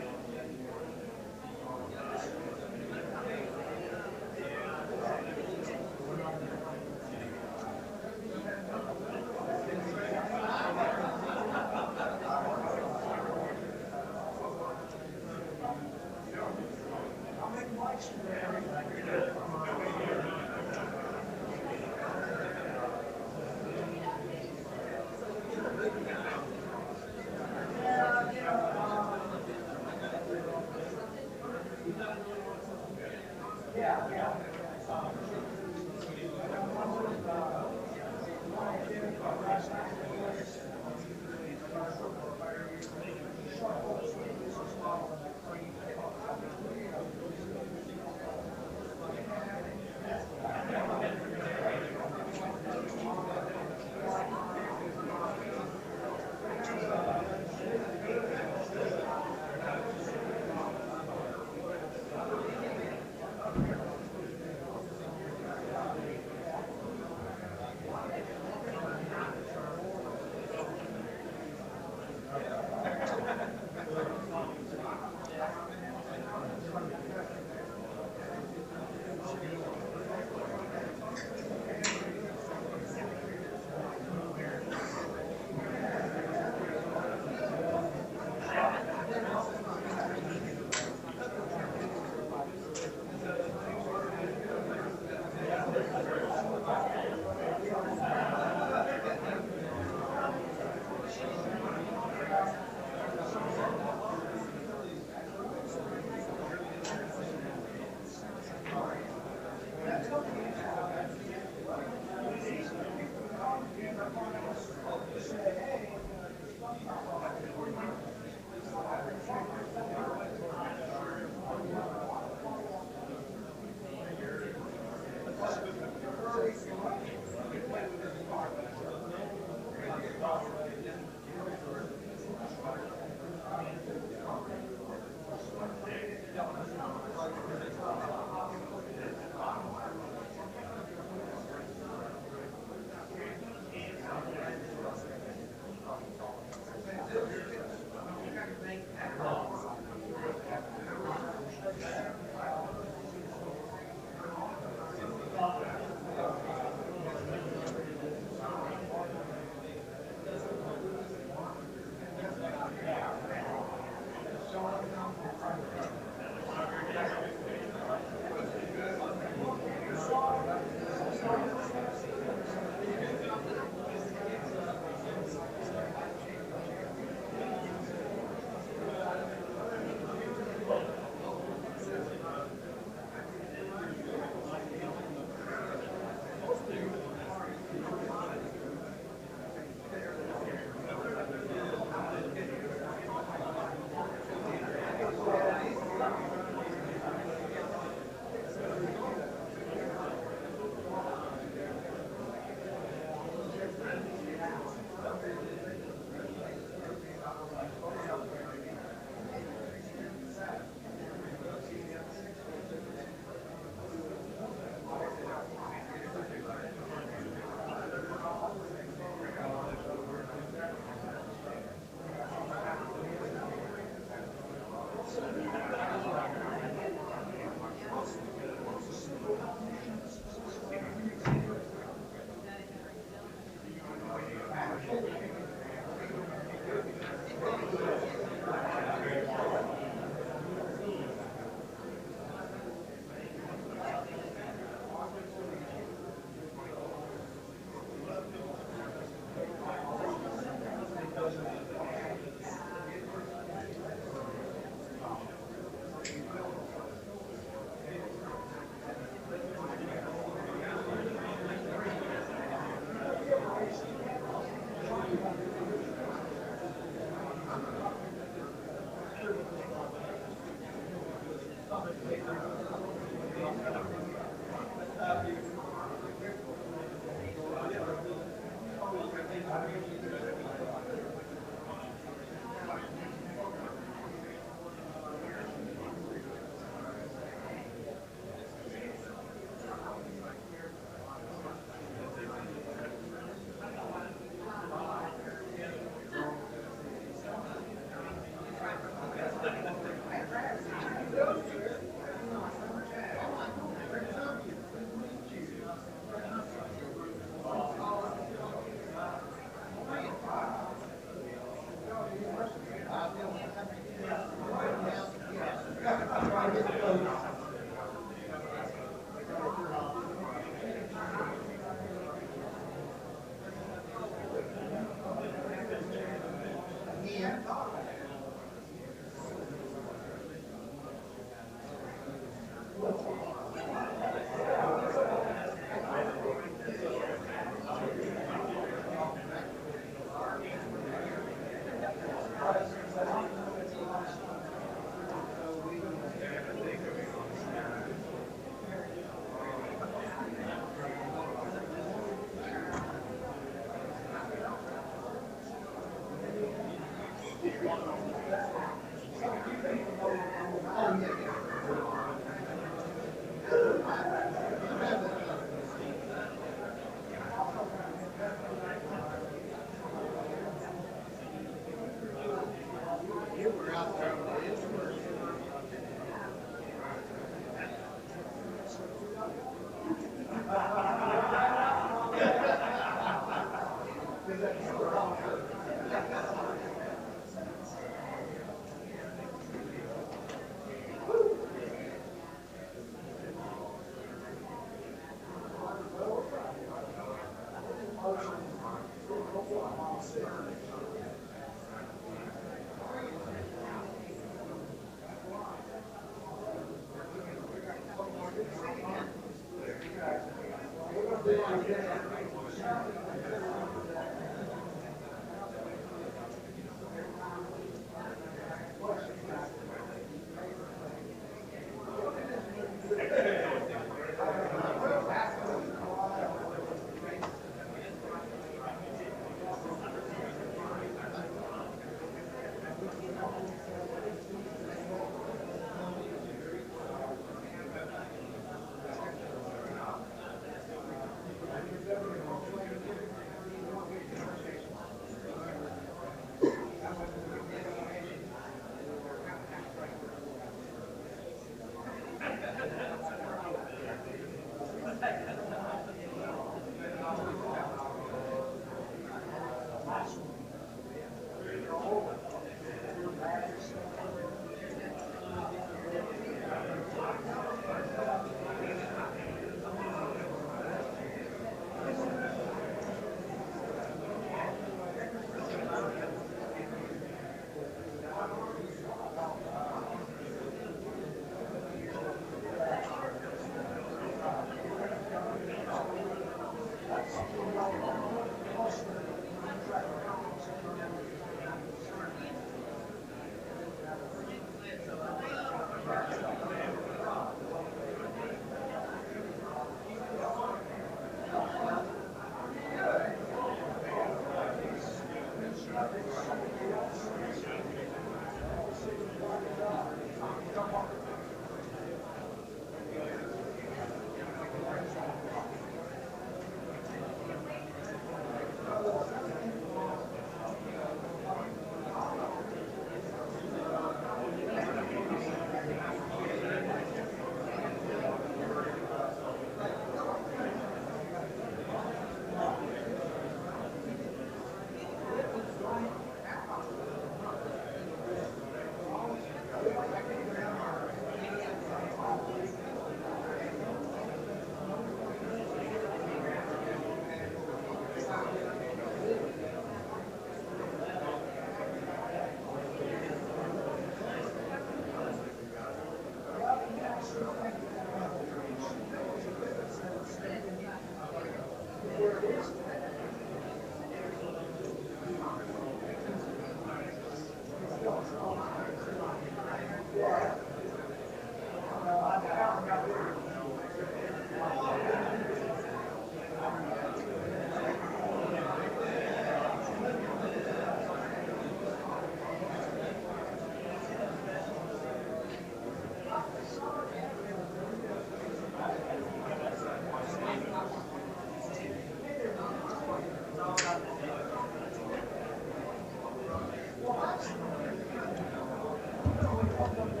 [SPEAKER 6] Thank you.